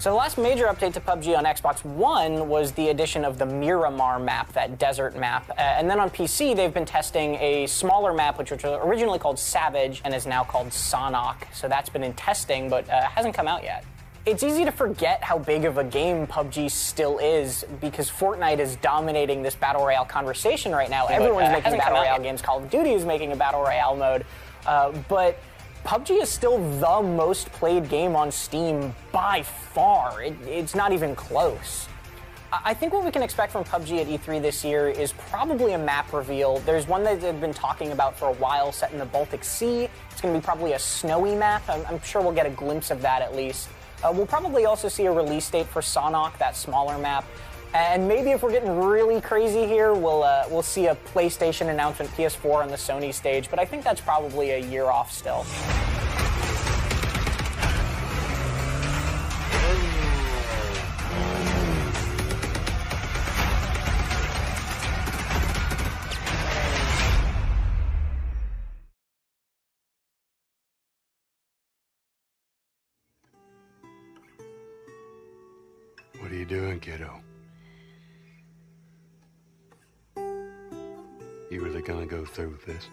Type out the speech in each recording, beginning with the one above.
So the last major update to PUBG on Xbox One was the addition of the Miramar map, that desert map. And then on PC, they've been testing a smaller map, which was originally called Savage and is now called Sonok. So that's been in testing, but hasn't come out yet. It's easy to forget how big of a game PUBG still is because Fortnite is dominating this Battle Royale conversation right now. Everyone's making Battle Royale games. Call of Duty is making a Battle Royale mode. But PUBG is still the most played game on Steam by far. It's not even close. I think what we can expect from PUBG at E3 this year is probably a map reveal. There's one that they've been talking about for a while set in the Baltic Sea. It's going to be probably a snowy map. I'm sure we'll get a glimpse of that at least. We'll probably also see a release date for Sonok, that smaller map. And maybe if we're getting really crazy here, we'll see a PlayStation announcement, PS4 on the Sony stage, but I think that's probably a year off still. What are you doing, kiddo? You really gonna go through with this?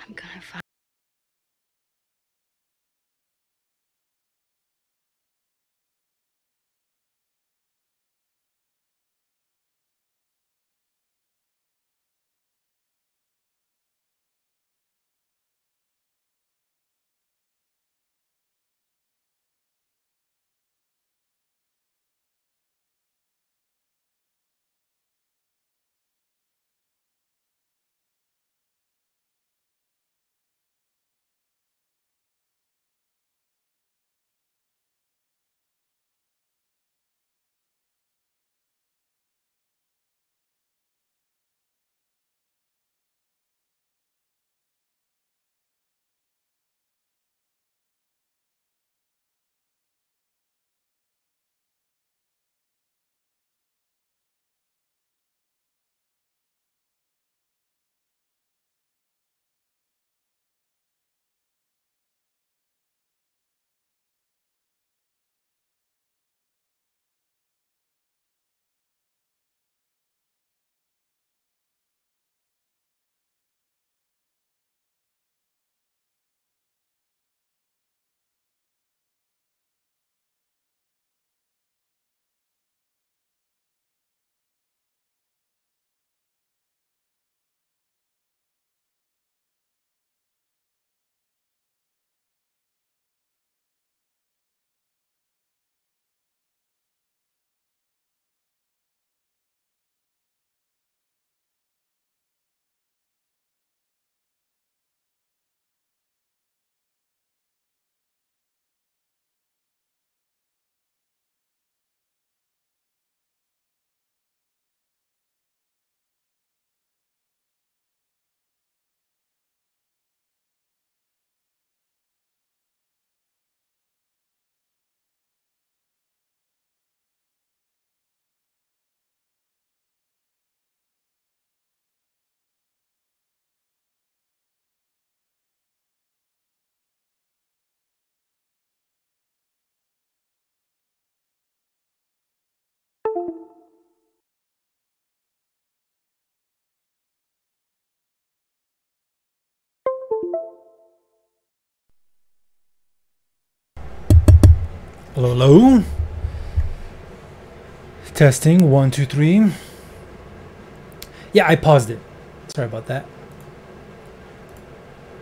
I'm gonna find. Hello, hello. Testing 1, 2, 3. Yeah, I paused it. Sorry about that.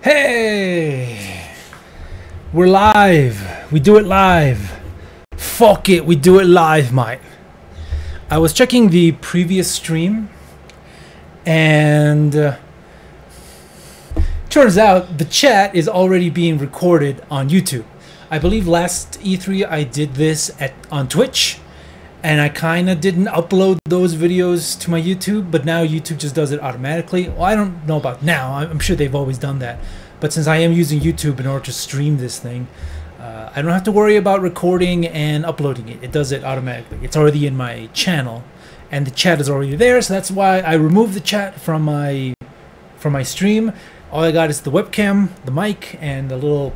Hey, we're live. We do it live. Fuck it, we do it live, mate. I was checking the previous stream, and turns out the chat is already being recorded on YouTube. I believe last E3 I did this on Twitch, and I kind of didn't upload those videos to my YouTube, but now YouTube just does it automatically. Well, I don't know about now. I'm sure they've always done that. But since I am using YouTube in order to stream this thing, I don't have to worry about recording and uploading it. It does it automatically. It's already in my channel, and the chat is already there, so that's why I removed the chat from my stream. All I got is the webcam, the mic, and a little,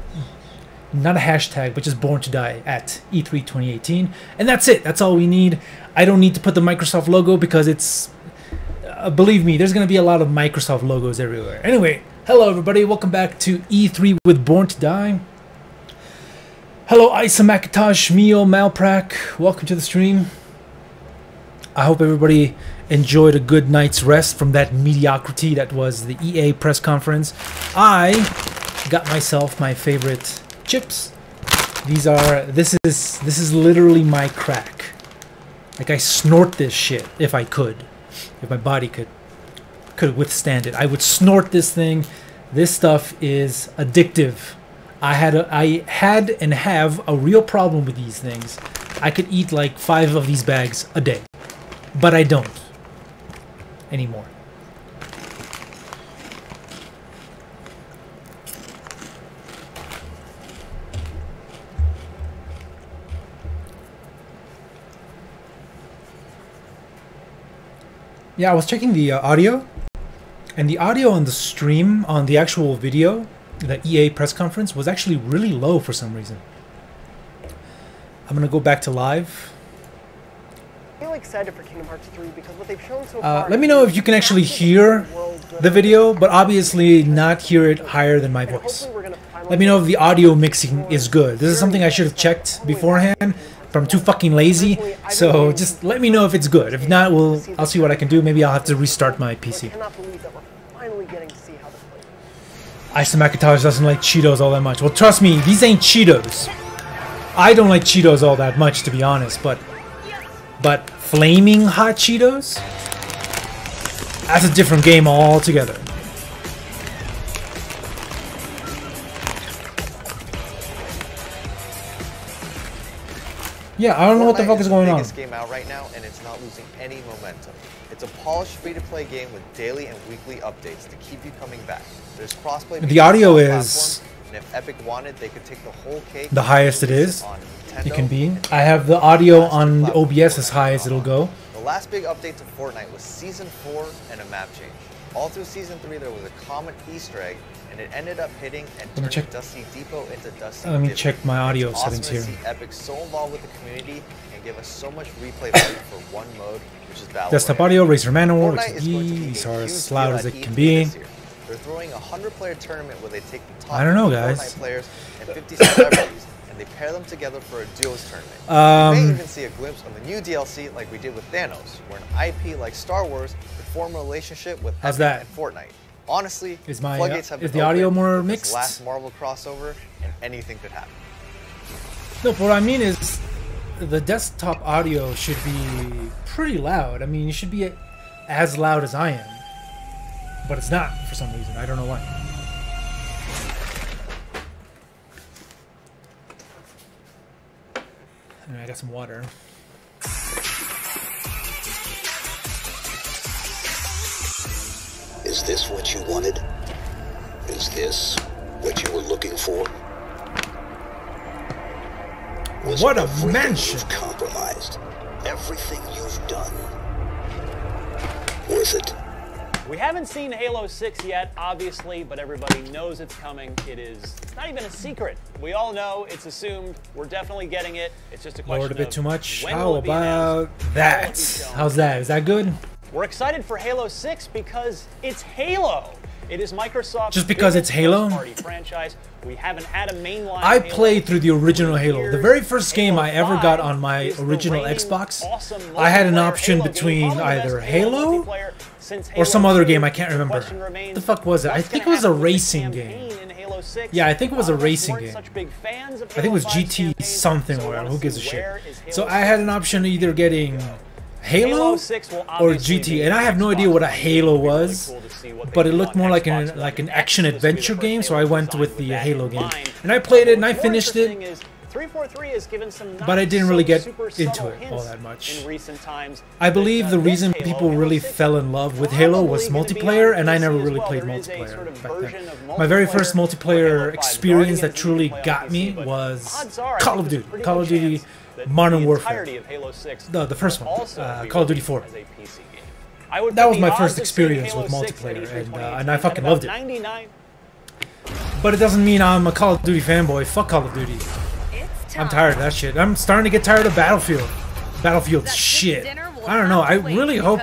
not a hashtag, but just Born to Die at E3 2018, and that's it. That's all we need. I don't need to put the Microsoft logo because it's, believe me, there's going to be a lot of Microsoft logos everywhere. Anyway, hello everybody, welcome back to E3 with Born to Die. Hello Isa Macintosh, Mio, Malprak, welcome to the stream. I hope everybody enjoyed a good night's rest from that mediocrity that was the EA press conference. I got myself my favorite chips. This is literally my crack. Like, I snort this shit if I could. If my body could withstand it. I would snort this thing. This stuff is addictive. I had and have a real problem with these things. I could eat like 5 of these bags a day. But I don't anymore. Yeah, I was checking the audio, and the audio on the stream, on the actual video, the EA press conference, was actually really low for some reason. I'm gonna go back to live. I'm really excited for Kingdom Hearts 3 because what they've shown so far. Let me know if you can actually hear the video, but obviously not hear it higher than my voice. Let me know if the audio mixing is good. This is something I should have checked beforehand, but I'm too fucking lazy. So just let me know if it's good. If not, I'll see what I can do. Maybe I'll have to restart my PC. I cannot believe that we're finally getting to see how this plays. Isa Macintosh doesn't like Cheetos all that much. Well, trust me, these ain't Cheetos. I don't like Cheetos all that much, to be honest, but flaming hot Cheetos? That's a different game altogether. Yeah, I don't know what the fuck is going on. It's the biggest game out right now, and it's not losing any momentum. It's a polished free-to-play game with daily and weekly updates to keep you coming back. There's crossplay. The audio is, and if Epic wanted, they could take the whole cake. The highest it is. It can be. I have the audio on the OBS as high as it'll go. The last big update to Fortnite was Season 4 and a map change. All through Season 3, there was a common Easter egg, and it ended up hitting and turning Dusty Depot into Dusty Let me Divot. check my audio It's settings awesome here. to see Epic so involved with the community and give us so much replay value for one mode, which is Battle Desktop Royale. audio, Razer Manowar, Fortnite is going to be these a are huge as loud deal as at it can E3 be. this year. They're throwing a 100-player tournament where they take the top I don't know, 50 guys. Fortnite players and 50 celebrities, and they pair them together for a duos tournament. We may even see a glimpse of a new DLC like we did with Thanos, where an IP like Star Wars could form a relationship with How's Epic that? and Fortnite. Honestly, Is my floodgates have is been the audio opened more with this mixed? last Marvel crossover, and anything could happen. No, but what I mean is, the desktop audio should be pretty loud. I mean, it should be as loud as I am, but it's not for some reason. I don't know why. Anyway, I got some water. Is this what you wanted? Is this what you were looking for? Was What a everything mansion! You've compromised. Everything you've done. Worth it? We haven't seen Halo 6 yet, obviously, but everybody knows it's coming. It's not even a secret. We all know, it's assumed, we're definitely getting it. It's just a question Lowered a bit too much. when How will it be about announced? that? When will it be shown? How's that? Is that good? We're excited for Halo 6 because it's Halo. It is Microsoft's Just because it's biggest Halo? first-party franchise. We haven't had a mainline I Halo played through the original in Halo. The years. very first game Halo I ever 5 got on my is the original reigning Xbox, awesome I had an multiplayer option Halo game, between probably the either best Halo multiplayer since or Halo some other 2. game. I can't The remember. question remains, What the fuck was it? I what's think it gonna was a happen with the racing campaign game. in Halo 6? Yeah, I think it was a lot of us racing weren't game. such big fans of I think it was Halo 5's GT campaign, something so or we whatever. wanna Who gives a see shit? where is So Halo I had 6 an option of either getting Halo 6 will or obviously GT, be and I have no Xbox idea what a One. Halo It'll be really was, cool to see what they but it do looked on more like Xbox an One action X. This will be the adventure first game, so Halo I went designed with the that Halo in game, mind. and I played it and I What's more finished it. interesting is 343 has given some But I didn't really get super into subtle it all hints that much. in recent times. I believe the This reason Halo, people Halo really 6, fell in love with Halo was probably gonna be multiplayer, on and I PC never as really well. played There is a multiplayer sort of back version then. of My very first multiplayer with multiplayer Halo 5 experience that Guardians truly you can play on got PC, me but was odds are, I Call think of there's a Duty. pretty Call good of Duty chance that Modern the Warfare. entirety of Halo 6 The first one, also Call of Duty 4. as a PC game. I would That put was the my odds first of seeing experience Halo with 6 at multiplayer, E3 and 2018 I at fucking about loved it. 99. But it doesn't mean I'm a Call of Duty fanboy. Fuck Call of Duty. I'm tired of that shit. I'm starting to get tired of Battlefield. Battlefield's shit. I don't know. I really hope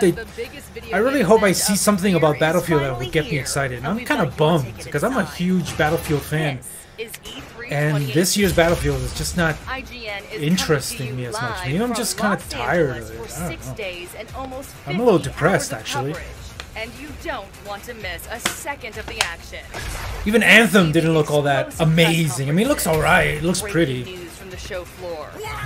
I see something about Battlefield that will get me excited. And I'm kind of bummed because I'm a huge Battlefield fan. And this year's Battlefield is just not interesting me as much. Maybe I'm just kind of tired of it. I don't know. I'm a little depressed, actually. And you don't want to miss a second of the action. Even Anthem didn't look all that amazing. I mean, it looks alright. It looks pretty.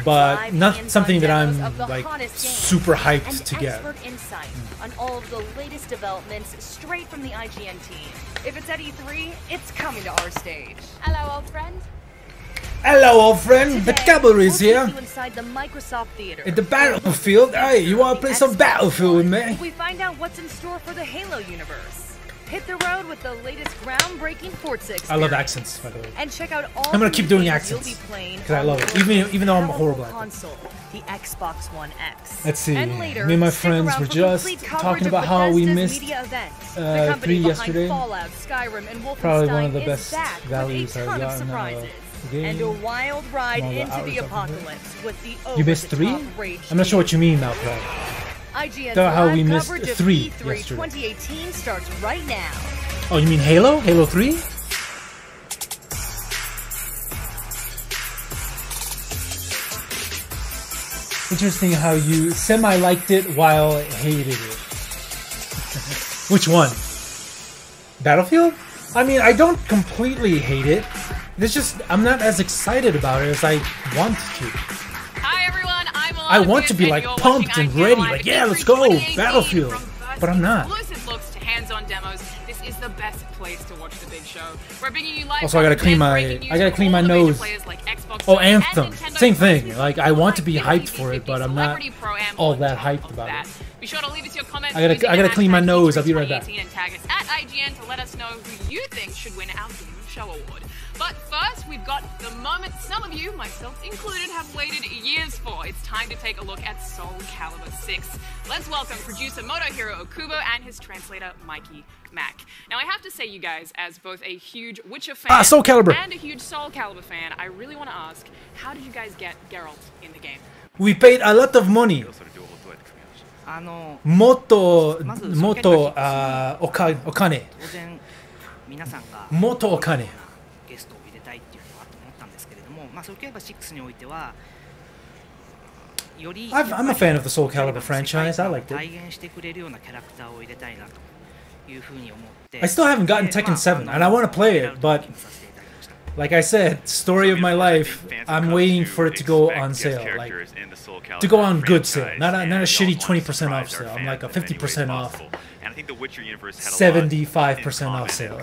But not something that I'm like super hyped to get. Insight on all of the latest developments straight from the IGN team. If it's at E3, it's coming to our stage. Hello, old friend. Hello, old friend. The cavalry is here. Inside the Microsoft Theater. At the Battlefield. Hey, you want to play some Battlefield with me? We find out what's in store for the Halo universe. Hit the road with the latest groundbreaking Forza experience. I love accents, by the way. And check out all I'm gonna keep doing accents because I love it, even though I'm horrible at console, the Xbox One X. Let's see. And later, me and my friends were just talking about how we missed 3 yesterday. Fallout, Skyrim, and probably one of the best values I've gotten out of the game. And a wild ride into the apocalypse with the You missed 3? I'm not sure what you mean, Malcolm. IGN's how we missed coverage of 3 E3 yesterday. 2018 starts right now. Oh, you mean Halo? Halo 3? Interesting how you semi-liked it while hated it. Which one? Battlefield? I mean, I don't completely hate it. It's just, I'm not as excited about it as I want to. Hi everyone, I'm I want to be like pumped and ready, like yeah, let's go, Battlefield. But I'm not. Exclusive looks to hands-on demos. This is the best place to watch the big show. We're bringing you live. Also, I gotta clean my nose. Oh, Anthem, same thing. Like I want to be hyped for it, but I'm not all that hyped about it. Be sure to leave us your comments. I gotta clean my nose. I'll be right back. And tag us at IGN to let us know who you think should win our Game of Show award. But first, we've got the moment some of you, myself included, have waited years for. It's time to take a look at Soul Calibur 6. Let's welcome producer Motohiro Okubo and his translator Mikey Mack. Now, I have to say, you guys, as both a huge Witcher fan Soul Calibur. and a huge Soul Calibur fan, I really want to ask, how did you guys get Geralt in the game? We paid a lot of money. Moto okane. Moto okane. I'm a fan of the Soul Calibur franchise. I liked it. I still haven't gotten Tekken 7, and I want to play it, but like I said, story of my life, I'm waiting for it to go on sale. Like, to go on good sale, not a shitty 20% off sale. I'm like a 50% off, 75% off sale.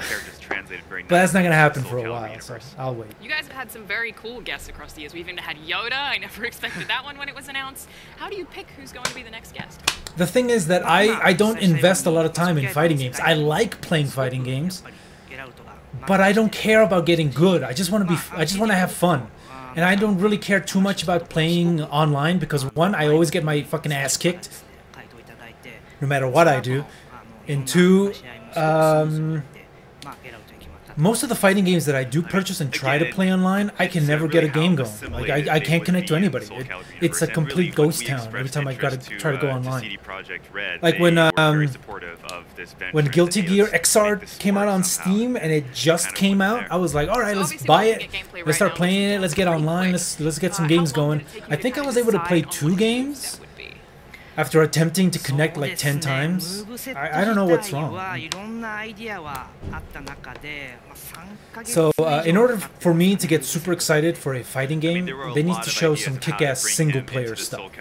But that's not gonna happen for a while, so I'll wait. You guys have had some very cool guests across the years. We've even had Yoda. I never expected that one when it was announced. How do you pick who's going to be the next guest? The thing is that I don't invest a lot of time in fighting games. I like playing fighting games, but I don't care about getting good. I just want to have fun. And I don't really care too much about playing online because one, I always get my fucking ass kicked no matter what I do. And two, most of the fighting games that I do purchase and try to play online, I can never get a game going. Like I can't connect to anybody. It's a complete ghost town every time I gotta try to go online. Like when Guilty Gear Xrd came out on Steam and it just came out, I was like, all right, let's buy it. Let's start playing it. Let's get online. Let's get some games going. I think I was able to play 2 games. After attempting to connect like 10 times, I don't know what's wrong. So in order for me to get super excited for a fighting game, they need to show some kick-ass single-player stuff.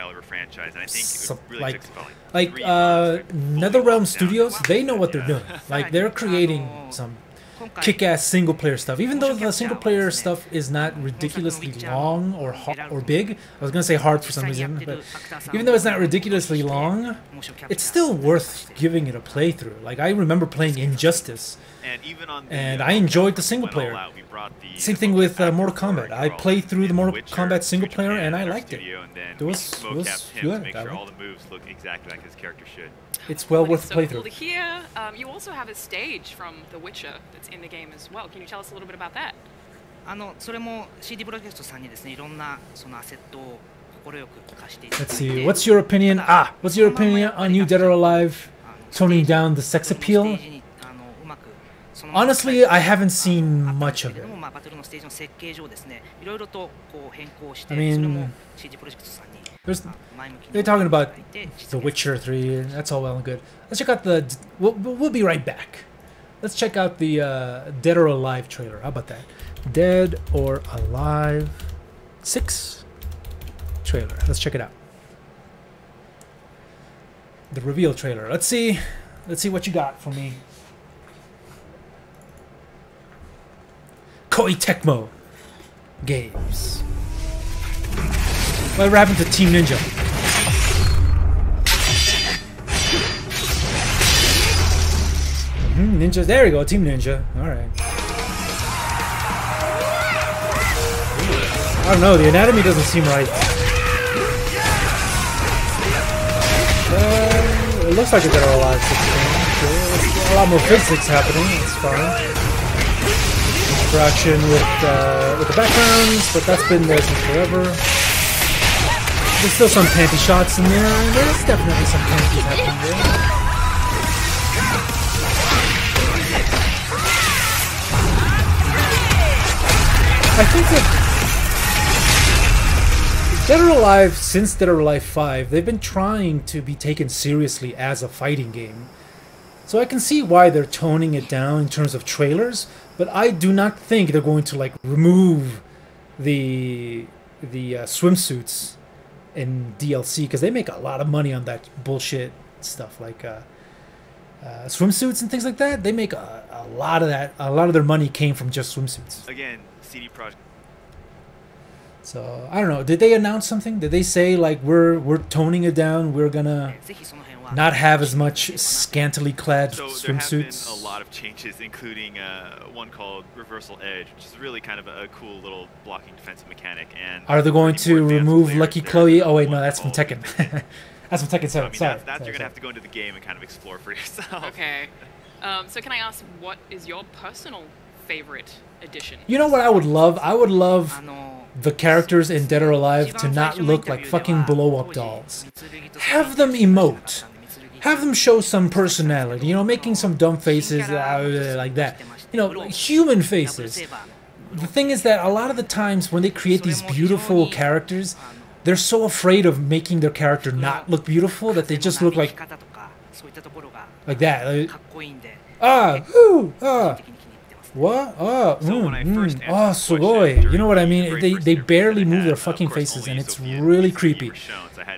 So, like NetherRealm Studios, they know what they're doing. Like they're creating some kick-ass single-player stuff. Even though the single-player stuff is not ridiculously long or big, I was gonna say hard for some reason, but even though it's not ridiculously long, it's still worth giving it a playthrough. Like, I remember playing Injustice, and I enjoyed the single-player. Same thing with Mortal Kombat. I played through the Mortal Kombat single-player, and I liked it. It was good. Make sure all the moves look exactly like his character should. It's well worth so the playthrough. Cool to hear. You also have a stage from The Witcher that's in the game as well. Can you tell us a little bit about that? それも CD プロジェクトさんにですね、いろんなそのアセットを快く貸していただいて。 Let's see. What's your opinion? What's your opinion on New Dead or Alive toning down the sex appeal? Honestly, I haven't seen much of it. I mean, they're talking about The Witcher 3. That's all well and good. Let's check out the. We'll be right back. Let's check out the Dead or Alive trailer. How about that? Dead or Alive 6 trailer. Let's check it out. The reveal trailer. Let's see what you got for me. Koei Tecmo Games. Whatever happened to Team Ninja? Ninja, there we go, Team Ninja. Alright. I don't know, the anatomy doesn't seem right. It looks like a Dead or Alive 16. A lot more physics happening, it's fine. Interaction with the backgrounds, but that's been there since forever. There's still some panty shots in there, and there's definitely some panties happening there. I think that Dead or Alive, since Dead or Alive 5, they've been trying to be taken seriously as a fighting game. So I can see why they're toning it down in terms of trailers, but I do not think they're going to like remove the swimsuits in DLC, because they make a lot of money on that bullshit stuff like swimsuits and things like that. They make a lot of that. A lot of their money came from just swimsuits. Again, CD Projekt. So I don't know. Did they announce something? Did they say like we're toning it down? We're gonna not have as much scantily clad swimsuits? There have been a lot of changes, including one called Reversal Edge, which is really kind of a cool little blocking defensive mechanic. And are they going to remove Lucky Chloe? Oh wait, no, that's from Tekken. That's from Tekken 7. So, I mean, sorry. That you're gonna have to go into the game and kind of explore for yourself. Okay. So can I ask, what is your personal favorite edition? You know what I would love? I would love the characters in Dead or Alive to not look like fucking blow-up dolls. Have them emote. Have them show some personality, you know, making some dumb faces like that. You know, like human faces. The thing is that a lot of the times when they create these beautiful characters, they're so afraid of making their character not look beautiful that they just look like that. Like, what? Sugoi. You know what I mean? They barely move their fucking faces, and it's really creepy.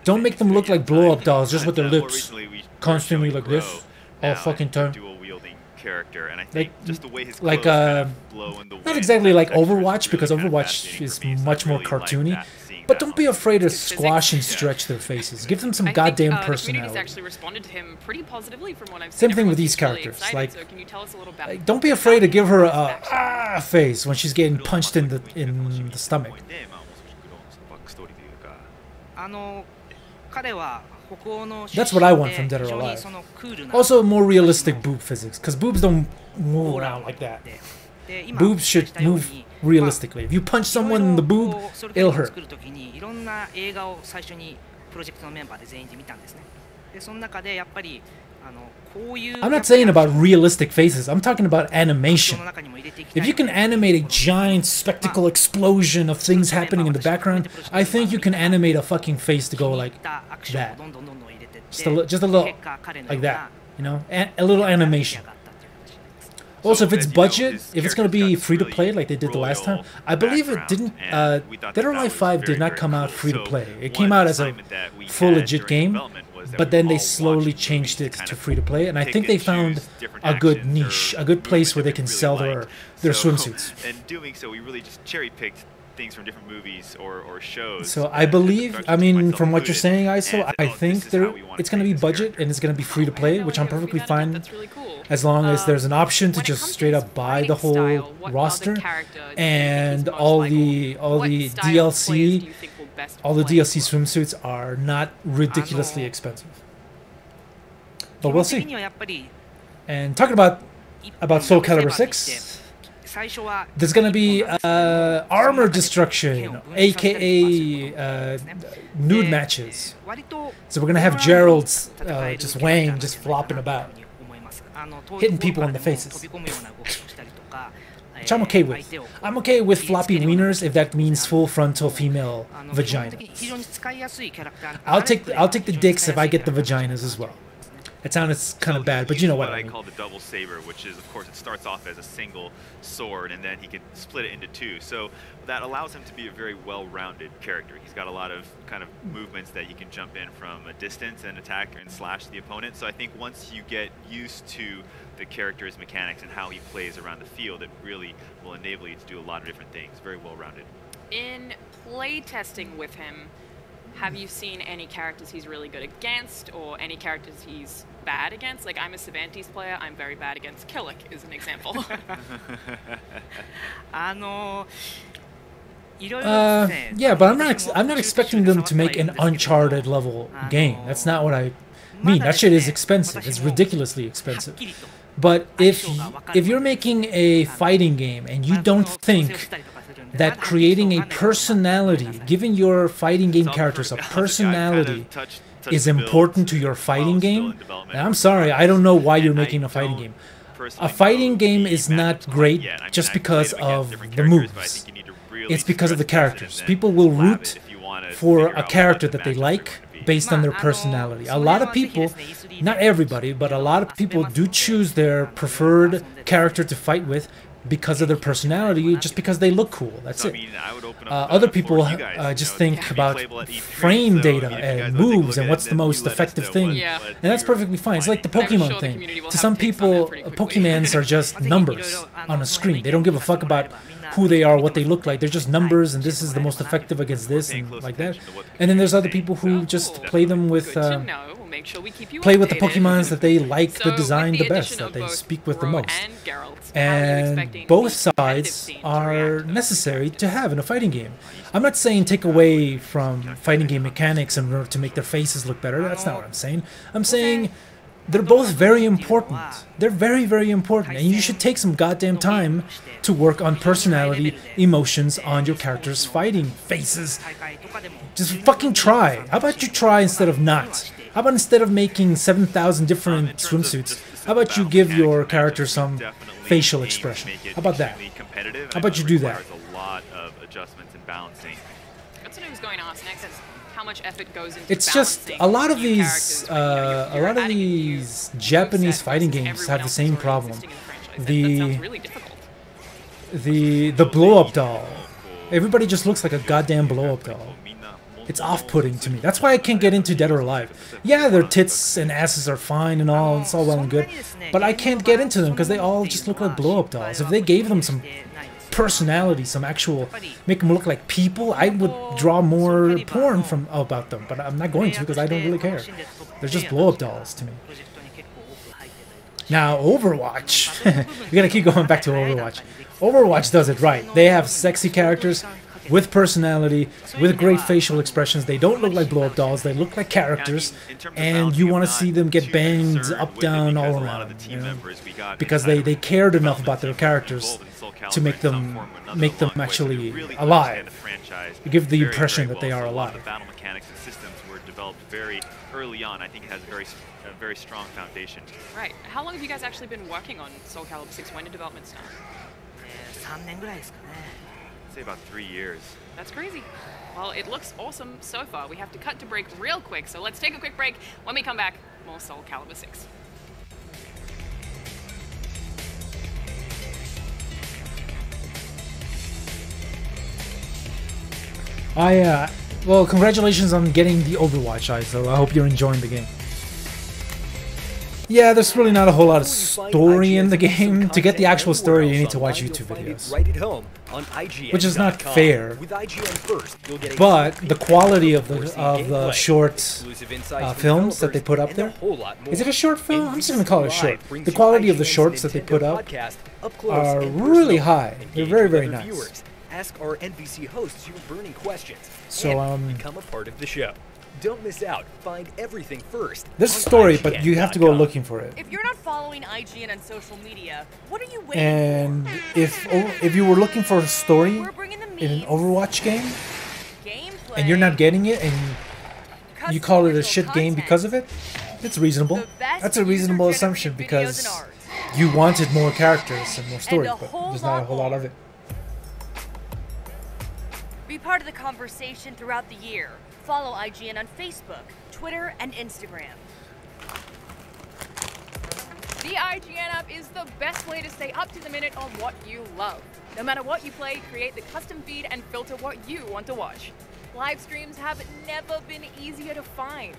Don't make them look like blow-up dolls just with their lips constantly like this all fucking time. Like not exactly like Overwatch, because Overwatch is much more cartoony. But don't be afraid to squash and stretch their faces. Give them some goddamn personality. Actually responded to him pretty positively from what I've seen. Same thing with these characters. Like, so can you tell us a little about don't be afraid to give her a face when she's getting punched in the stomach. That's what I want from Dead or Alive. Also, more realistic boob physics, because boobs don't move around like that. Boobs should move realistically. If you punch someone in the boob, it'll hurt. I'm not saying about realistic faces, I'm talking about animation. If you can animate a giant spectacle explosion of things happening in the background, I think you can animate a fucking face to go like that. Just a little like that, you know? A little animation. Also, if it's budget, if it's going to be free-to-play like they did the last time, I believe it didn't, Dead or Alive 5 did not come out free-to-play. It came out as a full legit game, was that but we then were they all slowly watching changed movies it to kind free to play, and I pick think they and found choose different a good actions niche, or a good place movements where they that can we sell really their liked. swimsuits. In doing so, we really just cherry-picked things from different movies or shows. So I believe, I mean, from what you're saying, ISO, and, I think it's going to be budget and it's going to be free to play, which I'm perfectly fine as long as there's an option to just straight up buy the whole roster and all the DLC. All the DLC swimsuits are not ridiculously expensive. But we'll see. And talking about Soul Calibur 6, there's gonna be armor destruction, aka nude matches. So we're gonna have Gerald's just weighing, just flopping about, hitting people in the faces. Which I'm okay with. I'm okay with floppy wieners if that means full frontal female vaginas. I'll take the dicks if I get the vaginas as well. It sounded kind of bad, but you know what I mean. Call the double saber, which is, of course, it starts off as a single sword, and then he can split it into two. So that allows him to be a very well-rounded character. He's got a lot of kind of movements that you can jump in from a distance and attack and slash the opponent. So I think once you get used to the character's mechanics and how he plays around the field, it really will enable you to do a lot of different things. Very well-rounded. In play testing with him, have you seen any characters he's really good against, or any characters he's bad against? Like, I'm a Cervantes player, I'm very bad against Killick, is an example. Yeah, but I'm not expecting them to make an Uncharted level game. That's not what I mean. That shit is expensive. It's ridiculously expensive. But if you're making a fighting game and you don't think that creating a personality, giving your fighting game characters a personality is important to your fighting game, and I'm sorry, I don't know why you're making a fighting game. A fighting game is not great just because of the moves. It's because of the characters. People will root for a character that they like based on their personality. A lot of people, not everybody, but a lot of people do choose their preferred character to fight with because of their personality, just because they look cool. That's it. Other people just think about frame data and moves and what's the most effective thing. And that's perfectly fine. It's like the Pokemon thing. To some people, Pokemons are just numbers on a screen. They don't give a fuck about who they are, what they look like. They're just numbers, and this is the most effective against this, and like that. And then there's other people who just play them with play with the Pokemons that they like the design the best, that they speak with the most. And both sides are necessary to have in a fighting game. I'm not saying take away from fighting game mechanics in order to make their faces look better. That's not what I'm saying. I'm saying they're both very important. They're very, very important. And you should take some goddamn time to work on personality, emotions on your character's fighting faces. Just fucking try. How about you try instead of not? How about instead of making 7,000 different swimsuits, how about you give your character some facial expression? How about that? How about you do that? A lot of adjustments and balancing. That's what I was going to ask next. How much effort goes into it's just a lot of these Japanese fighting games have the same problem. The blow up doll. Everybody just looks like a goddamn blow up doll. It's off-putting to me. That's why I can't get into Dead or Alive. Yeah, their tits and asses are fine and all, it's all well and good, but I can't get into them because they all just look like blow-up dolls. If they gave them some personality, some actual, make them look like people, I would draw more porn from about them, but I'm not going to because I don't really care. They're just blow-up dolls to me. Now, Overwatch. We gotta keep going back to Overwatch. Overwatch does it right. They have sexy characters with personality, with great facial expressions. They don't look like blow-up dolls, they look like characters, and you want to see them get banged up, down, all around, you know? Because they cared enough about their characters to make them actually alive. You give the impression that they are alive. The battle mechanics and systems were developed very early on. I think it has a very strong foundation. Right. How long have you guys actually been working on Soul Calibur 6? When did development start? I'd say about 3 years. That's crazy. Well, it looks awesome so far. We have to cut to break real quick, so let's take a quick break. When we come back, more Soul Calibur 6. Well, congratulations on getting the Overwatch Eye, so I hope you're enjoying the game. Yeah, there's really not a whole lot of story in the game. To get the actual story, you need to watch YouTube videos. Which is not fair. But the quality of the short films that they put up there... Is it a short film? I'm just going to call it short. The quality of the shorts that they put up are really high. They're very, very nice. Ask our NBC hosts your burning questions. So, become a part of the show. Don't miss out. Find everything first. There's a story, but you have to go looking for it. If you're not following IGN on social media, what are you waiting And if you were looking for a story in an Overwatch game, and you're not getting it, and you call it a shit game because of it, it's reasonable. That's a reasonable assumption because you wanted more characters and more story, but there's not a whole lot of it. Be part of the conversation throughout the year. Follow IGN on Facebook, Twitter, and Instagram. The IGN app is the best way to stay up to the minute on what you love. No matter what you play, create the custom feed and filter what you want to watch. Live streams have never been easier to find.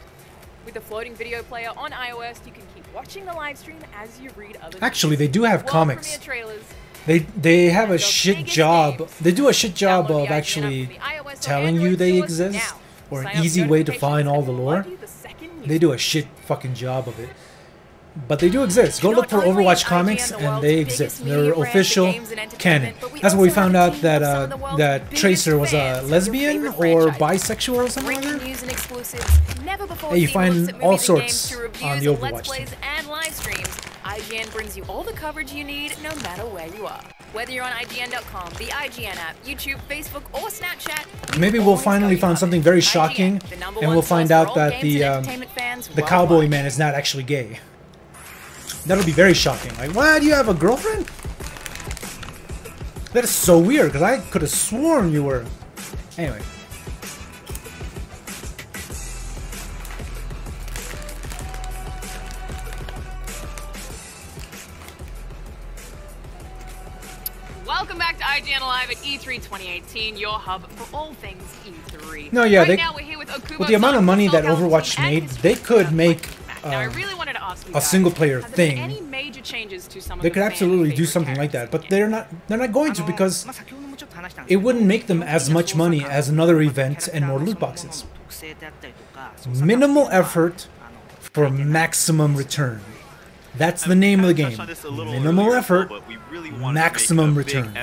With the floating video player on iOS, you can keep watching the live stream as you read other Actually, they do have comics. They have a shit job. They do a shit job of actually telling you they exist, or an easy way to find all the lore. They do a shit fucking job of it. But they do exist. Go look for Overwatch comics, and they exist. They're official canon. That's where we found out that that Tracer was a lesbian or bisexual or something like that. Hey, you find all sorts on the Overwatch team. IGN brings you all the coverage you need, no matter where you are. Whether you're on IGN.com, the IGN app, YouTube, Facebook, or Snapchat. Maybe we'll finally find something very shocking, and we'll find out that the cowboy man is not actually gay. That'll be very shocking. Like, what? You have a girlfriend? That is so weird, because I could have sworn you were... Anyway. Welcome back to IGN Live at E3 2018, your hub for all things E3. No, yeah, right now we're here with with the amount of money that Overwatch made, they could make a single-player thing. Any major changes to some of they could absolutely do something like that, but they're not going to, because it wouldn't make them as much money as another event and more loot boxes. Minimal effort for maximum return. That's the name of the game. Minimal effort, maximum return.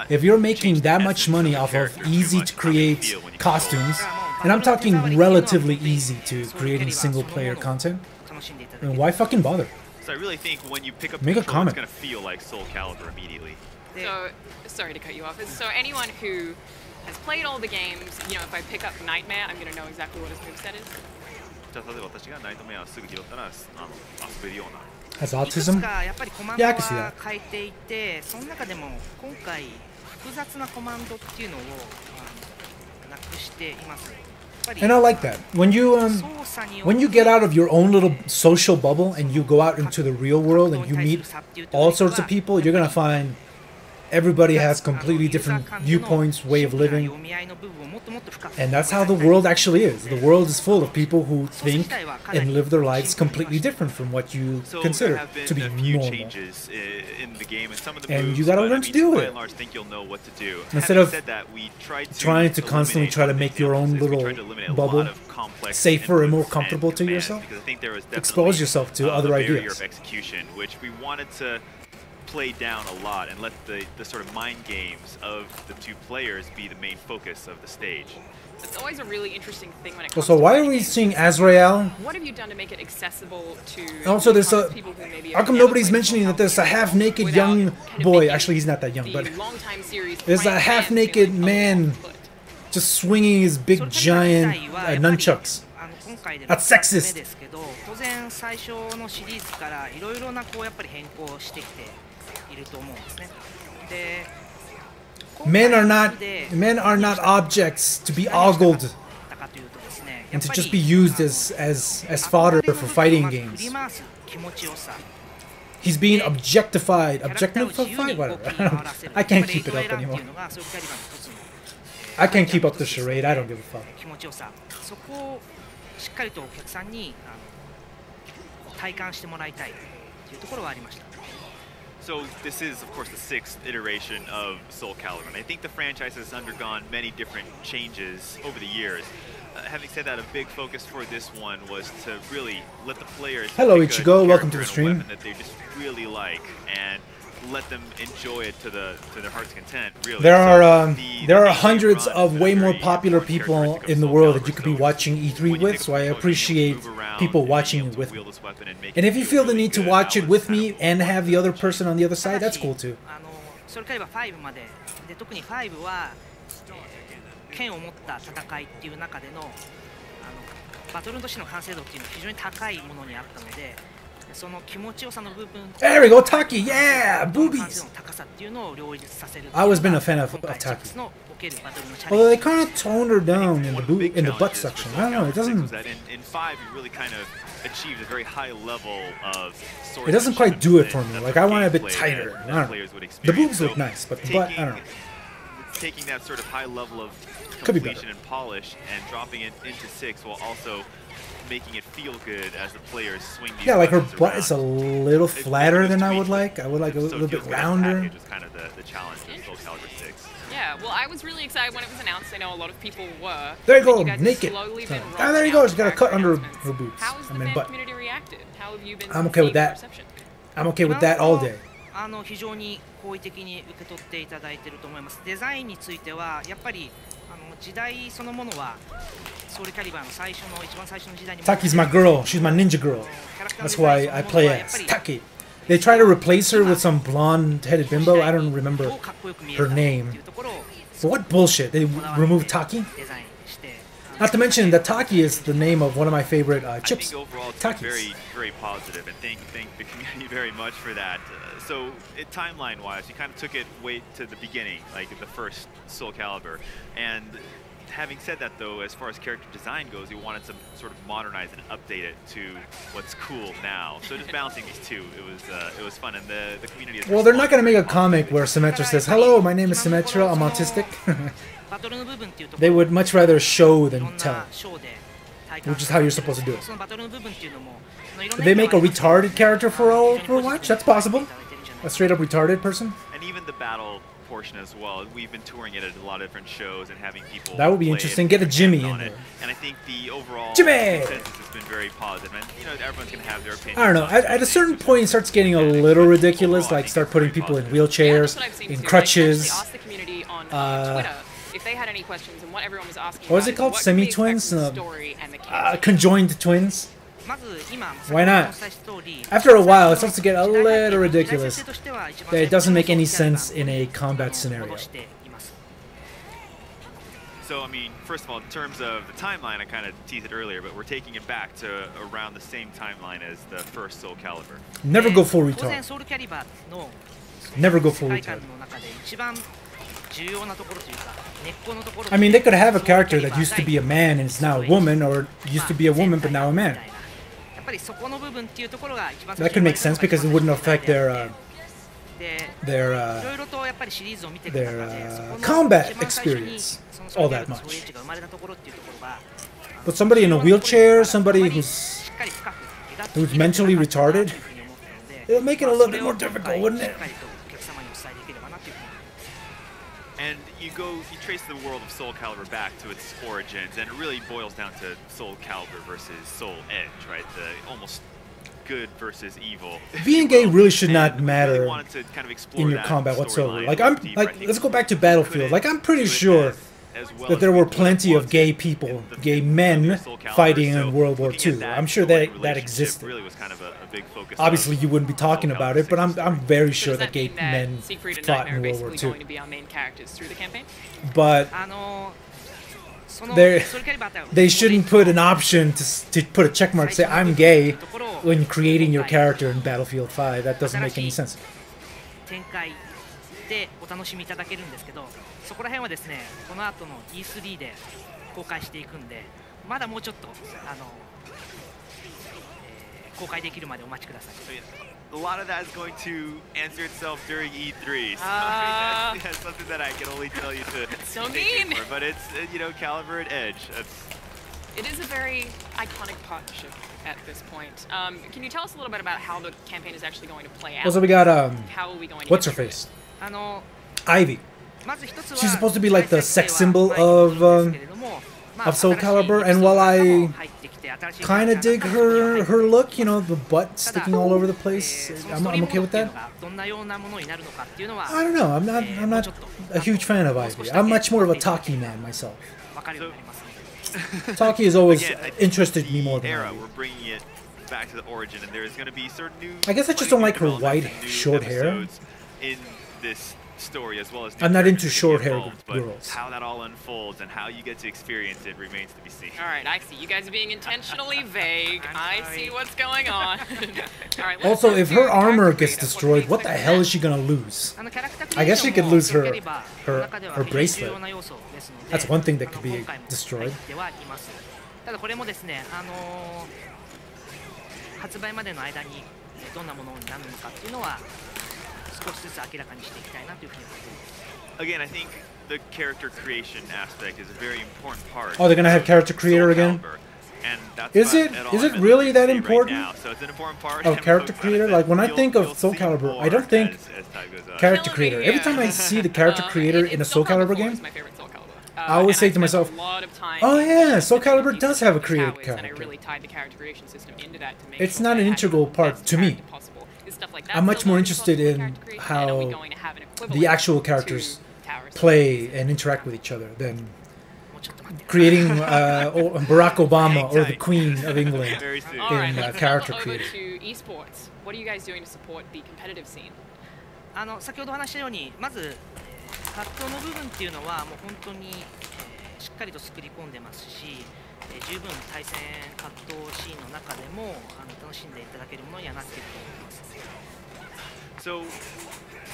If you're making that much money off of easy-to-create costumes, and I'm talking relatively easy to creating single-player content, then why fucking bother? So I really think when you pick up Make a control, comment. it's going to feel like Soul Calibur immediately. So, sorry to cut you off. So anyone who has played all the games, you know, if I pick up Nightmare, I'm going to know exactly what his moveset is. Has autism? Yeah, I can see that. And I like that. When you get out of your own little social bubble and you go out into the real world and you meet all sorts of people, you're gonna find everybody has completely different viewpoints, way of living. And that's how the world actually is. The world is full of people who think and live their lives completely different from what you consider to be normal. And you gotta learn to deal with it. Instead of trying to constantly try to make your own little bubble safer and more comfortable to yourself, expose yourself to other ideas. Which we wanted to play down a lot and let the sort of mind games of the two players be the main focus of the stage. It's always a really interesting thing when it comes So to why are we seeing Azrael? What have you done to make it accessible to Also, there's a... people who maybe How come nobody's mentioning that there's a half-naked young boy? Actually, he's not that young, but... There's a half-naked man just swinging his big, giant nunchucks. That's sexist. Men are not objects to be ogled and to just be used as fodder for fighting games. He's being objectified. Objectified? Whatever. I can't keep it up anymore. I can't keep up the charade. I don't give a fuck. 気持ちよさ、そこをしっかりとお客さんに体感してもらいたいというところはありました。 So this is, of course, the 6th iteration of Soul Calibur, and I think the franchise has undergone many different changes over the years. Having said that, a big focus for this one was to really let the players Hello, pick Ichigo. a Welcome to the character and a stream. weapon that they just really like, and let them enjoy it to their heart's content. Really, There are hundreds of way more popular people in the world that you could be watching E3 with, so I appreciate people watching it with me. And if you feel the need to watch it with me and have the other person on the other side, that's cool too. ソウルカリバー5までで、特に5は剣を持った戦いっていう中でのバトルとしての完成度っていうのは非常に高いものにあったので、その気持ちよさの部分 There we go, Taki! Yeah! Boobies! の高さっていうのを両立させる。 I always been a fan of Taki. Although they kind of toned her down in the butt section. I don't know, it doesn't... In 5, you really kind of achieved a very high level of sword. It doesn't quite do it for me. Like, I want it a bit tighter. I don't know. The boobs look nice, but the butt, I don't know. Taking that sort of high level of Could be completion and polish and dropping it into 6 while also making it feel good as the players swing these Yeah, like her weapons butt around. is a little flatter than I would like. I would like a little bit rounder. Was kind of the challenge of Soul Calibur 6. Yeah, well, I was really excited when it was announced. I know a lot of people were. There you go, You guys have naked. slowly been Ah, there you go. She's got a cut under her boobs. How has the I mean, fan butt. community reacted? How have you been I'm okay with seeing the that. reception? I'm okay with that all day. 非常に好意的に受け取っていただいていると思います。デザインについてはやっぱり時代そのものはソウルカリバーの最初の一番最初の時代に Taki's my girl. She's my ninja girl. That's why I play as Taki. They try to replace her with some blonde-headed bimbo. I don't remember her name. But what bullshit? They removed Taki? Not to mention that Taki is the name of one of my favorite chips. I think overall it's Takis. very, very positive, and thank the community very much for that. So, timeline-wise, you kind of took it way to the beginning, like the first Soul Calibur. And having said that, though, as far as character design goes, you wanted to sort of modernize and update it to what's cool now. So just balancing these two, it was fun, and the community. Has Well, they're not gonna make a comic where Symmetra says, "Hello, my name is Symmetra. I'm autistic." They would much rather show than tell, which is how you're supposed to do it. Did they make a retarded character for Overwatch? That's possible. A straight-up retarded person. And even the battle portion as well. We've been touring it at a lot of different shows and having people. That would be play interesting. it Get a and Jimmy on in it. there. And I think the overall Jimmy! consensus has been very positive. And everyone's gonna have their opinion. I don't know. At a certain point, it starts getting a little ridiculous. Like start putting people in wheelchairs, in crutches. Asked the community on Twitter if they had any questions, and what everyone was asking. What is it called? Semi-twins? Conjoined twins? Why not? After a while, it starts to get a little ridiculous. It doesn't make any sense in a combat scenario. So, I mean, first of all, in terms of the timeline, I kind of teased it earlier, but we're taking it back to around the same timeline as the first Soul Calibur. Never go full retard. Never go full retard. I mean, they could have a character that used to be a man and is now a woman, or used to be a woman but now a man. That could make sense because it wouldn't affect their combat experience all that much. But somebody in a wheelchair, somebody who's mentally retarded, it'll make it a little bit more difficult, wouldn't it? And you trace the world of Soul Calibur back to its origins, and it really boils down to Soul Calibur versus Soul Edge, right? The almost good versus evil. Being gay really should not matter in your combat whatsoever. Let's go back to Battlefield. Like, I'm pretty sure that there were plenty of gay people, gay men, fighting in World War II. I'm sure that existed. Obviously, you wouldn't be talking about it, but I'm very sure that gay men fought in World War II. But they shouldn't put an option to put a checkmark say I'm gay when creating your character in Battlefield 5. That doesn't make any sense. そこら辺はですね、この後の E3 で公開していくんで、まだもうちょっと公開できるまでお待ちください。a lot of that is going to answer itself during E3. So I mean, that's something that I can only tell you to so think mean. for. But it's, you know, Caliber and Edge. It is a very iconic partnership at this point. Can you tell us a little bit about how the campaign is actually going to play out? Also, we got how are we going to what's her face? Ivy. She's supposed to be like the sex symbol of Soul Calibur, and while I kind of dig her look, you know, the butt sticking all over the place, I'm okay with that. I don't know. I'm not a huge fan of Ivy. I'm much more of a Taki man myself. Taki has always interested me more than Ivy. We're bringing it back to the origin, and there's going to be certain new. I guess I just don't like her white, short hair. In this story, as well as I'm not into short-haired girls. How that all unfolds and how you get to experience it remains to be seen. All right, I see. You guys are being intentionally vague. I see what's going on. All right, also, if her armor gets destroyed, what the hell is she gonna lose? I guess she could lose her bracelet. That's one thing that could be destroyed. ただこれもですね、発売までの間にどんなものになるのかっていうのは少しずつ明らかにしていきたいなというふうに思っています。Again, I think the character creation aspect is a very important part. Oh, they're gonna have character creator again? Is it really that important? So it's an important part of character creator? Like when I think of Soul Calibur, I don't think character creator. Every time I see the character creator in a Soul Calibur game, I always say to myself, "Oh yeah, Soul Calibur does have a created character." It's not an integral part to me. I'm much more interested in how the actual characters play and interact with each other than creating Barack Obama or the Queen of England in character creator. Esports. What are you guys doing to support the competitive scene? 先ほどお話したように、まず葛藤の部分っていうのはもう本当にしっかりと作り込んでますし、十分対戦葛藤シーンの中でも楽しんでいただけるものにはなっていると思います。So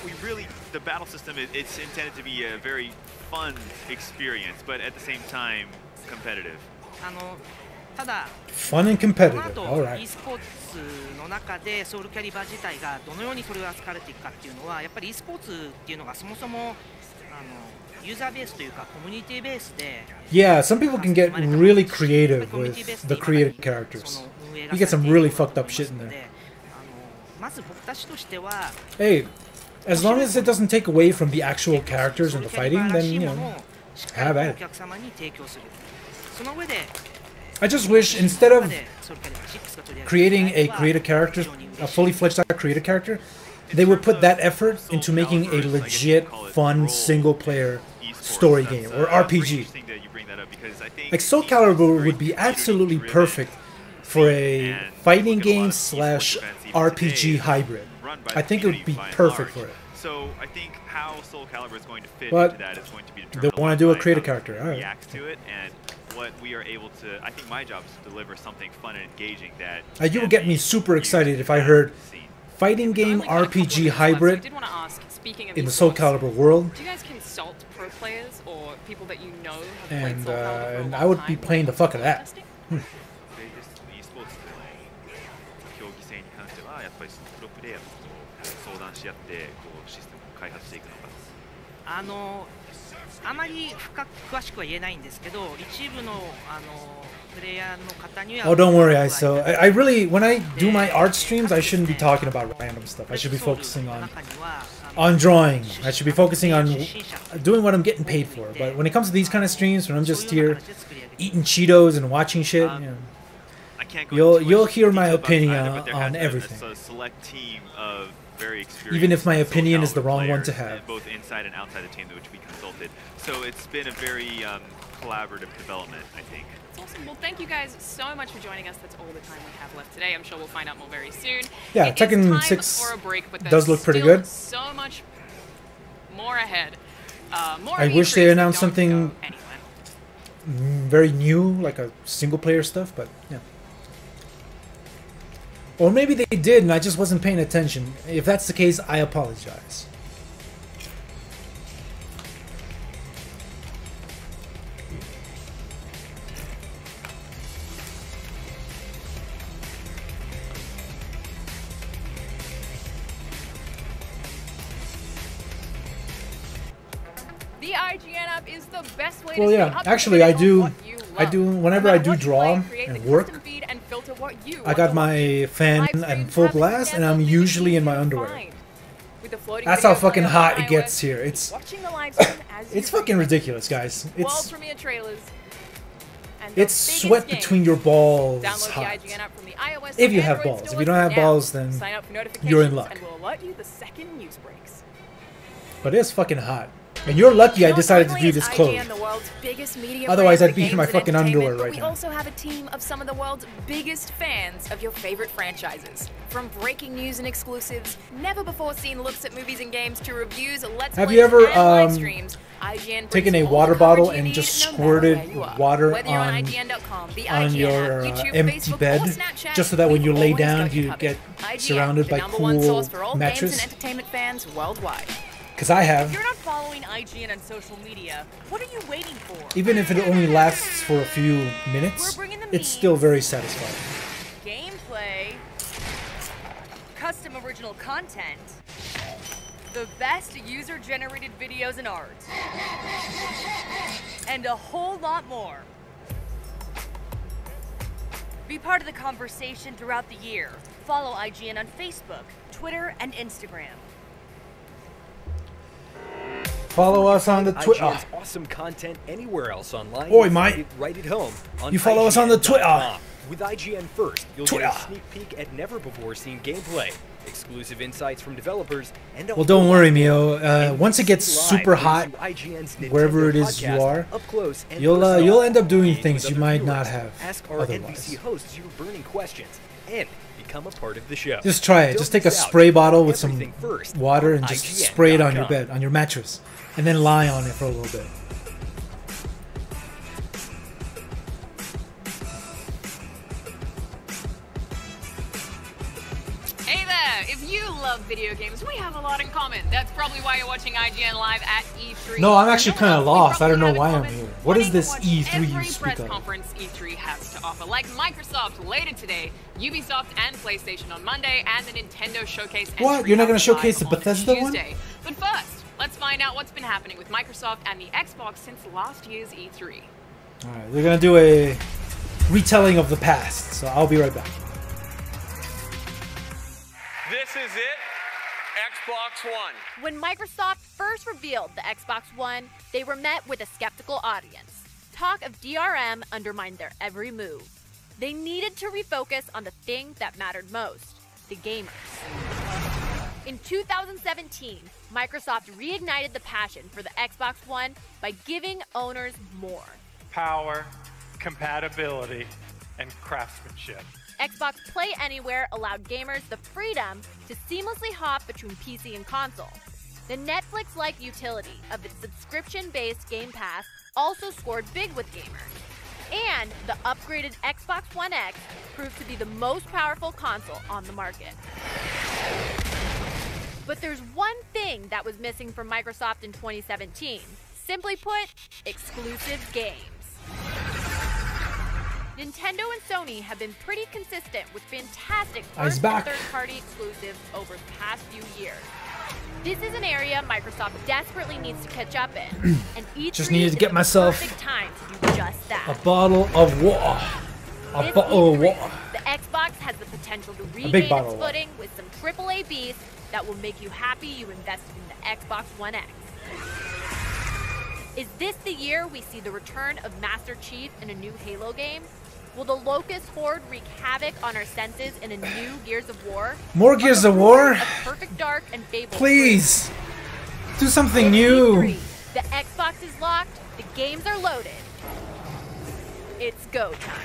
we really, the battle system, it's intended to be a very fun experience, but at the same time competitive. ただ Fun and competitive. こ All の後 right. e スポーツの中でソウルキャリバー自体がどのようにそれを扱われていくかっていうのはやっぱり e スポーツっていうのがそもそもユーザーベースというかコミュニティベースで Yeah, some people can get really creative with the created characters. You get some really fucked up shit in there. まず僕たちとしては Hey, as long as it doesn't take away from the actual characters and the fighting, then, you know, have at お it. 客様に提供する。その上で I just wish instead of creating a created character, a fully fledged out created character, they would put that effort into making a legit, fun, single-player story game or RPG. Like Soul Calibur would be absolutely perfect for a fighting game slash RPG hybrid. I think it would be perfect for it. So I think how Soul Calibur is going to fit But into that is going to be they determined want to do a by created how character. All right. reacts to it and what we are able to. I think my job is to deliver something fun and engaging that. You would get me super excited if I heard fighting game RPG hybrid in the Soul Calibur world. Do you guys consult pro players or people that you know have played And Soul Calibur for a long I would time be playing the fuck out of that. 競技性に関してはやっぱりプロプレイヤーと相談し合ってこうシステムを開発していくのか。あまり深く詳しくは言えないんですけど、一部のプレイヤーの方には Oh, don't worry, I really, when I do my art streams, I shouldn't be talking about random stuff. I should be focusing on drawing. I should be focusing on doing what I'm getting paid for. But when it comes to these kind of streams, when I'm just here eating Cheetos and watching shit, you know, you'll hear my opinion on everything. It's a select team of very experienced, Even if my opinion is the Soul Calibur wrong one to players, have. both inside and outside the team, which we consulted. So it's been a very collaborative development, I think. That's awesome. Well, thank you guys so much for joining us. That's all the time we have left today. I'm sure we'll find out more very soon. Yeah, It is Tekken time 6 for a break, but does there's look pretty still good. So much more ahead. More I wish E3s they that announced don't something go anywhere. very new, like a single player stuff, but yeah. Or maybe they did and I just wasn't paying attention. If that's the case, I apologize. The IGN app is the best way Well, to yeah. Actually, I do. Whenever I do draw and work, I got my fan and full blast, and I'm usually in my underwear. That's how fucking hot it gets here. It's fucking ridiculous, guys. It's sweat between your balls hot. If you have balls. If you don't have balls, then you're in luck. But it's fucking hot. And you're lucky I decided to do this clothes. Otherwise, I'd be in my fucking underwear right now. We also have a team of some of the world's biggest fans of your favorite franchises. From breaking news and exclusives, never before seen looks at movies and games, to reviews, let's have you ever taken a water bottle and just squirted water on your empty bed, just so that when you lay down, you get surrounded by cool mattress? Because I have. If you're not following IGN on social media, what are you waiting for? Even if it only lasts for a few minutes, it's still very satisfying. Gameplay, custom original content, the best user-generated videos and art, and a whole lot more. Be part of the conversation throughout the year. Follow IGN on Facebook, Twitter, and Instagram. Follow us on the Twitter. Awesome content anywhere else online. Oi, mate. Right at home. On you follow us on the Twitter. With IGN First, you'll get a sneak peek at never-before-seen gameplay, exclusive insights from developers, and well, don't worry, Mio. Once it gets super hot, wherever it is you are, you'll end up doing things you might not have otherwise. Hosts your burning questions and become a part of the show. Just try it. Just take a spray bottle with some water and just spray it on your bed, on your mattress, and then lie on it for a little bit. Hey there! If you love video games, we have a lot in common. That's probably why you're watching IGN Live at E3. No, I'm actually kind of lost. I don't know why I'm here. What is this E3 you speak press of? conference E3 has to offer, like Microsoft later today, Ubisoft and PlayStation on Monday, and the Nintendo Showcase. What? You're not going to showcase the Bethesda one? But first, let's find out what's been happening with Microsoft and the Xbox since last year's E3. Alright, they're going to do a retelling of the past, so I'll be right back. This is it, Xbox One. When Microsoft first revealed the Xbox One, they were met with a skeptical audience. Talk of DRM undermined their every move. They needed to refocus on the thing that mattered most, the gamers. In 2017, Microsoft reignited the passion for the Xbox One by giving owners more. Power, compatibility, and craftsmanship. Xbox Play Anywhere allowed gamers the freedom to seamlessly hop between PC and console. The Netflix-like utility of its subscription-based Game Pass also scored big with gamers. And the upgraded Xbox One X proved to be the most powerful console on the market. But there's one thing that was missing from Microsoft in 2017. Simply put, exclusive games. Nintendo and Sony have been pretty consistent with fantastic first and third-party exclusives over the past few years. This is an area Microsoft desperately needs to catch up in, and E3 just needed to get myself time to do just that. A bottle of water. A bottle of water. The Xbox has the potential to regain its footing with some AAA beasts that will make you happy you invested in the Xbox One X. Is this the year we see the return of Master Chief in a new Halo game? Will the Locust Horde wreak havoc on our senses in a new Gears of War? More Gears of War? Perfect Dark and Fable. Please! Do something new! The Xbox is locked, the games are loaded. It's go time.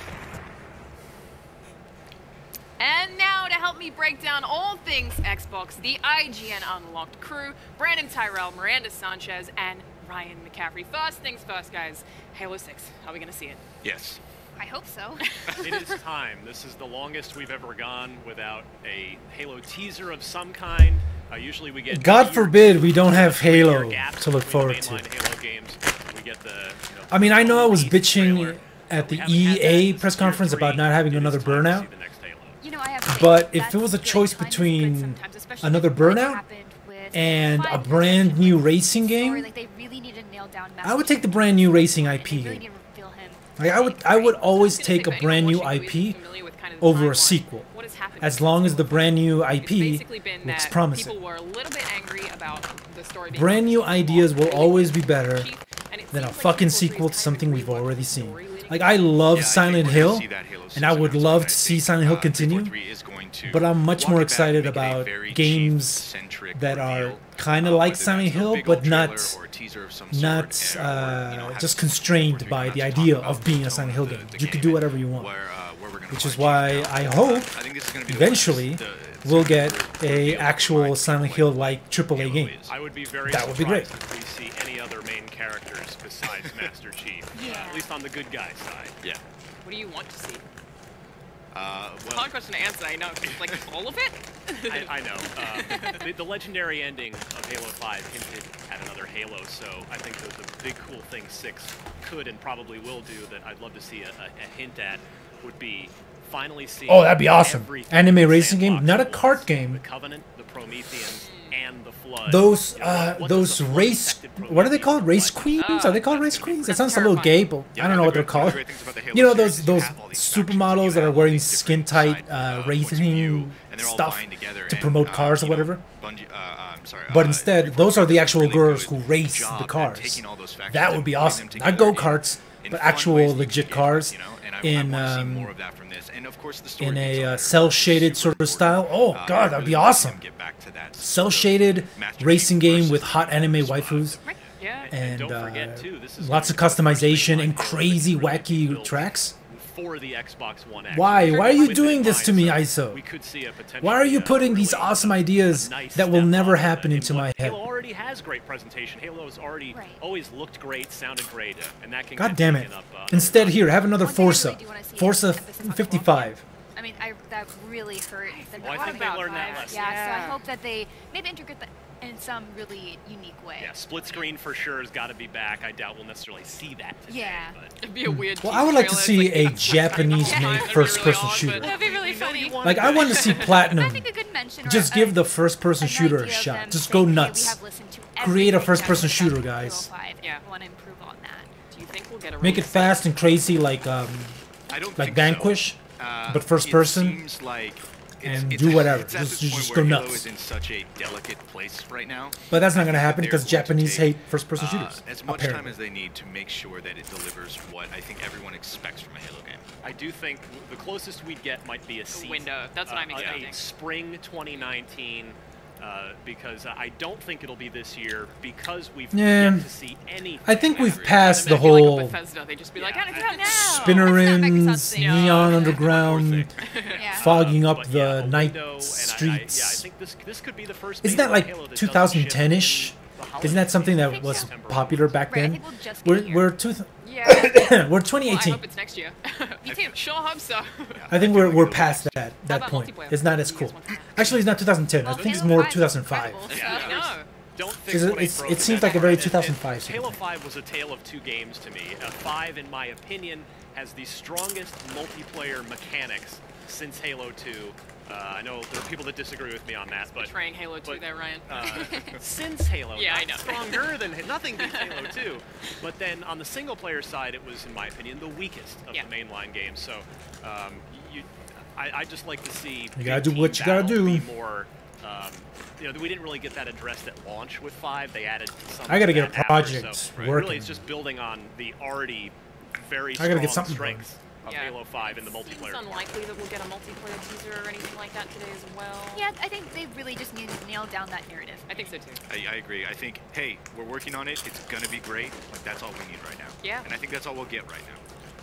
And now to help me break down all things Xbox, the IGN Unlocked crew, Brandon Tyrell, Miranda Sanchez, and Ryan McCaffrey. First things first, guys. Halo 6, are we gonna see it? Yes. I hope so. It is time. This is the longest we've ever gone without a Halo teaser of some kind. Usually we get... God forbid we don't have Halo to look forward to. Halo games. We get the, I mean, I know I was bitching at the EA press conference about not having another Burnout. You know, I have but if it was a choice between another Burnout and a brand new racing game, I would take the brand new racing IP game. Like I would always take a brand new IP over a sequel, as long as the brand new IP looks promising. Brand new ideas will always be better than a fucking sequel to something we've already seen. Like, I love Silent Hill, and I would love to see Silent Hill continue, but I'm much more excited about games that are kind of like Silent Hill, but not just constrained by the idea of being a Silent Hill game. You can do whatever you want, which is why I hope eventually we'll get a actual Silent Hill-like AAA game. I would be very that would be great. If we see any other main characters besides Master Chief, at least on the good guy side. Yeah. What do you want to see? Well, hard question to answer. I know, like all of it. I know. The legendary ending of Halo 5 hinted at another Halo, so I think the big cool thing 6 could and probably will do that I'd love to see a hint at would be finally see. Oh, that'd be awesome! Anime racing game, not a kart game. The Covenant, the Prometheans, and the Flood. Those race, what are they called? Race queens? Are they called race queens? It sounds a little gay, but I don't know what they're called. You know those supermodels that are wearing skin tight racing stuff to promote cars or whatever. But instead, those are the actual girls who race the cars. That would be awesome. Not go-karts, but actual legit cars in a cel-shaded sort of style. Oh god, that'd be awesome. Cel-shaded racing game with hot anime waifus and lots of customization and crazy wacky tracks. For the Xbox One X. Why are you doing this to me, ISO? Why are you putting these awesome ideas that will never happen into my head? Halo already has great presentation. Halo has already always looked great, sounded great, and that can God damn it. Instead, here, have another Forza. Forza 55. I mean, that really hurt. Well, I think they learned that lesson. Yeah, so I hope that they maybe integrate that in some really unique way. Yeah, split screen for sure has got to be back. I doubt we'll necessarily see that today. Yeah. But it'd be a weird. Well, I would like to see a Japanese-made first-person shooter. That'd be really funny. Like, I want to see Platinum I think a good mention just give the first-person shooter a shot. Just go nuts. Create a first-person shooter, guys. Yeah, I want to improve on that. Do you think we'll get a Make it fast and crazy like Vanquish, but first person. And do whatever. Just go nuts. in such a delicate place right now. But that's not going to happen because Japanese hate first-person shooters. As much time as they need to make sure that it delivers what I think everyone expects from a Halo game. I do think the closest we'd get might be a window. That's what I'm expecting. Spring 2019. Because I don't think it'll be this year because we've yet to see anything. I think we've passed the whole like Bethesda, they just be like, spinner-ins, neon underground, fogging up the night streets. Yeah, I think this could be the first. Isn't that like 2010-ish? Isn't that something that was popular back then? We're 2018. Well, I hope it's next year. Me too. Sure hope so. I think we're past that point. It's not as cool. Actually, it's not 2010. I think it's more 2005. It seems like a very 2005 Halo 5 was a tale of two games to me. 5, in my opinion, has the strongest multiplayer mechanics since Halo 2. I know there are people that disagree with me on that, but betraying Halo 2 there, Ryan. Since Halo, yeah, I know. Stronger than nothing beats Halo 2. But then on the single player side, it was, in my opinion, the weakest of the mainline games. So I just like to see you gotta do what you gotta do. More, you know, we didn't really get that addressed at launch with 5. They added some. I gotta get a project working. Really, it's just building on the already very strong strengths of Halo 5 in the multiplayer. It's unlikely that we'll get a multiplayer teaser or anything like that today as well. Yeah, I think they really just need to nail down that narrative. I think so too. I agree. I think, hey, we're working on it. It's gonna be great. Like, that's all we need right now. Yeah. And I think that's all we'll get right now.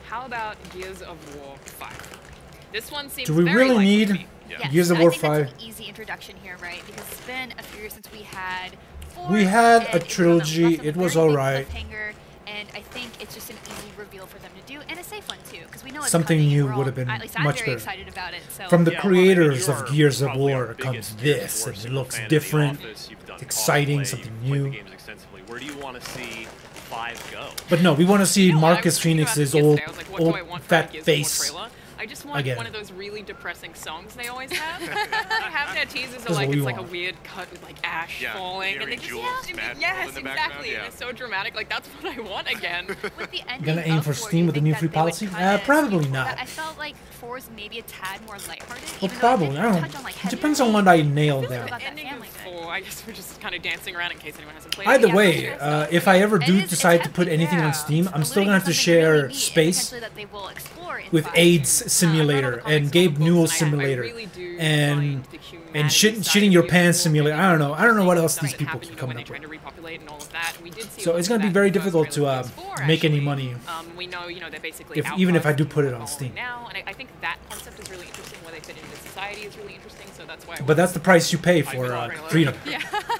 How about Gears of War 5? This one seems Do we very really need Gears of War 5? I think that's an easy introduction here, right? Because it's been a few years since we had 4. We had a trilogy. It was alright. And I think it's just an easy reveal for them to do, and a safe one too, because we know it's something coming, new and would have been at least I'm much very better. Excited about it. So. From the creators of Gears of War comes this, and it looks different, exciting, something new. Where do you want to see 5 go? But no, we want to see Marcus Phoenix's old fat face I just want Again. one of those really depressing songs they always have. Half their teasers are That's like, what it's we like a want. weird cut with like ash falling. Mary And they just, Jules bad yes, in the background, exactly. yeah. And it's so dramatic. Like, that's what I want again. With the ending Gonna aim of for 4, Steam you with the think new that free they would policy? kinda Probably skew- not. I felt like 4 is maybe a tad more lighthearted. Well, even though it probably. did I don't touch on, like, know. It heavy depends on what I nail themes down. about that Ending family of thing. 4, I guess we're just kind of dancing around in case anyone hasn't played it. Either Yeah, way, if I ever do it's decide to put anything on Steam, I'm still gonna have to share space Potentially that they will explore in with 5. AIDS Simulator and Gabe Newell Simulator and shitting your pants simulator. I don't know what else these people keep coming up with. So it's gonna be very difficult to make any money. We know, they're basically Even if I do put it on Steam. now, and I think that concept is really interesting. Where they fit into society is really interesting. So that's why. But that's the price you pay for freedom.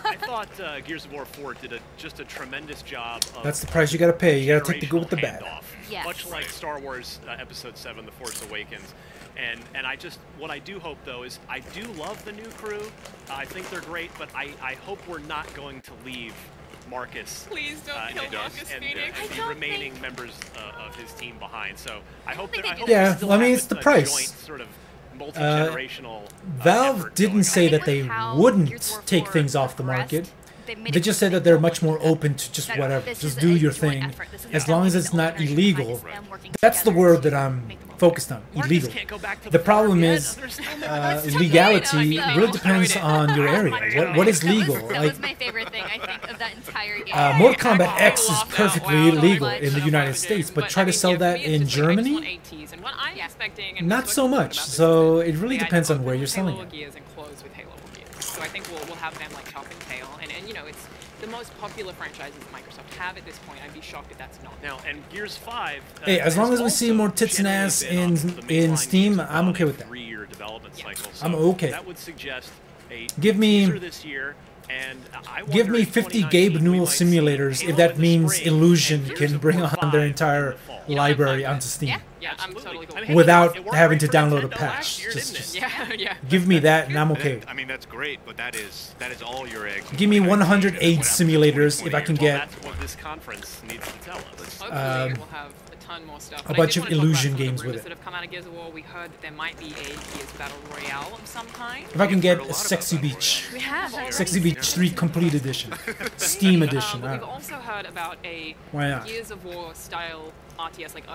I thought Gears of War 4 did just a tremendous job of That's the price you gotta pay. You gotta take the good with the bad. Yes. Much like Star Wars Episode 7, The Force Awakens. And what I do hope, though, is I do love the new crew. I think they're great, but I hope we're not going to leave Marcus Please don't kill Marcus Phoenix. and the remaining members of his team behind. So I hope that Yeah, we still well, I mean, have it's the a price. joint sort of multi-generational Valve didn't say that they wouldn't take things off the market. They just said that they're much more open to just whatever. Just do your thing. As long as it's not illegal. That's the word that I'm focused on. Illegal. The problem is legality really depends on your area. What is legal? That was my favorite thing, I think, of that entire game. Mortal Kombat X is perfectly legal in the United States, but try to sell that in Germany? Not so much. So it really depends on where you're selling Halo it. Gears and close with Halo Gears. So I think we'll have them like top and tail, and it's the most popular franchises that Microsoft have at this point. I'd be shocked if that's not. Now, and Gears 5. Hey, as long as we see more tits and ass in Steam, I'm okay with that. 3-year development cycle. I'm So okay. That would suggest a Give me- teaser this year, and I Give wonder me if 50 2019 Gabe we Newell might see simulators Halo if that in the means spring Illusion and can Gears of bring War on their 5 entire library onto Steam. Yeah, I'm totally cool. Without having to download a patch. Just Yeah. give me that and I'm okay. I mean, that's great, but that is all your eggs. Give me 100 AIDS simulators if I can get That's what this conference needs to tell us. Hopefully we'll have a ton more stuff. a But I bunch did of wanna talk about Illusion some of the games with rumors it. that have come out of Gears of War. We heard that there might be a Gears Battle Royale of some kind. If I can get a Sexy Beach. We have already. Sexy Beach 3 Complete Edition. Steam Edition. I We've don't know. also heard about a Why not? Gears of War style RTS, like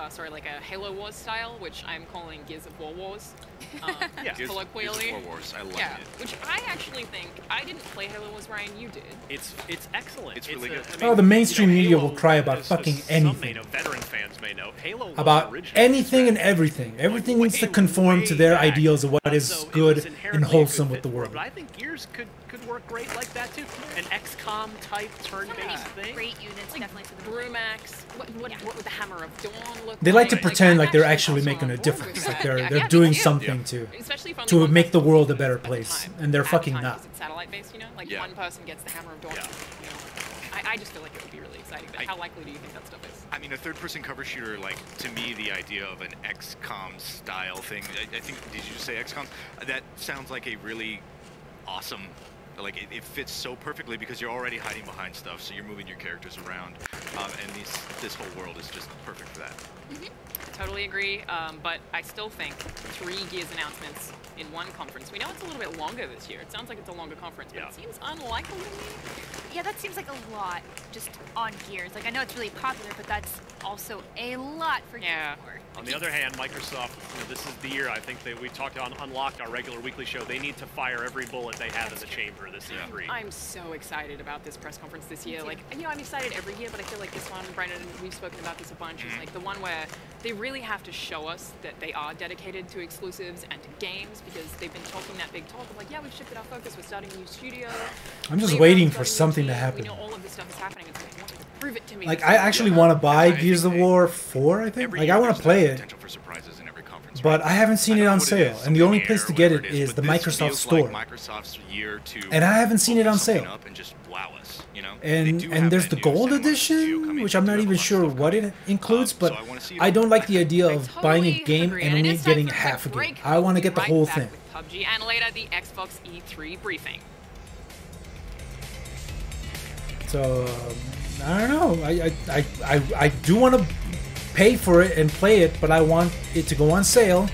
a Halo Wars style, which I'm calling Gears of War Wars. Colloquially. Gears of War Wars, I love yeah, it. which I actually think I didn't play Halo Wars, Ryan. You did. It's excellent. It's really good. Oh, the mainstream media will cry about fucking anything. Veteran fans may know. Halo was About originally anything and everything. Everything needs to conform to their ideals of what is good and wholesome with the world. But I think Gears could work great like that too. An XCOM type turn-based thing. Great units, definitely for the Brumax. What would the Hammer of Dawn look They like to like? pretend like they're I'm actually also making a on board with difference. that. Like they're Yeah, doing me too. something to Especially if only to one make the person world a gets it better at the place, time. and they're At fucking the time, not. 'cause it's satellite based, Like one person gets the Hammer of Dawn. I just feel like it would be really exciting. But how likely do you think that stuff is? I mean, a third-person cover shooter, like, to me, the idea of an XCOM style thing, I think, did you just say XCOM? That sounds like a really awesome, like, it fits so perfectly because you're already hiding behind stuff, so you're moving your characters around, and this whole world is just perfect for that. Totally agree, but I still think 3 Gears announcements in one conference. We know it's a little bit longer this year. It sounds like it's a longer conference, but it seems unlikely to me. Yeah, that seems like a lot just on Gears. Like, I know it's really popular, but that's also a lot for Gears of War. On the other hand, Microsoft, this is the year I think we talked on Unlocked, our regular weekly show. They need to fire every bullet they have in the chamber this E3. I'm so excited about this press conference this year. Like, I'm excited every year, but I feel like this one, Brandon, we've spoken about this a bunch, is like the one where they really have to show us that they are dedicated to exclusives and to games, because they've been talking that big talk of like, yeah, we've shifted our focus, we're starting a new studio. I'm just Playground's waiting for starting a new something to team. happen. We know all of this stuff is happening. It's like, I want you to prove it to me. Like, I actually want to buy Gears of War 4, I think. Like, I want to play it. But I haven't seen it on sale, and the only place to get it is the Microsoft Store. And I haven't seen it on sale. And there's the Gold Edition, which I'm not even sure what it includes, but I don't like the idea of buying a game and only getting half a game. I want to get the whole thing. PUBG, and later the Xbox E3 briefing. So I don't know. I do want to pay for it and play it, but I want it to go on sale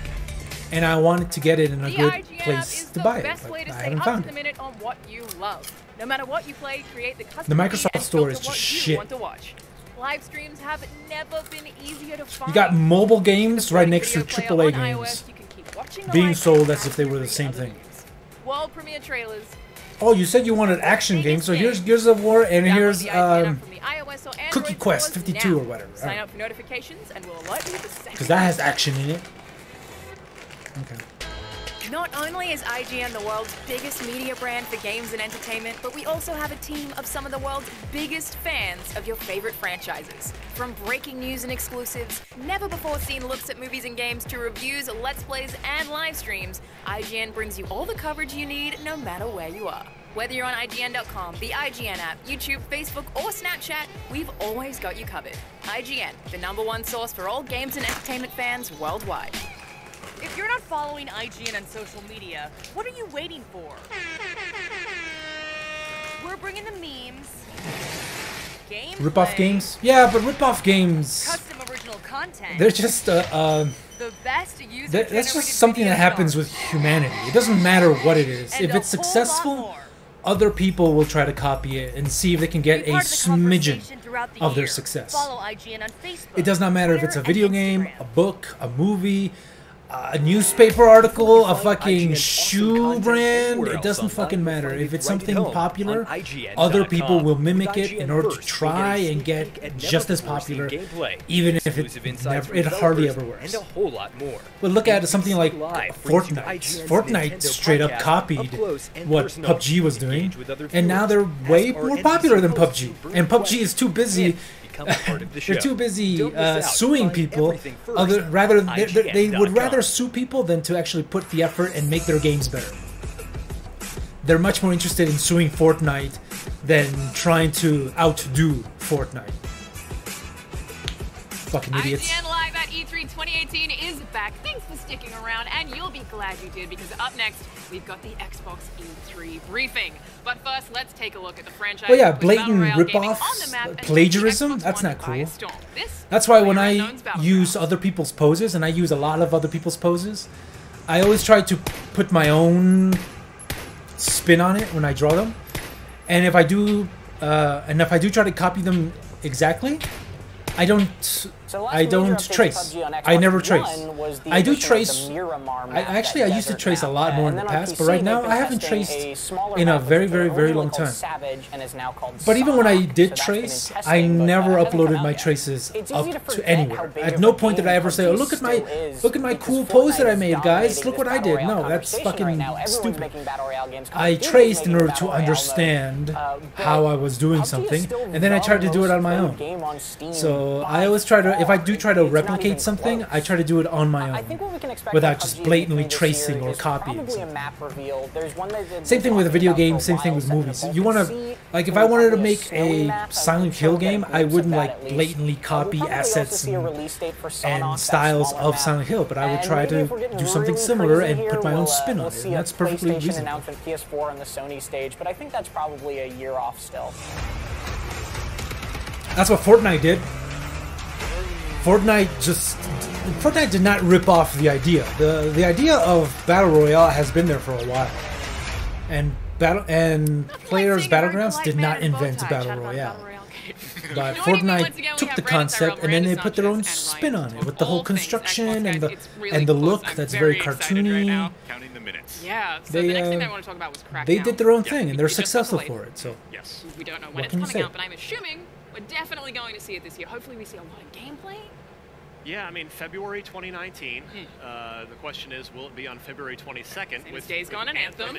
and I wanted to get it in a The good IGN place app to is buy the it, best way but to I stay haven't up found to it. the minute on what you love. No matter what you play, create the custom The Microsoft feed and Store is filter what just you shit. want to watch. Live streams have never been easier to find. You got mobile games right next to Video AAA player on games iOS, you can keep watching the being live sold streams as if they were the same thing. World premiere trailers. Oh, you said you wanted action games, so here's Gears of War and here's iOS or Cookie Android Quest stores 52 now. or whatever. Sign up for notifications and we'll alert you the second. Because that has action in it. Okay. Not only is IGN the world's biggest media brand for games and entertainment, but we also have a team of some of the world's biggest fans of your favorite franchises. From breaking news and exclusives, never before seen looks at movies and games, to reviews, let's plays, and live streams, IGN brings you all the coverage you need no matter where you are. Whether you're on IGN.com, the IGN app, YouTube, Facebook, or Snapchat, we've always got you covered. IGN, the #1 source for all games and entertainment fans worldwide. If you're not following IGN on social media, what are you waiting for? We're bringing the memes, gameplay, Rip-off games? Yeah, but rip-off games, custom original content. they're just, the best user that's just something that happens with humanity. It doesn't matter what it is. If it's successful, other people will try to copy it and see if they can get a smidgen of their success. Follow IGN on Facebook. It does not matter if it's a video game, a book, a movie, a newspaper article, a fucking shoe brand. It doesn't fucking matter. If it's something popular, other people will mimic it in order to try and get just as popular, even if it hardly ever works. And a whole lot more. But look at something like Fortnite. Fortnite straight up copied what PUBG was doing, and now they're way more popular than PUBG. And PUBG is too busy. They're too busy suing people. They would rather sue people than to actually put the effort and make their games better. They're much more interested in suing Fortnite than trying to outdo Fortnite. Fucking idiots. IGN Live at E3 2018 is back. Thanks for sticking around, and you'll be glad you did, because up next, we've got the Xbox E3 briefing. But first, let's take a look at the franchise. Well, yeah, blatant rip-offs, plagiarism, that's not cool. That's why when I use other people's poses, and I use a lot of other people's poses, I always try to put my own spin on it when I draw them. And if I do try to copy them exactly, I don't trace. I never trace. I do trace. I used to trace a lot more in the past, but right now I haven't traced in a very, very, very long time. But even when I did trace, I never uploaded my traces up to anywhere. At no point did I ever say, "Oh, look at my cool pose that I made, guys. Look what I did." No, that's fucking stupid. I traced in order to understand how I was doing something, and then I tried to do it on my own. So I always try to, if I do try to replicate something, I try to do it on my own, without just blatantly tracing or copying something. Same thing with a video game, same thing with movies. You want to, like, if I wanted to make a Silent Hill game, I wouldn't like blatantly copy assets and styles of Silent Hill, but I would try to do something similar and put my own spin on it, and that's perfectly reasonable. PS4 on the Sony stage, but I think that's probably a year off still. That's what Fortnite did. Fortnite did not rip off the idea. The idea of Battle Royale has been there for a while. And Players Battlegrounds did not invent Battle Royale. But Fortnite took the concept and then they put their own spin on it with the whole construction and the look that's very cartoony. Yeah, so the next thing I want to talk about was Crackdown. They did their own thing and they're successful for it. So yes, we don't know when it's coming out, but I'm assuming we're definitely going to see it this year. Hopefully we see a lot of gameplay. Yeah, I mean, February 2019. The question is, will it be on February 22nd? With Days Gone and Anthem.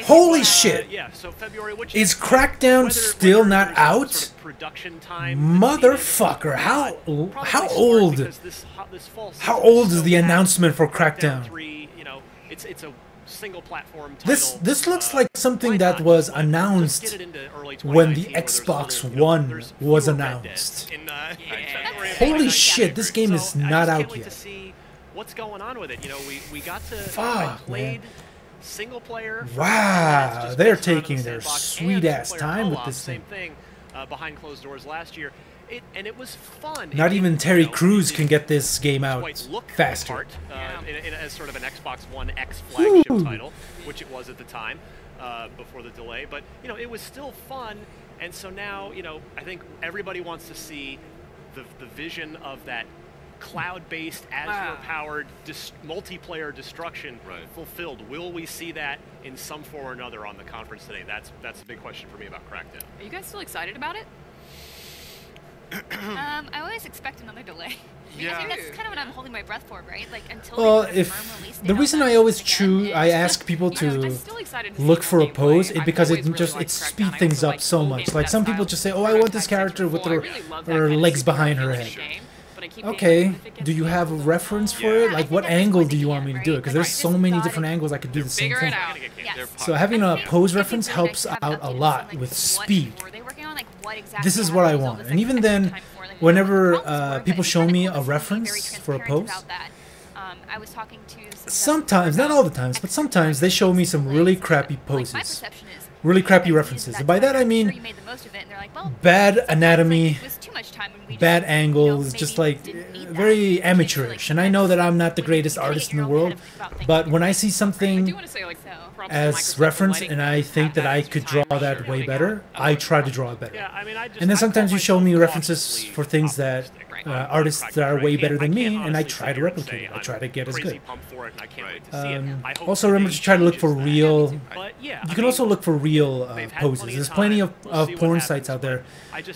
holy shit! Yeah, so February, which is Crackdown still not out? Sort of production time, motherfucker! How old? How old is the announcement for Crackdown? 3, you know, it's a single platform title. This looks like something that was announced when the Xbox One was announced. Holy shit, this game is not out yet. What's going on with it? You know, we got to played single player. Wow, they're taking their sweet ass time with this thing. behind closed doors last year. It was fun. Not even Terry Crews can get this game out faster. As sort of an Xbox One X flagship title, which it was at the time before the delay. But it was still fun, and so now I think everybody wants to see the vision of that cloud-based, Azure-powered multiplayer destruction fulfilled. Will we see that in some form or another on the conference today? That's a big question for me about Crackdown. Are you guys still excited about it? I always expect another delay. I think that's kind of what I'm holding my breath for, right? Like until the reason I always I ask people to look for a pose is because it speeds things up so much. Like some people just say, "Oh, I want this character with her legs behind her head." Okay, do you have a reference for it? Like, what angle do you want me to do it? Because there's so many different angles I could do the same thing. So having a pose reference helps out a lot with speed. This is what I want. And even then, whenever people show me a reference for a pose, sometimes, not all the times, but sometimes they show me some really crappy poses. Really crappy references. And by that I mean bad anatomy, bad angles, just like very amateurish. And I know that I'm not the greatest artist in the world, but when I see something as reference and I think that I could draw that way better, I try to draw it better. And then sometimes you show me references for things that artists that are way better than me, and I try to replicate it. I try to get as good. Also remember to try to look for real... You can also look for real poses. There's plenty of porn sites out there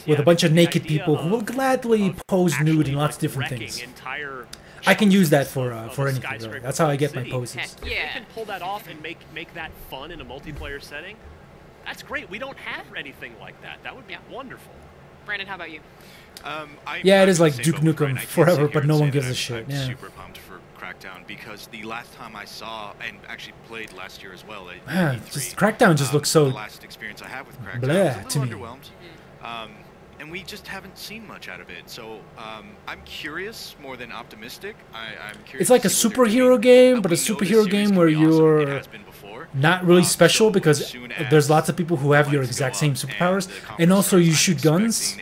with a bunch of naked people who will gladly pose nude in lots of different things. I can use that for anything, really. That's how I get my poses. If we can pull that off and make that fun in a multiplayer setting, that's great. We don't have anything like that. That would be wonderful. Brandon, how about you? Yeah, it is like Duke Nukem Forever, but no one gives a shit. I'm super pumped for Crackdown because the last time I saw and actually played last year as well. Just Crackdown just looks so the last experience I had with Crackdown. Bleh to me. Underwhelmed. And we just haven't seen much out of it. So I'm curious more than optimistic. I'm curious. It's like a superhero game, but a superhero game where you're not really special because there's lots of people who have your exact same superpowers, and also you shoot guns.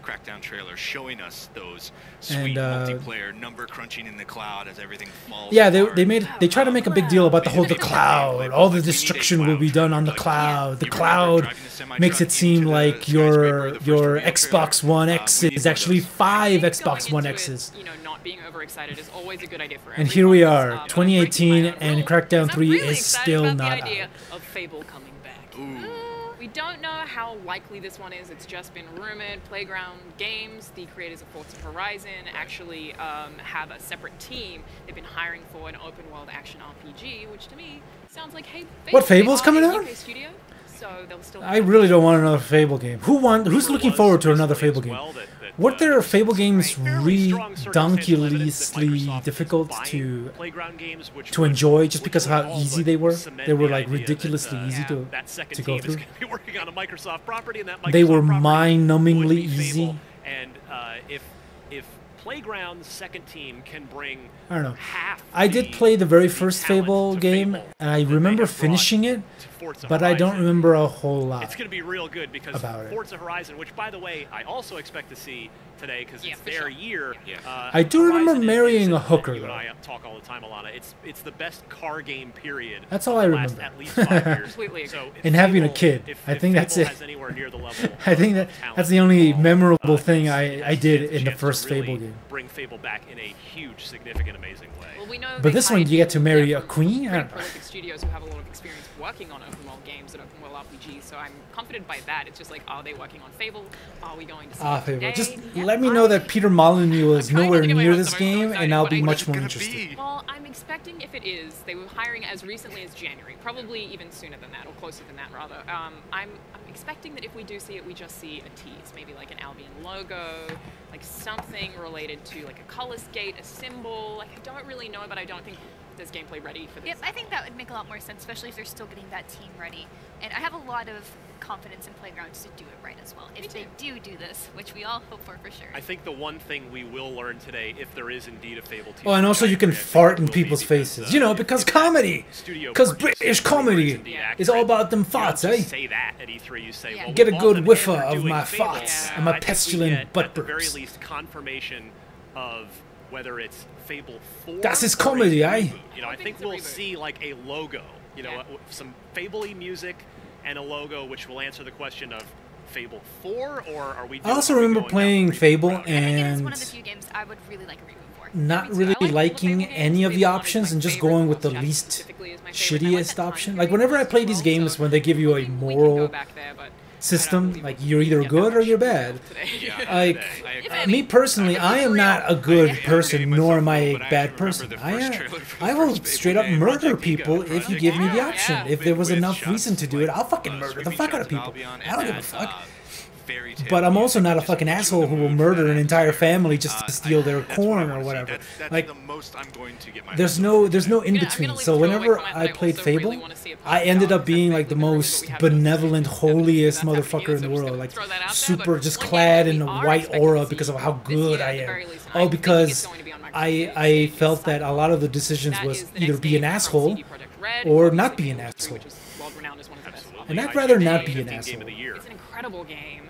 Crackdown trailer showing us those sweet multiplayer number crunching in the cloud as everything falls. Yeah, they try to make a big deal about the cloud. All the destruction will be done on the cloud. The cloud makes it seem like your Xbox One X is actually 5 Xbox One X's. Not being overexcited is always a good idea for and here we are, 2018, and Crackdown 3 is still not out. Of Fable coming back. We don't know how likely this one is. It's just been rumored. Playground Games, the creators of Forza Horizon, actually have a separate team. They've been hiring for an open-world action RPG, which to me sounds like, hey, what, Fable's coming out? Studio, so they'll still I really don't want another Fable game. Who's looking forward to another Fable game? Weren't there Fable games redonkulously difficult to enjoy just because of how easy they were? They were like ridiculously easy to go through. They were mind-numbingly easy. And if Playground's second team can bring I don't know. I did play the very first Fable game, and I remember finishing it, but I don't remember a whole lot. It's going to be real good because Forza Horizon, which by the way, I also expect to see today because it's their year. I do remember marrying a hooker, you though. and I talk all the time, Alana. It's the best car game period. That's all I remember. At least 5 years. So and having a kid. I think that's it. I think that's the only memorable thing I did in the first Fable game. Bring Fable back in a huge, significant, amazing way. Well, we know but this one, you get to marry a queen? I don't know. Prolific studios who have a lot of experience working on open world games and open world RPGs, so I'm comforted by that. It's just like, are they working on Fable? Are we going to see it Fable. today? Just let me know that Peter Molyneux is nowhere near this game, and I'll be much more interested. Well, I'm expecting if it is, they were hiring as recently as January, probably even sooner than that, or closer than that, rather. I'm expecting that if we do see it, we just see a tease, maybe like an Albion logo, like something related to like a color skate, a symbol. Like I don't really know, but I don't think there's gameplay ready for this. Yep, I think that would make a lot more sense, especially if they're still getting that team ready. And I have a lot of confidence in Playgrounds to do it right as well. If they do this, which we all hope for sure. I think the one thing we will learn today, if there is indeed a Fable 2. Oh, and also you can fart in people's faces. You know, because comedy. Because British comedy is all about them farts, eh? Say that at E3. You say, well, get a good whiffer of my farts and my pestilent butt at the very burps. least, confirmation of whether it's Fable 4. Das ist comedy, eh? You know, I think we'll see like a logo. You know, some Fable-y music and a logo, which will answer the question of Fable 4, or are we? I also remember playing Fable and one of the few games I would really like a reboot for. not really liking any of the options and just going with the least shittiest option. Like whenever I play these games, when they give you a moral system, like you're either good or you're bad. Like me personally, I am not a good person, nor am I a bad person. I will straight up murder people if you give me the option. If there was enough reason to do it, I'll fucking murder the fuck out of people. I don't give a fuck. But I'm also not a fucking asshole who will murder an entire family just to steal their corn or whatever. Like, there's no in between. So whenever I played Fable, I ended up being like the most benevolent, holiest motherfucker in the world. Like, super just clad in a white aura because of how good I am. All because I felt that a lot of the decisions was either be an asshole or not be an asshole. And I'd rather not be an asshole. It's an incredible game.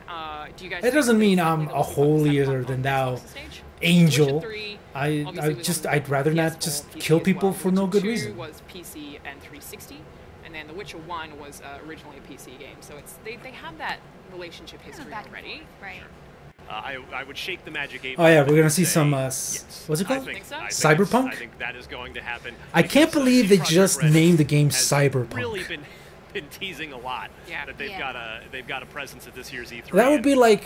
That doesn't mean I'm a holier than thou angel. I'd rather not just kill people for no good reason. Was PC and 360, and then The Witcher 1 was originally a PC game. So they have that relationship history already. Right. I would shake the Magic 8. Oh yeah, we're gonna see some what's it called? Cyberpunk? I think that is going to happen. I can't believe they just named the game Cyberpunk. Really been teasing a lot that they've got a presence at this year's E3. That would be like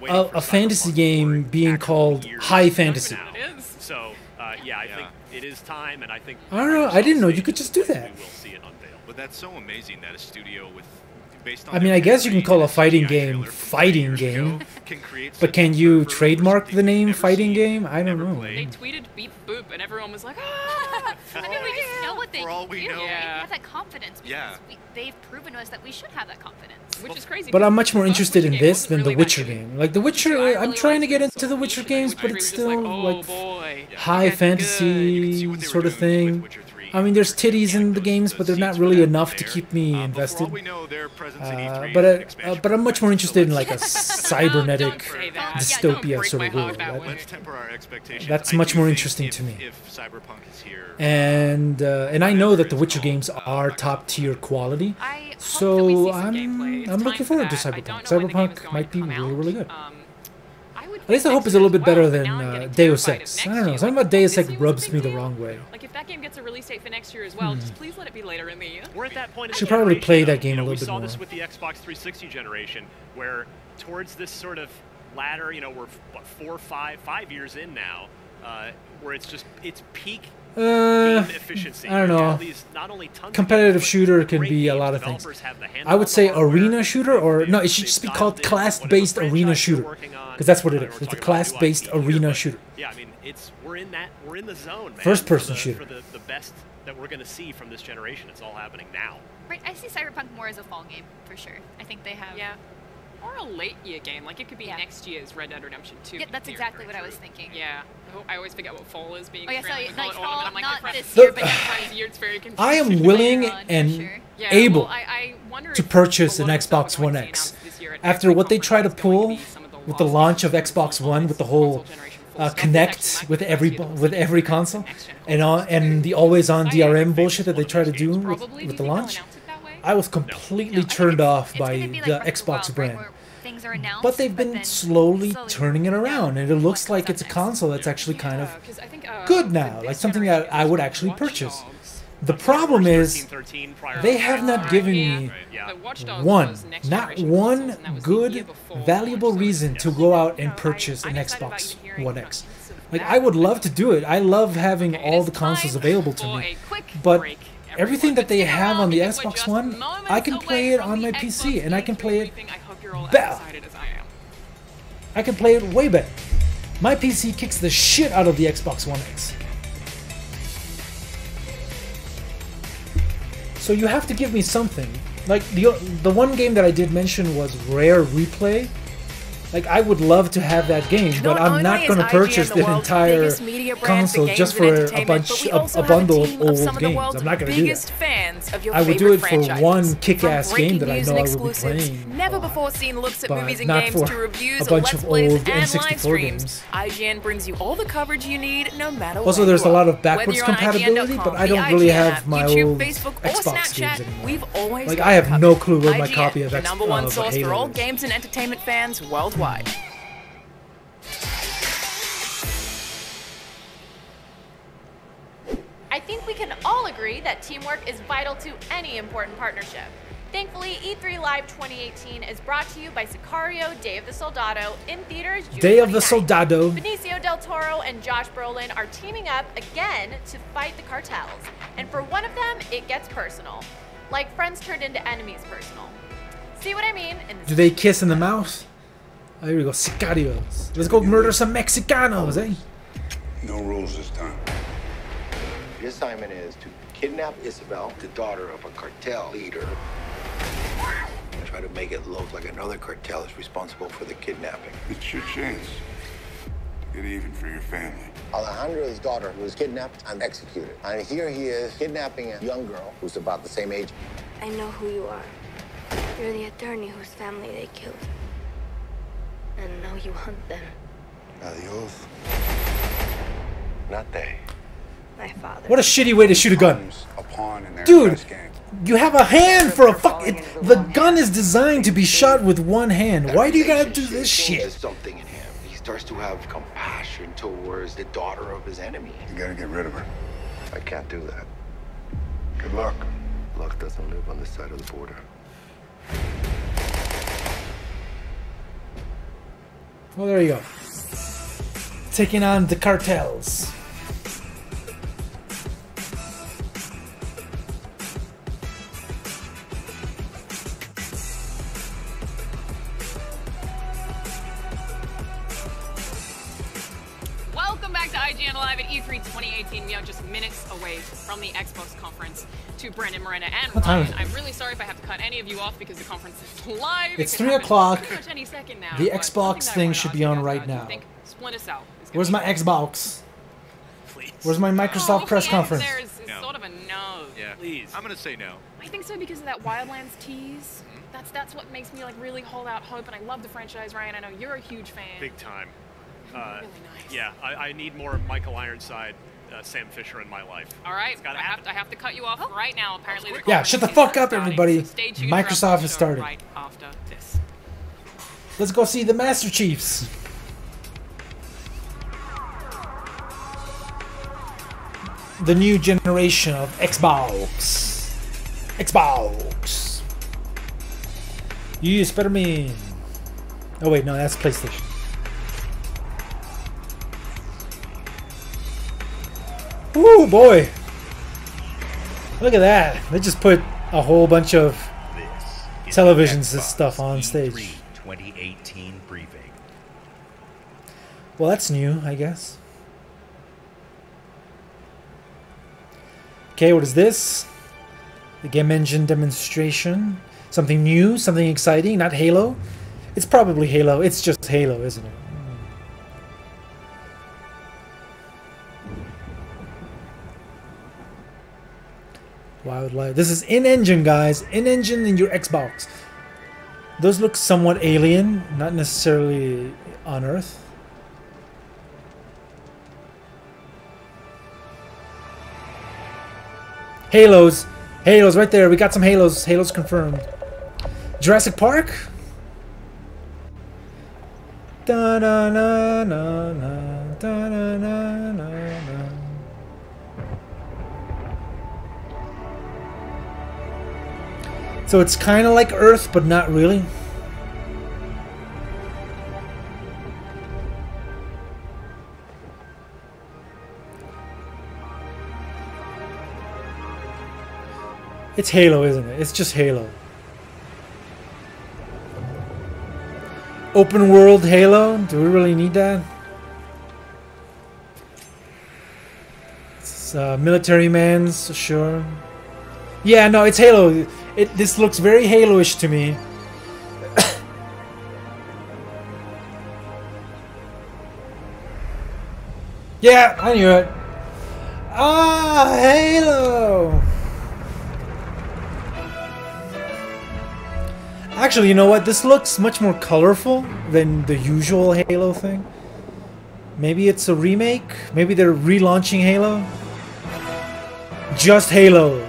a fantasy game being called High Fantasy. It is. So yeah, I think it is time, and I think I don't know. I didn't know you could just do that. We will see it unveiled. But that's so amazing that a studio with based on I mean, I guess you can call a fighting game fighting game, but can you trademark the name fighting game? I don't know. They tweeted beep boop, and everyone was like, ah! I mean, we just know what they For all we know. We have that confidence because Yeah. they've proven to us that we should have that confidence. Which is crazy. But I'm much more interested in this than the Witcher game. Like the Witcher, I'm trying to get into the Witcher games, but it's still like high fantasy sort of thing. I mean, there's titties in the games, but they're not really enough to keep me invested. But I'm much more interested in like a cybernetic dystopia sort of world. That's much more interesting to me. And I know that the Witcher games are top tier quality, so I'm looking forward to Cyberpunk. Cyberpunk might be really good. At least I hope it's a little bit better than Deus Ex. I don't know, something about Deus Ex rubs me the wrong way. Like if that game gets a release date for next year as well, just please let it be later in the year. We're at that point. Should probably play that game a little bit more. We saw this with the Xbox 360 generation, where towards this sort of ladder, you know, we're what, 4, 5 years in now, where it's peak game efficiency. I don't know. Not only tons competitive shooter can be a lot of things. I would say arena shooter, or no, it should just be called class-based arena shooter, because that's what it is. It's a class-based arena shooter. Yeah, I mean, we're in the zone, man. First-person shooter. For the best that we're going to see from this generation. It's all happening now. Right, I see Cyberpunk more as a fall game for sure. I think they have. Yeah. Or a late year game, like it could be next year's Red Dead Redemption 2. Yeah, that's exactly what I was thinking. Yeah, I always forget what fall is being. Oh yeah, so like fall, I'm like, not this year, but next year. It's very confusing. I am willing and able to purchase an Xbox One X after what they try to pull with the launch of Xbox One, with the whole connect with every console, and the always-on DRM bullshit that they try to do with the launch. I was completely turned off by the Xbox brand. But they've been slowly turning it around, and it looks like it's a console that's actually kind of good now, like something that I would actually purchase. The problem is, they have not given me not one good, valuable reason to go out and purchase an Xbox One X. Like, I would love to do it. I love having all the consoles available to me, but everything that they have on the Xbox One, I can play it on my PC, and I can play it better. I can play it way better. My PC kicks the shit out of the Xbox One X. So you have to give me something Like the one game that I did mention was Rare Replay. Like, I would love to have that game, but I'm not going to purchase the entire console just for a bundle of old games. I'm not going to do that. I would do it for one kick-ass game that I know I will be playing. Never before seen looks at movies and not games for to reviews, a bunch of plays, old and N64 live streams. games. IGN brings you all the coverage you need, no matter Also, where there's you a lot are. of backwards Whether you're on compatibility, IGN.com, but I the don't really IGN have app, my YouTube, old Facebook, or Xbox Snapchat, games anymore. We've always Like, got I have covered. no clue where my IGN, copy of the number one source for Halo all is. games and entertainment fans worldwide. I think we can all agree that teamwork is vital to any important partnership. Thankfully, E3 Live 2018 is brought to you by Sicario: Day of the Soldado in theaters June Day of the 29th. Soldado. Benicio del Toro and Josh Brolin are teaming up again to fight the cartels. And for one of them, it gets personal. Like friends turned into enemies personal. See what I mean? In Do they kiss in the mouth? Oh, here we go, Sicarios. Let's go murder some Mexicanos, eh? No rules this time. Your assignment is to kidnap Isabel, the daughter of a cartel leader, and try to make it look like another cartel is responsible for the kidnapping. It's your chance to get even for your family. Alejandro's daughter was kidnapped and executed. And here he is kidnapping a young girl who's about the same age. I know who you are. You're the attorney whose family they killed. And now you hunt them. Adios. Not they. My father. What a shitty way to shoot a gun. A pawn in their Dude, chess game. you have a hand for a fuck. The gun is designed to be shot with one hand. Why do you gotta do this There's shit? something in him. He starts to have compassion towards the daughter of his enemy. You gotta get rid of her. I can't do that. Good luck. Luck doesn't live on this side of the border. Well, there you go. Taking on the cartels. Welcome back to IGN Live at E3 2018. We are just minutes away from the Xbox conference. To Brandon, Miranda, and What time Ryan, is it? I'm really sorry if I have to cut any of you off because the conference is live. It's It could 3 happen o'clock. pretty much any second now, The but Xbox something that I thing wanna should ask be you on guys right about. Do you now. think Split us out. Where's my Xbox? Where's my Microsoft press conference? There is sort of a no. Yeah, please. I'm gonna say no. I think so because of that Wildlands tease. That's what makes me like really hold out hope, and I love the franchise, Ryan. I know you're a huge fan. Big time. Really nice. Yeah, I need more Michael Ironside, Sam Fisher in my life. All right, It's gotta I have to cut you off right now. Apparently, the Yeah, shut the conference fuck is up, starting, everybody. so stay tuned for our Microsoft has show started. right after this. Let's go see the Master Chiefs. The new generation of Xbox. Xbox. You Spider-Man. Oh wait, no, that's PlayStation. Ooh, boy. Look at that. They just put a whole bunch of televisions and stuff on stage. 2018 briefing. Well, that's new, I guess. Okay, what is this? The game engine demonstration. Something new, something exciting, not Halo. It's probably Halo. It's just Halo, isn't it? Wildlife. This is in-engine, guys. In-engine in your Xbox. Those look somewhat alien, not necessarily on Earth. Halos. Halos right there. We got some Halos. Halos confirmed. Jurassic Park? Da na na na na da na na na na. So it's kind of like Earth, but not really. It's Halo, isn't it? It's just Halo. Open world Halo? Do we really need that? It's military man's, sure. Yeah, no, it's Halo. This looks very Halo-ish to me. Yeah, I knew it. Ah, Halo! Actually, you know what? This looks much more colorful than the usual Halo thing. Maybe it's a remake? Maybe they're relaunching Halo? Just Halo.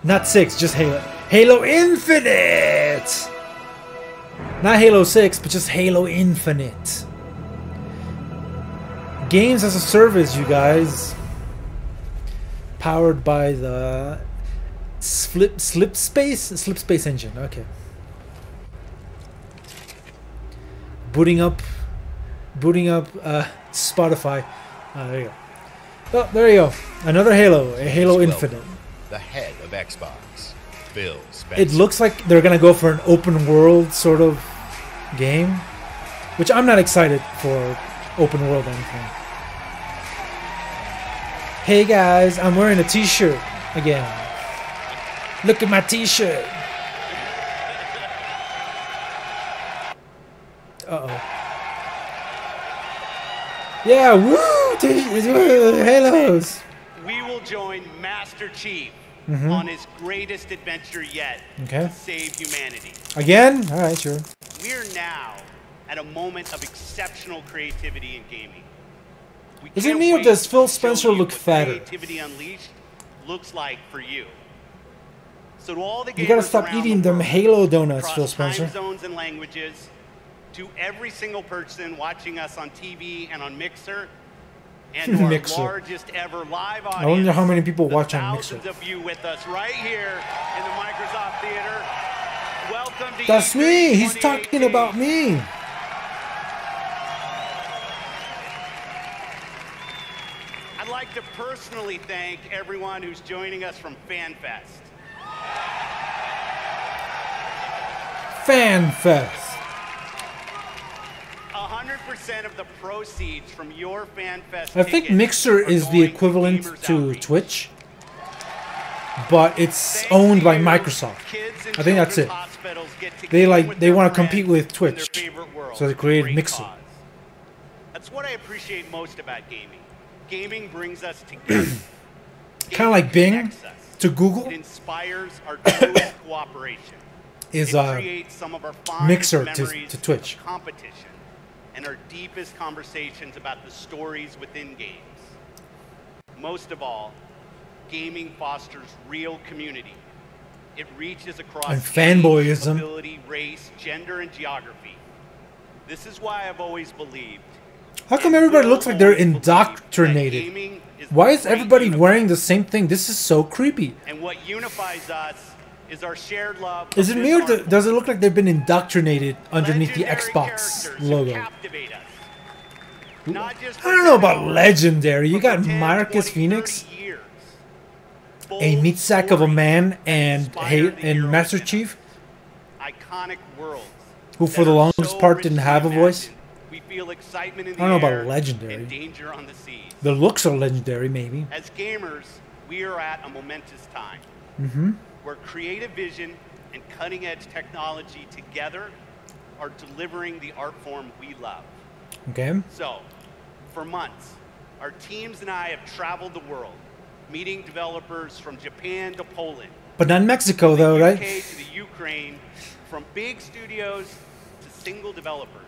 Not 6, just Halo. Halo Infinite! Not Halo 6, but just Halo Infinite. Games as a service, you guys. Powered by the Slipspace engine. Okay. Booting up Spotify. There you go. Oh, there you go. Another Halo. A Halo Infinite. The head of Xbox, Phil Spencer. It looks like they're gonna go for an open world sort of game, which I'm not excited for. Open world anything. Hey guys, I'm wearing a t-shirt again. Look at my t-shirt. Uh-oh. Yeah, woo! Halos! We will join Master Chief on his greatest adventure yet to save humanity. Again? Alright, sure. We're now at a moment of exceptional creativity in gaming. Is it me or does Phil Spencer look fatter? Creativity Unleashed looks like for you. So to all the You gotta stop eating them Halo donuts, Phil Spencer. Time zones and languages, to every single person watching us on TV and on Mixer, and to our largest ever live audience. I wonder how many people watch on Mixer. Thousands of you with us right here in the Microsoft Theater. Welcome to That's me. He's talking about me. I'd like to personally thank everyone who's joining us from FanFest. FanFest. 100% of the proceeds from your FanFest I think Mixer is the equivalent to Twitch, but it's owned by Microsoft. I think that's it. They want to compete with Twitch, so they created Mixer. That's what I appreciate most about gaming. Gaming brings us together. Kind of like Bing to Google. It inspires our truest cooperation. Is some of our Mixer memories to Twitch. of competition and our deepest conversations about the stories within games. Most of all, gaming fosters real community. It reaches across And fanboyism. age, ability, race, gender, and geography. This is why I've always believed. How come everybody looks like they're indoctrinated? Why is everybody wearing the same thing? This is so creepy. And what unifies us is our shared love. Is it me or does it look like they've been indoctrinated underneath the Xbox logo? I don't know about legendary. You got Marcus Phoenix, a meat sack of a man, and Master Chief, iconic worlds, who for the longest part didn't have a voice. We feel excitement in the I don't know air about legendary. and danger on the seas. The looks are legendary, maybe. As gamers, we are at a momentous time. Where creative vision and cutting-edge technology together are delivering the art form we love. Okay. So, for months, our teams and I have traveled the world, meeting developers from Japan to Poland. But not Mexico, though, UK right? to the Ukraine, from big studios to single developers.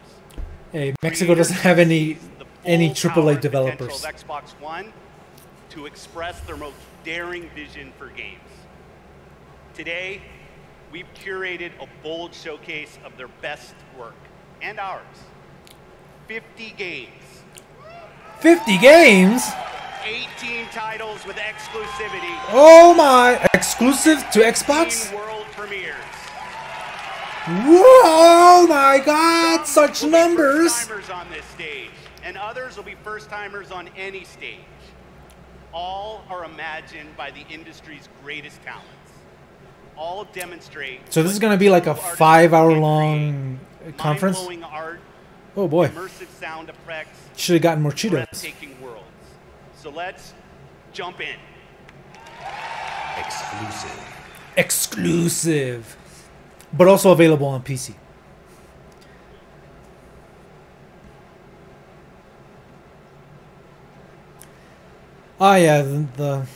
Hey, Mexico doesn't have any AAA developers. Of Xbox One to express their most daring vision for games. Today, we've curated a bold showcase of their best work, and ours. 50 games. 50 games? 18 titles with exclusivity. Oh my! Exclusive to Xbox? World premieres. Whoa! Oh my God! Such numbers! First-timers on this stage, and others will be first-timers on any stage. All are imagined by the industry's greatest talents. All demonstrate. So this is gonna be like a 5-hour-long conference. Mind-blowing art, Oh boy! immersive sound effects, Should have gotten more Cheetos. breathtaking worlds. So let's jump in. Exclusive. exclusive, but also available on PC. Ah, yeah, the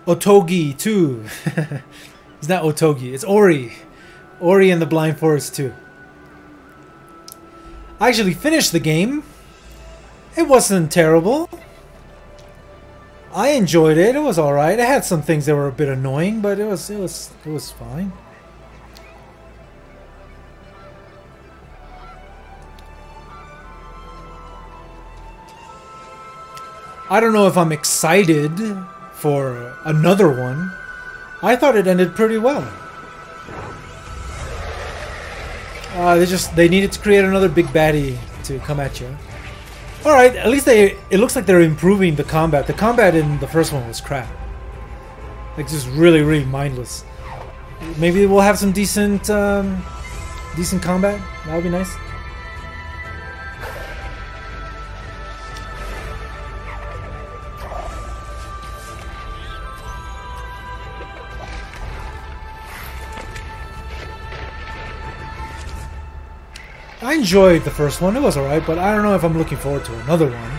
Otogi too. It's not Otogi, it's Ori. Ori and the Blind Forest 2. I actually finished the game. It wasn't terrible. I enjoyed it. It was all right. It had some things that were a bit annoying, but it was fine. I don't know if I'm excited for another one. I thought it ended pretty well. They needed to create another big baddie to come at you. All right, at least it looks like they're improving the combat. The combat in the first one was crap. Like just really, really mindless. Maybe we'll have some decent combat. That would be nice. I enjoyed the first one. It was alright, but I don't know if I'm looking forward to another one.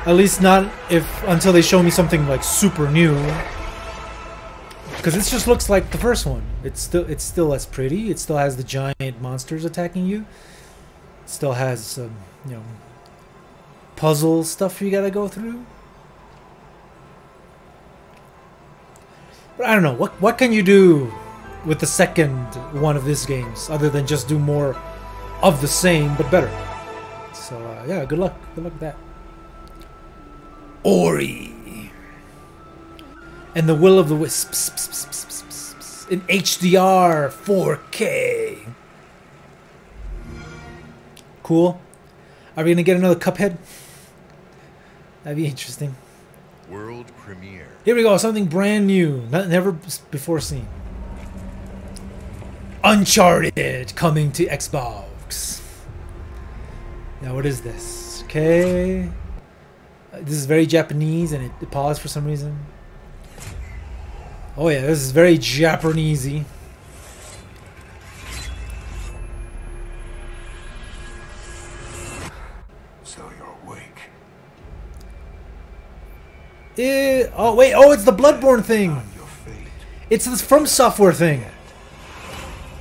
At least not until they show me something like super new. Because it just looks like the first one. It's still as pretty. It still has the giant monsters attacking you. It still has puzzle stuff you gotta go through. But I don't know. What can you do with the second one of these games other than just do more of the same but better? So yeah, good luck with that. Ori and the Will of the Wisps in HDR 4K. Cool. Are we gonna get another Cuphead? That'd be interesting. World premiere. Here we go, something brand new, never before seen. Uncharted coming to Xbox. Now what is this? Okay. This is very Japanese and it paused for some reason. Oh yeah, this is very Japanesey. So you're awake. Oh wait, it's the Bloodborne thing. It's this From Software thing.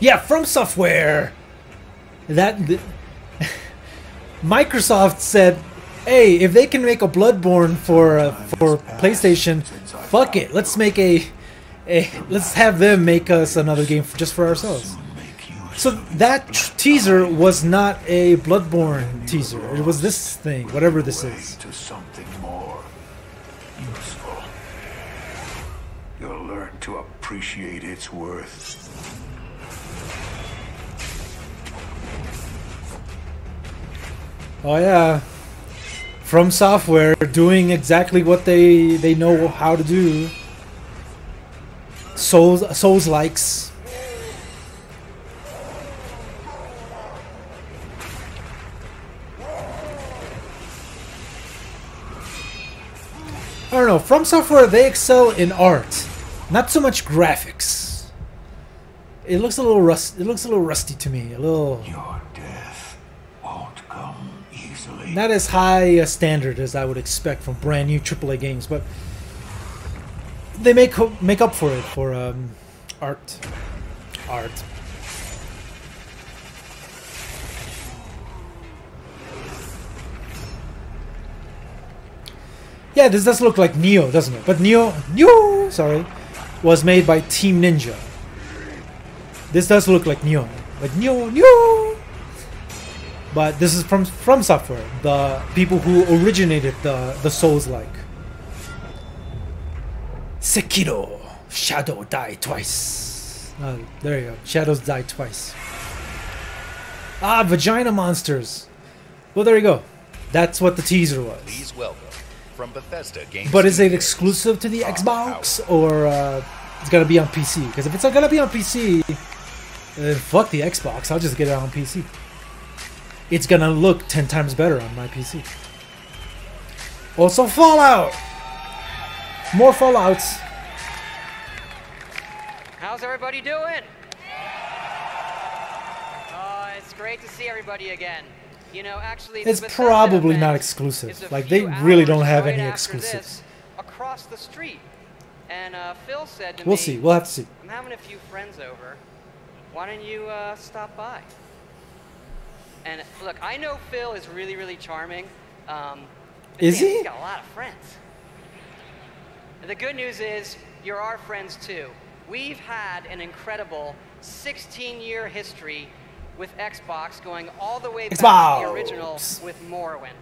Yeah, From Software. Microsoft said, "Hey, if they can make a Bloodborne for PlayStation, fuck it. Let's make let's have them make us another game just for ourselves." So that teaser was not a Bloodborne teaser. It was this thing, whatever this is. To something more useful. You'll learn to appreciate its worth. Oh yeah, From Software doing exactly what they know how to do. Souls likes. I don't know. From Software, they excel in art, not so much graphics. It looks a little rusty to me. A little. Your death won't come easily. Not as high a standard as I would expect from brand new AAA games, but they make up for it for art. Yeah, this does look like Nioh, doesn't it? But Nioh, sorry, was made by Team Ninja. This does look like Nioh, Nioh. But this is from Software, the people who originated the Souls-like. Sekiro, Shadow Die Twice. There you go, Shadows Die Twice. Vagina monsters. Well, there you go. That's what the teaser was. Please welcome from Bethesda Games. But is it exclusive to the Xbox, or it's gonna be on PC? Because if it's not gonna be on PC, fuck the Xbox. I'll just get it on PC. It's gonna look 10 times better on my PC. Also, Fallout. More Fallouts. How's everybody doing? It's great to see everybody again. You know, actually, It's probably not exclusive. Like, they really don't have any exclusives. Across the street. And Phil said to me, We'll see. We'll have to see. I'm having a few friends over. Why don't you stop by? And look, I know Phil is really, really charming. Is he? He's got a lot of friends. And the good news is, you're our friends too. We've had an incredible 16-year history with Xbox, going all the way back to the original with Morrowind.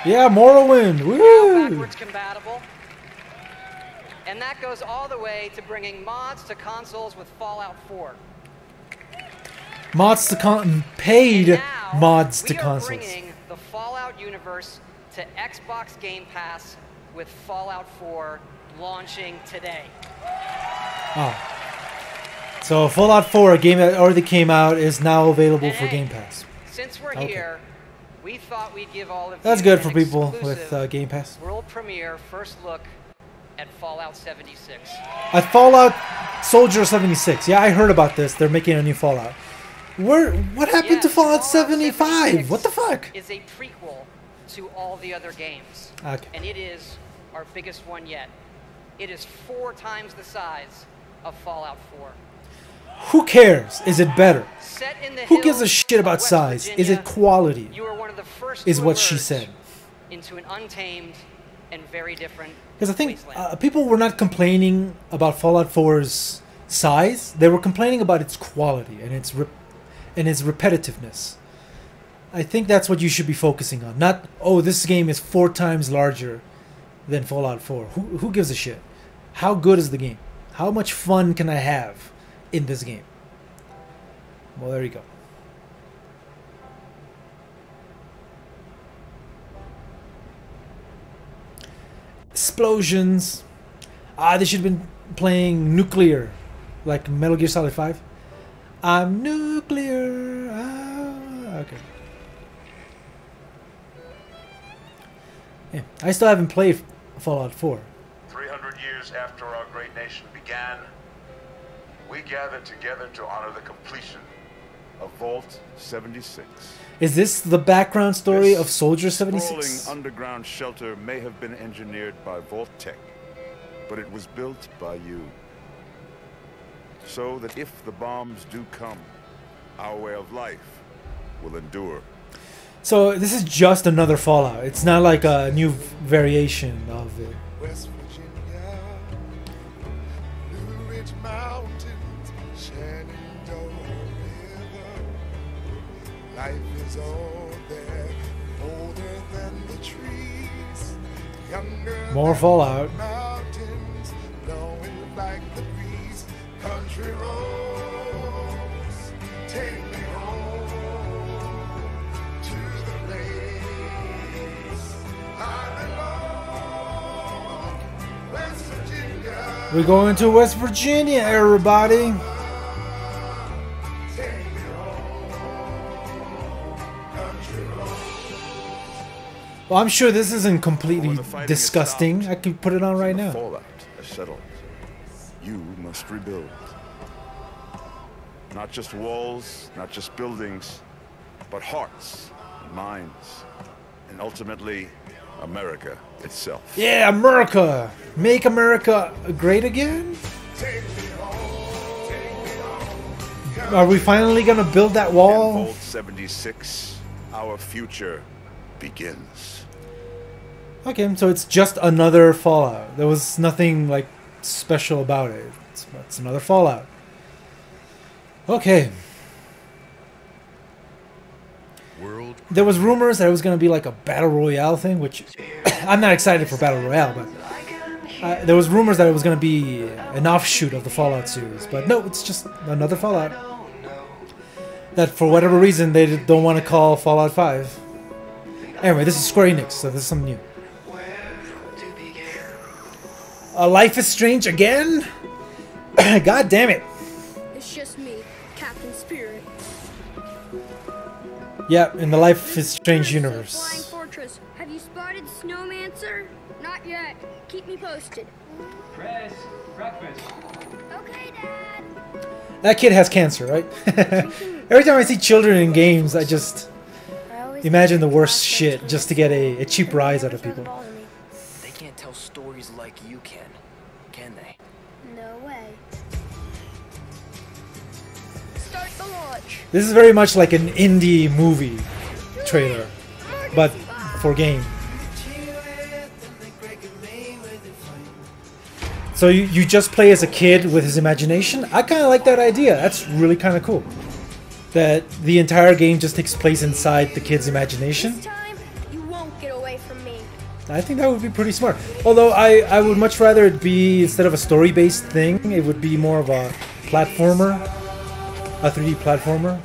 Yeah, Morrowind. Woo! Backwards compatible. And that goes all the way to bringing mods to consoles with Fallout 4. Mods to paid mods to We are consoles. bringing the Fallout universe to Xbox Game Pass with Fallout 4 launching today. Oh. So Fallout 4, a game that already came out, is now available for Game Pass. Since we're here, we thought we'd give all of That's you good an for people exclusive with Game Pass. world premiere first look at Fallout 76. At Fallout Soldier 76. Yeah, I heard about this. They're making a new Fallout. What happened to Fallout 75? What the fuck? Is a prequel to all the other games. Okay. And it is our biggest one yet. It is 4 times the size of Fallout 4. Who cares? Is it better? Set in the Who gives a hills shit about of West size? Is Virginia, it quality? You are one of the first Is to what she emerge said. into an untamed and very different Because I think people were not complaining about Fallout 4's size. They were complaining about its quality and its repetitiveness. I think that's what you should be focusing on. Not, oh, this game is 4 times larger than Fallout 4. Who gives a shit? How good is the game? How much fun can I have in this game? Well, there you go. Explosions. They should have been playing Nuclear, like Metal Gear Solid 5. I'm nuclear. Okay. Yeah, I still haven't played Fallout 4. 300 years after our great nation began, we gathered together to honor the completion of Vault 76. Is this the background story of Soldier Sprawling 76? underground shelter may have been engineered by Vault Tech, but it was built by you. So that if the bombs do come, our way of life will endure. So this is just another Fallout. It's not like a new variation of it. West Virginia, Blue Ridge Mountains, Shenandoah River. Life is all there, older than the trees, younger More Fallout. than the mountains, blowing like the breeze. Country roads, take me home to the place I belong. West Virginia. We're going to West Virginia, everybody. Well, I'm sure this isn't completely disgusting. I can put it on right now. Fallout is settled. You must rebuild. Not just walls, not just buildings, but hearts, and minds, and ultimately, America itself. Yeah, America! Make America great again? Are we finally gonna build that In wall? Vault 76, our future begins. Okay, so it's just another Fallout. There was nothing like special about it. It's another Fallout. Okay. There was rumors that it was going to be like a Battle Royale thing, which I'm not excited for Battle Royale, but there was rumors that it was going to be an offshoot of the Fallout series. But no, it's just another Fallout. That for whatever reason they don't want to call Fallout 5. Anyway, this is Square Enix, so this is something new. Life is Strange again? God damn it. It's just me, Captain Spirit. Yeah, in the Life is Strange Flying universe. Fortress. Have you spotted Snowmancer? Not yet. Keep me posted. Chris, breakfast. Okay, Dad. That kid has cancer, right? Every time I see children in games, I just imagine the worst shit just to get a cheap rise out of people. They can't tell stories like you can they? No way. Start the launch. This is very much like an indie movie trailer, but for game. So you just play as a kid with his imagination? I kind of like that idea. That's really kind of cool. That the entire game just takes place inside the kid's imagination. This time, you won't get away from me. I think that would be pretty smart. Although I would much rather it be, instead of a story-based thing, it would be more of a platformer. A 3D platformer.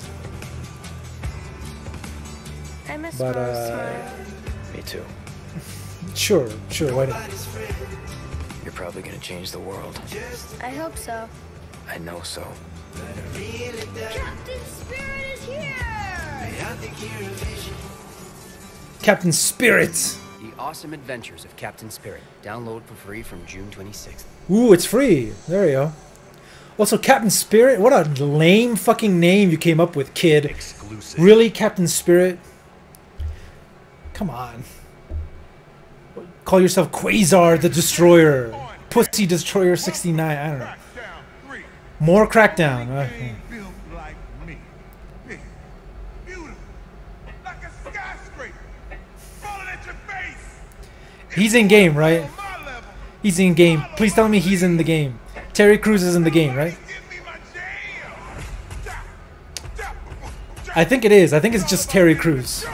I miss But, Mom's smile. Me too. Sure, why not? You're probably gonna change the world. I hope so. I know so. Captain Spirit is here! Captain Spirit! The Awesome Adventures of Captain Spirit. Download for free from June 26th. Ooh, it's free. There you go. Also, Captain Spirit? What a lame fucking name you came up with, kid. Exclusive. Really, Captain Spirit? Come on. Call yourself Quasar the Destroyer. Pussy Destroyer 69. I don't know. More Crackdown. Okay. He's in game, right? He's in game. Please tell me he's in the game. Terry Crews is in the game, right? I think it is. I think it's just Terry Crews.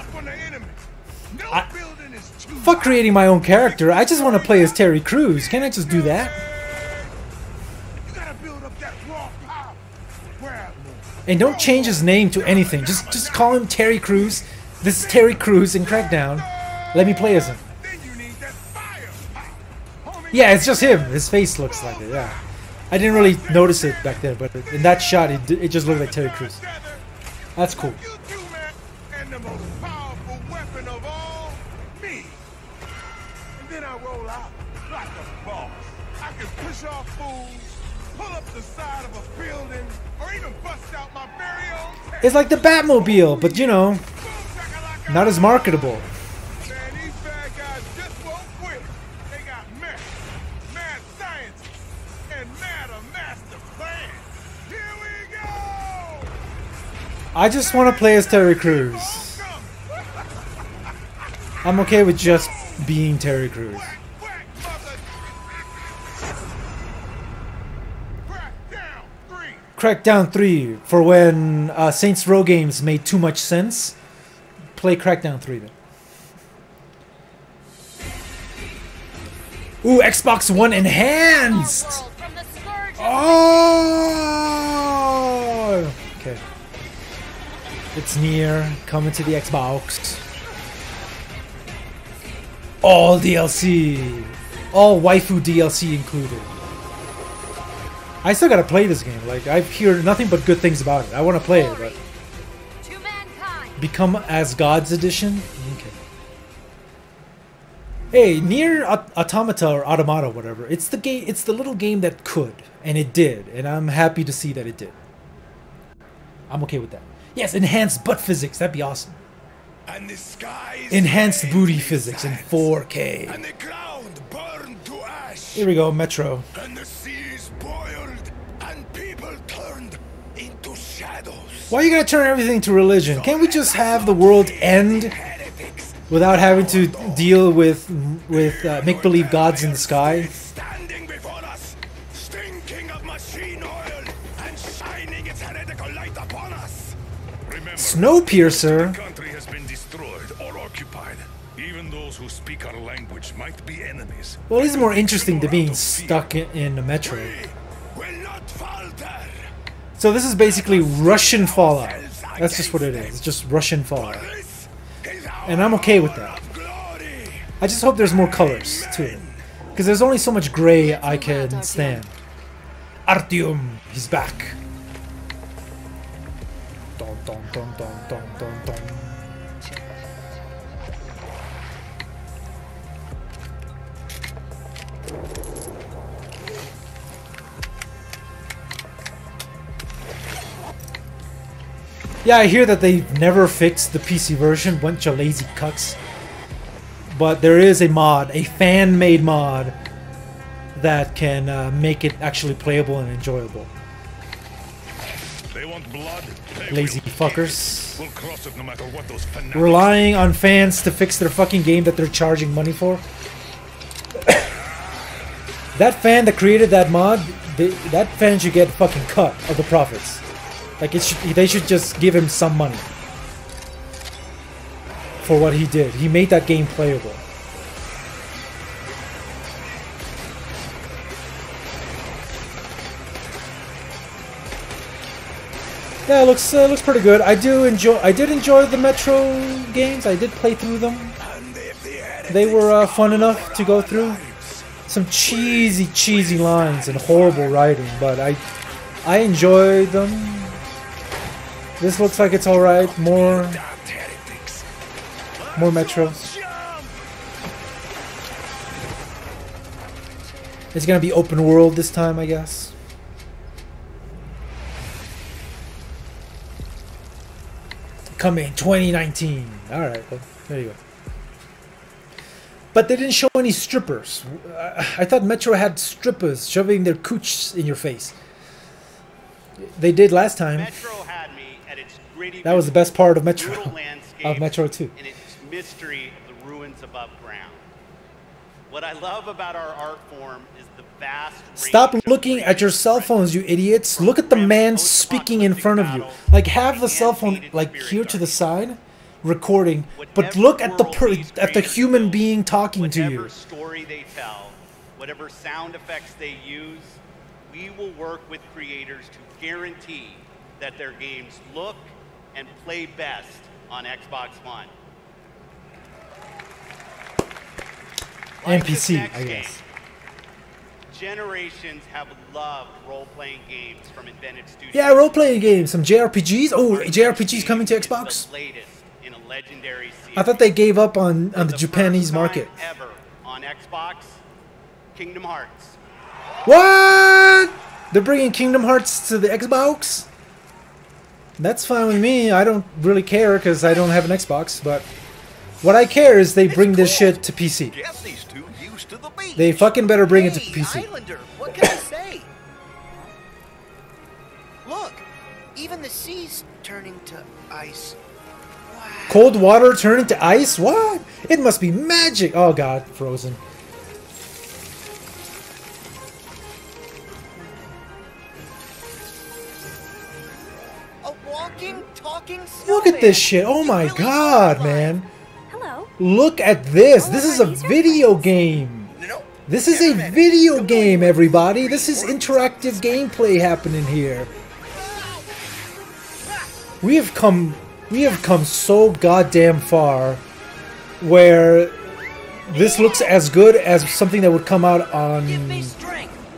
Fuck creating my own character. I just want to play as Terry Crews. Can't I just do that? And don't change his name to anything. Just call him Terry Crews. This is Terry Crews in Crackdown. Let me play as him. Yeah, it's just him. His face looks like it, yeah. I didn't really notice it back there, but in that shot, it just looked like Terry Crews. That's cool. And the most powerful weapon of all, me. And then I roll out like a boss. I can push off fools, pull up the side of a building, or even bust out my very own tank. It's like the Batmobile, but you know, not as marketable. Man, these bad guys just won't quit. They got mad scientists, and mad a master plan. Here we go! I just want to play as Terry Crews. I'm okay with just being Terry Crews. Crackdown 3, for when Saints Row games made too much sense. Play Crackdown 3 then. Ooh, Xbox One Enhanced! Oh! Okay. It's near, coming to the Xbox. All DLC! All waifu DLC included. I still gotta play this game. Like, I've heard nothing but good things about it. I want to play it, but Become as Gods Edition. Okay. Hey, Nier Automata or Automata, whatever. It's the game. It's the little game that could, and it did, and I'm happy to see that it did. I'm okay with that. Yes, enhanced butt physics. That'd be awesome. And the skies Enhanced booty physics in 4K. and the ground burned to ash. Here we go, Metro. And the seas boiled, and people turned into shadows. Why you gotta turn everything to religion? Can't we just have the world end without having to deal with make-believe gods in the sky? Standing before us, stinking of machine oil and shining its heretical light upon us. Snowpiercer? The country has been destroyed or occupied. Even those who speak our language might be enemies. Well, it's more interesting than being stuck in a metro. So this is basically Russian Fallout. That's just what it is. It's just Russian Fallout. And I'm okay with that. I just hope there's more colors to it. Because there's only so much gray I can stand. Artyom, he's back. Dun, dun, dun, dun, dun, dun, dun. Yeah, I hear that they've never fixed the PC version, bunch of lazy cucks. But there is a mod, a fan-made mod, that can make it actually playable and enjoyable. They want blood. Lazy fuckers. We'll cross it no matter what those fanatics. Relying on fans to fix their fucking game that they're charging money for. That fan that created that mod, that fan should get a fucking cut of the profits. Like they should just give him some money for what he did. He made that game playable. Yeah, it looks pretty good. I did enjoy the Metro games. I did play through them. They were fun enough to go through. Some cheesy lines and horrible writing, but I enjoyed them. This looks like it's alright. More Metro. It's gonna be open world this time, I guess. Coming 2019. Alright, well, there you go. But they didn't show any strippers. I thought Metro had strippers shoving their cooch in your face. They did last time. Metro had me at its gritty, that was the best part of Metro. Of Metro 2. And its mystery of the ruins above ground. What I love about our art form is the vast Stop looking at your cell phones, you idiots. Look at the man speaking in front of you. Like, have the cell phone like here to the side, recording, but look at the human being talking to you. Whatever story they tell, whatever sound effects they use, we will work with creators to guarantee that their games look and play best on Xbox One. And PC, I guess. Generations have loved role-playing games from Invented Studios. Yeah, role-playing games, some JRPGs. Oh, JRPGs coming to Xbox. The latest in a legendary series. I thought they gave up on the Japanese market. Ever on Xbox, Kingdom Hearts. What? They're bringing Kingdom Hearts to the Xbox? That's fine with me. I don't really care because I don't have an Xbox, but what I care is they bring this shit to PC. They fucking better bring it to PC. Islander, what can I say? Look, even the sea's turning to ice. Cold water turning to ice? What? It must be magic. Oh god, frozen. A walking, talking snowman. Look at this shit. Oh my god, man. Hello. Look at this. This is a video game. This is a video game, everybody. This is interactive gameplay happening here. We have come so goddamn far where this looks as good as something that would come out on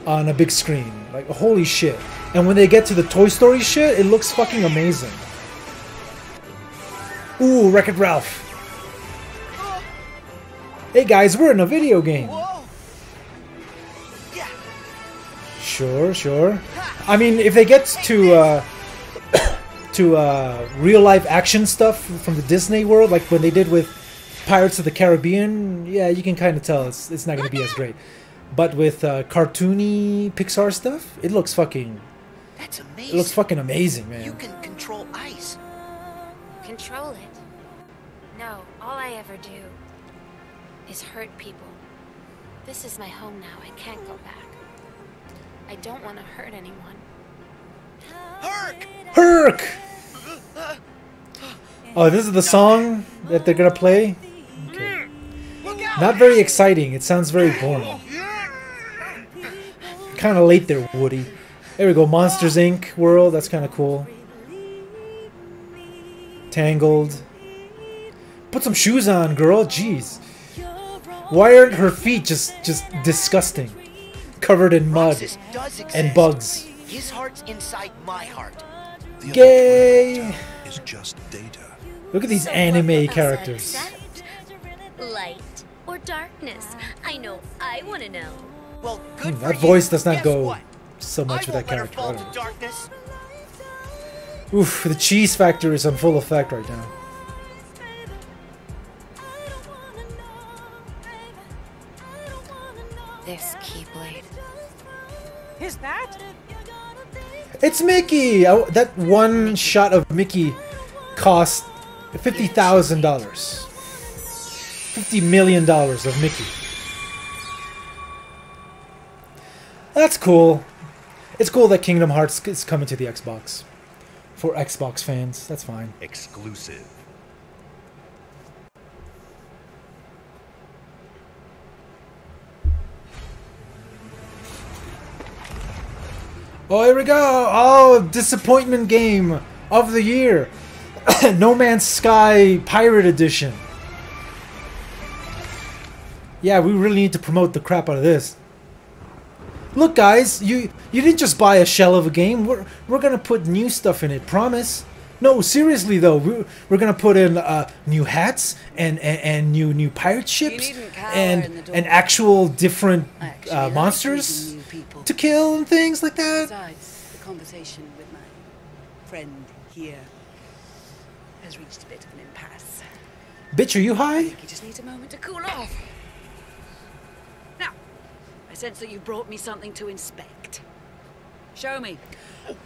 a big screen. Like, holy shit. And when they get to the Toy Story shit, it looks fucking amazing. Ooh, Wreck-It Ralph. Hey guys, we're in a video game. Sure. I mean, if they get to real life action stuff from the Disney world, like when they did with Pirates of the Caribbean, yeah, you can kind of tell it's not going to be as great. But with cartoony Pixar stuff, it looks fucking. That's amazing. It looks fucking amazing, man. You can control ice. Control it? No, all I ever do is hurt people. This is my home now. I can't go back. I don't want to hurt anyone. Herc! Oh, this is the song that they're gonna play? Okay. Not very exciting. It sounds very boring. Kind of late there, Woody. There we go. Monsters Inc. world. That's kind of cool. Tangled. Put some shoes on, girl. Jeez. Why aren't her feet just disgusting? Covered in mud and bugs. His heart's inside my heart. Gay! Is just data. Look at these anime characters. Light or darkness? I know I want to know. Well, good for That voice does not Guess go what? so much with that I won't let her character. fall I to don't know. darkness. Oof, the cheese factor is on full effect right now. This Keyblade. Is that? It's Mickey! That one shot of Mickey cost $50,000. $50 million of Mickey. That's cool. It's cool that Kingdom Hearts is coming to the Xbox. For Xbox fans, that's fine. Exclusive. Oh, here we go! Oh, disappointment game of the year. No Man's Sky Pirate Edition. Yeah, we really need to promote the crap out of this. Look, guys, you didn't just buy a shell of a game. We're gonna put new stuff in it. Promise. No, seriously though, we're gonna put in new hats and new pirate ships and actual different monsters to kill and things like that. Besides, the conversation with my friend here has reached a bit of an impasse. Bitch, are you I high? think he just needs a moment to cool off. Now, I sense that you brought me something to inspect. Show me.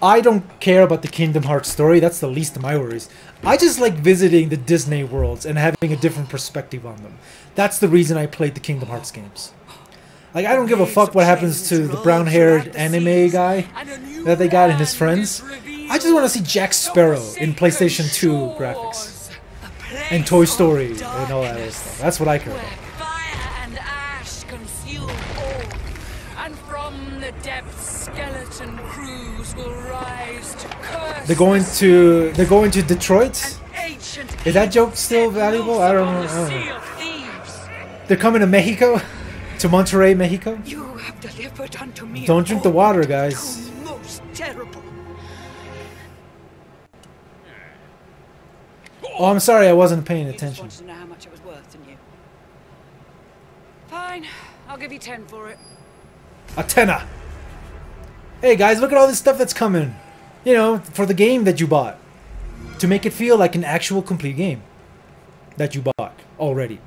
I don't care about the Kingdom Hearts story. That's the least of my worries. I just like visiting the Disney worlds and having a different perspective on them. That's the reason I played the Kingdom Hearts games. Like, I don't give a fuck what happens to the brown-haired anime guy that they got and his friends. I just want to see Jack Sparrow in PlayStation 2 graphics. And Toy Story and all that other stuff. That's what I care about. And ash consume all, and from the depths skeleton crews will rise to curse. They're going to Detroit? Is that joke still valuable? I don't know. They're coming to Mexico? To Monterrey, Mexico? You have delivered unto me. Don't drink the water, guys. Most terrible. Oh, I'm sorry, I wasn't paying attention. You just wanted to know how much it was worth, didn't you? Fine, I'll give you 10 for it. A tenner. Hey guys, look at all this stuff that's coming. You know, for the game that you bought. To make it feel like an actual complete game. That you bought already.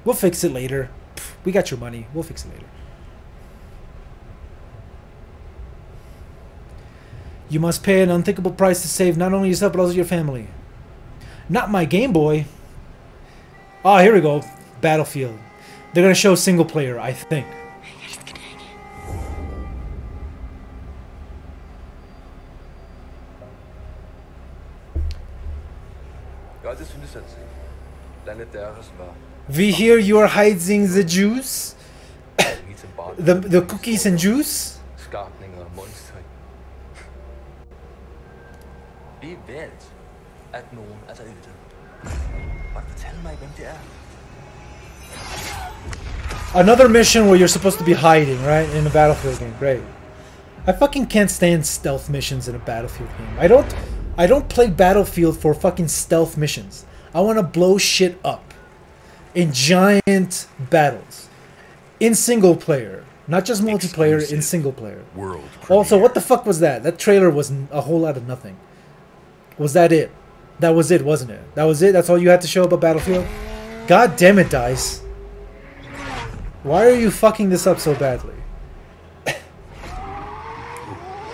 We'll fix it later. Pff, we got your money. We'll fix it later. You must pay an unthinkable price to save not only yourself but also your family. Not my Game Boy. Oh, here we go. Battlefield. They're gonna show single player, I think. Ja, det synes altså. Landet deres var We hear you are hiding the juice. the cookies and juice. skapninger og monstre. Vi valgt, at nogen er derude. Bare fortæl mig, hvem det er. Another mission where you're supposed to be hiding, right? In a Battlefield game. Great. I fucking can't stand stealth missions in a Battlefield game. I don't play Battlefield for fucking stealth missions. I want to blow shit up. In giant battles. In single player. Not just multiplayer, in single player. World Also, what the fuck was that? That trailer was a whole lot of nothing. Was that it? That was it, wasn't it? That was it? That's all you had to show about Battlefield? God damn it, DICE. Why are you fucking this up so badly?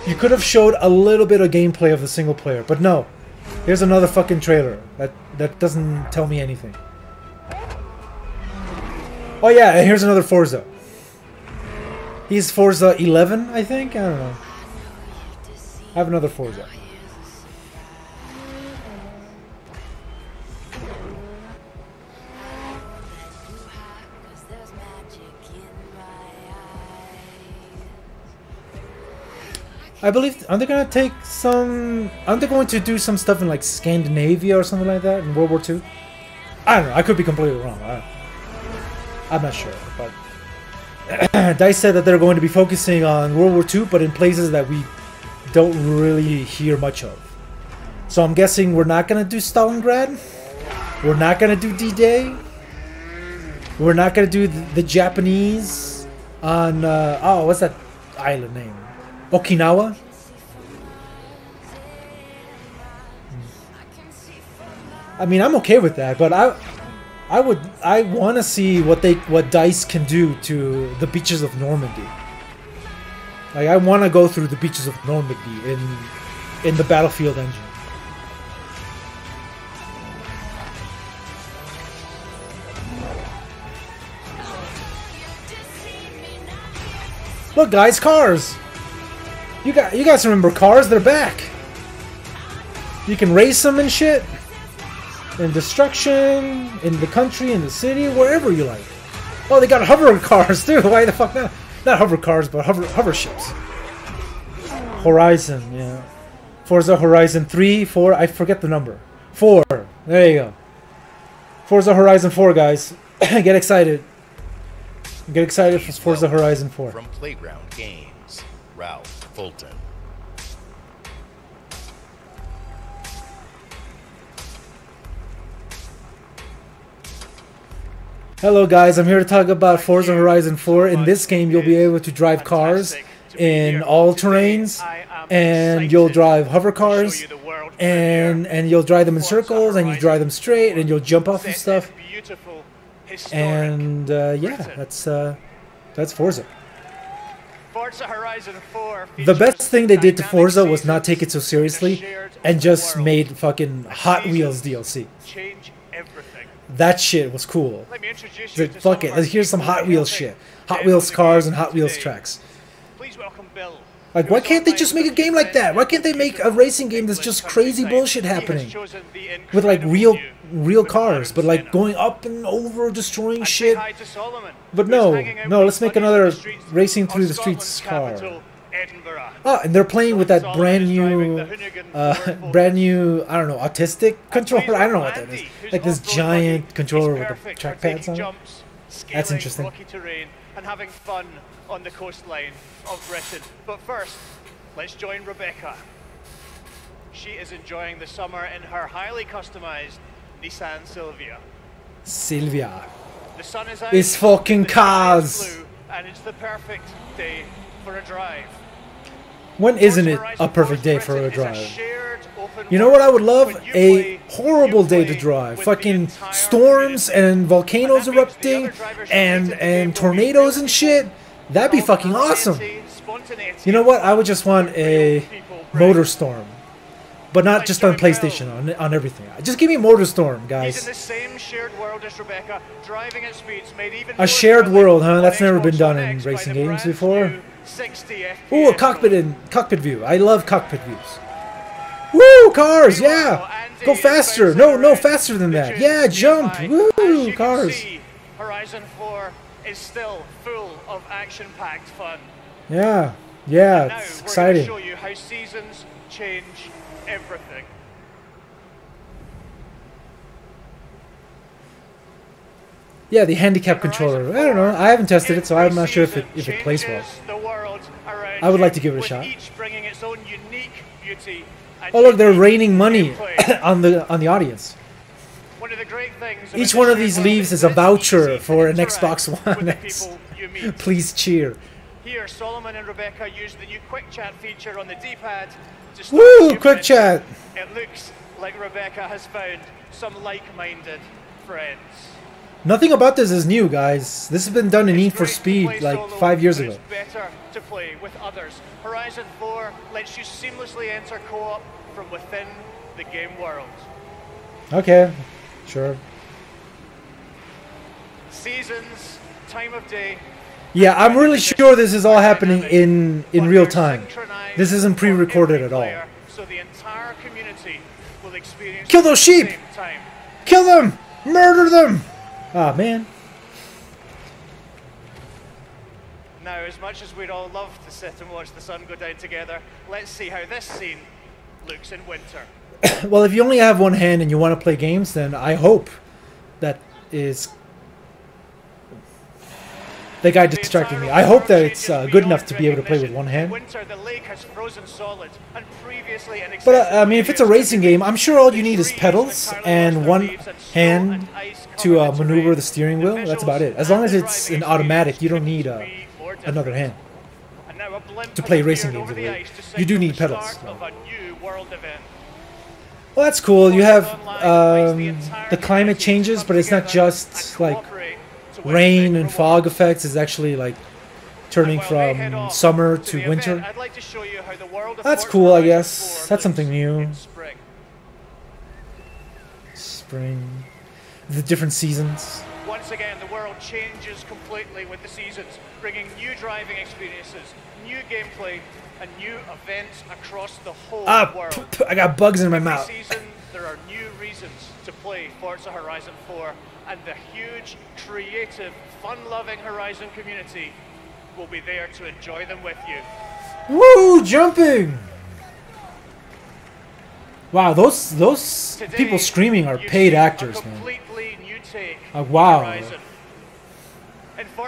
You could have showed a little bit of gameplay of the single player, but no. Here's another fucking trailer. That doesn't tell me anything. Oh yeah, and here's another Forza. He's Forza 11, I think? I don't know. I have another Forza. I believe, aren't they gonna take some, aren't they going to do some stuff in like Scandinavia or something like that in World War II? I don't know, I could be completely wrong. I'm not sure, but DICE said that they're going to be focusing on World War II, but in places that we don't really hear much of. So I'm guessing we're not gonna do Stalingrad, we're not gonna do D-Day, we're not gonna do the Japanese on oh, what's that island name? Okinawa. I mean, I'm okay with that, but I want to see what DICE can do to the beaches of Normandy. Like, I want to go through the beaches of Normandy in the Battlefield engine. Look, guys, cars. You guys remember cars? They're back. You can race them and shit. In destruction, in the country, in the city, wherever you like. Oh, they got hover cars too. Why the fuck not? Not hover cars, but hover ships. Horizon, yeah. Forza Horizon 3, 4, I forget the number. 4. There you go. Forza Horizon 4, guys. Get excited. Get excited for Forza Horizon 4. From Playground Games, Ralph Fulton. Hello guys, I'm here to talk about Forza Horizon 4. In this game, you'll be able to drive cars in all terrains, and you'll drive hover cars, and you'll drive them in circles, and you drive them straight, and you'll jump off of stuff. And yeah, that's Forza. Forza Horizon 4. The best thing they did to Forza was not take it so seriously, and just made fucking Hot Wheels DLC. That shit was cool. Let me introduce you to fuck it. Here's some Hot Wheels shit. Hot Wheels cars and Hot Wheels tracks. Please welcome Bill. Like, why can't they just make a game like that? Why can't they make a racing game that's just crazy bullshit happening? With like real cars, but like going up and over, destroying shit. But no, let's make another racing through the streets car. Oh, and they're playing with that brand new, I don't know, autistic controller. I don't know what that is. Like this giant controller with the trackpads on it. That's interesting. Rocky terrain and having fun on the coastline of Britain. But first, let's join Rebecca. She is enjoying the summer in her highly customized Nissan Silvia. Silvia. The sun is out. It's fucking cars. And it's the perfect day for a drive. When isn't it a perfect day for a drive? You know what I would love? A horrible day to drive. Fucking storms and volcanoes erupting and tornadoes and shit. That'd be fucking awesome. You know what? I would just want a Motor Storm. But not just on PlayStation, on everything. Just give me Motor Storm, guys. A shared world, huh? That's never been done in racing games before. Ooh, a cockpit view. I love cockpit views. Woo, cars, yeah. Go faster. No, faster than that. Yeah, jump. Woo, cars. Horizon 4 is still full of action-packed fun. Yeah, it's exciting. We're going to show you how seasons change everything. Yeah, the handicap controller. I don't know. I haven't tested it, so I'm not sure if it plays well. I would like to give it a shot. Oh look, they're raining money on the audience. Each one of these leaves is a voucher for an Xbox One X. Please cheer. Here, Solomon and Rebecca use the new Quick Chat feature on the D-pad to start. Woo! Quick Chat. It looks like Rebecca has found some like-minded friends. Nothing about this is new, guys. This has been done in Need for Speed like 5 years ago. Better to play with others. Horizon 4 lets you seamlessly enter co-op from within the game world. Okay, sure. Seasons, time of day. Yeah, I'm really sure this is all happening in real time. This isn't pre-recorded at all. So the entire community will experience. Kill those sheep! Kill them! Murder them! Ah, man. Now, as much as we'd all love to sit and watch the sun go down together, let's see how this scene looks in winter. Well, if you only have one hand and you want to play games, then I hope that is... The guy distracted me. I hope that it's good enough to be able to play with one hand. But, I mean, if it's a racing game, I'm sure all you need is pedals and one hand to maneuver the steering wheel. That's about it. As long as it's an automatic, you don't need another hand And now a blimp to play has racing appeared games. over the Really. ice to You do signal need the pedals. start of a new world event. Well, that's cool. You have the climate changes, but it's not just like rain and fog effects. It's actually like turning from summer to winter. I'd like to show you how the world of That's Forza cool, I Horizon guess. 4 That's something new. in spring. Spring. The different seasons. Once again, the world changes completely with the seasons, bringing new driving experiences, new gameplay, and new events across the whole world. I got bugs in my Every mouth. season, there are new reasons to play Forza Horizon 4, and the huge, creative, fun-loving Horizon community will be there to enjoy them with you. Woo! Jumping! Wow, those people screaming are paid actors, man. Wow.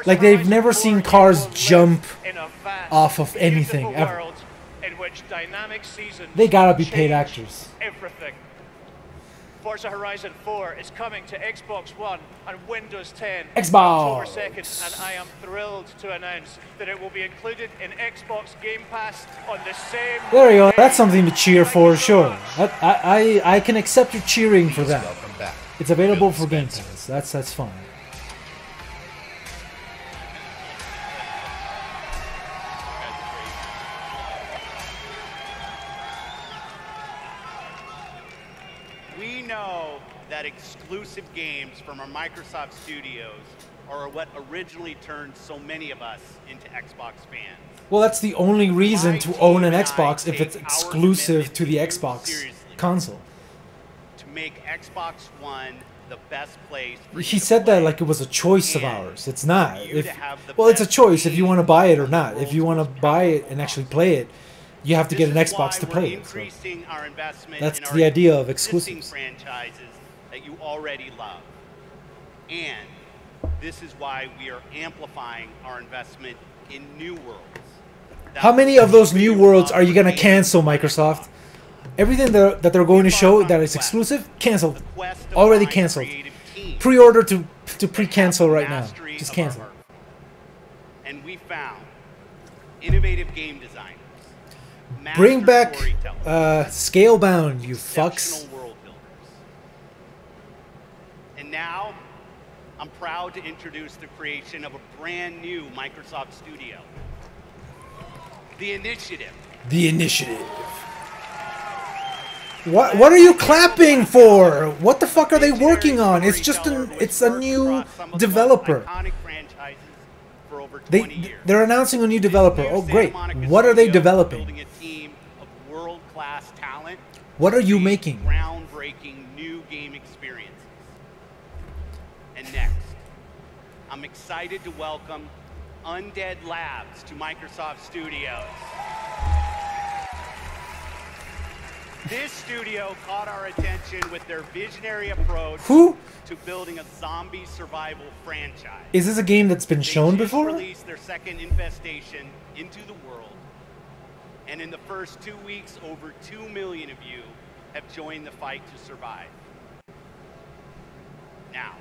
Like they've never seen cars jump off of anything ever. In which dynamic seasons They gotta be paid actors. Everything. Forza Horizon 4 is coming to Xbox One and Windows 10 Xbox. October 2nd, and I am thrilled to announce that it will be included in Xbox Game Pass on the same There you go. That's something to cheer for, sure. I can accept your cheering for that. It's available for Game Pass. That's fine. We know that exclusive games from our Microsoft studios are what originally turned so many of us into Xbox fans. Well, that's the only reason to own an Xbox if it's exclusive to the Xbox console. To make Xbox One the best place for He said that like it was a choice of ours. It's not. Well, it's a choice if you want to buy it or not. If you want to buy it and actually play it, you have to get an Xbox to play it. So that's the idea of exclusives. Franchises that you already love. And this is why we are amplifying our investment in new worlds. How many of those new worlds are you going to cancel, Microsoft? Everything that they're going to show that is exclusive, canceled. Already canceled. Pre-order to pre-cancel right now. Just cancel. And we found innovative game designers. Bring back Scalebound, you fucks. World builders. And now, I'm proud to introduce the creation of a brand new Microsoft studio. The Initiative. The Initiative. What are you clapping for? What the fuck are they working on? It's just it's a new developer. They're announcing a new developer. Oh great. What are they developing? World-class talent. What are you making? Groundbreaking new game experiences. And next, I'm excited to welcome Undead Labs to Microsoft Studios. This studio caught our attention with their visionary approach to building a zombie survival franchise. Is this a game that's been shown before? They released their second infestation into the world. And in the first 2 weeks, over 2 million of you have joined the fight to survive. Now,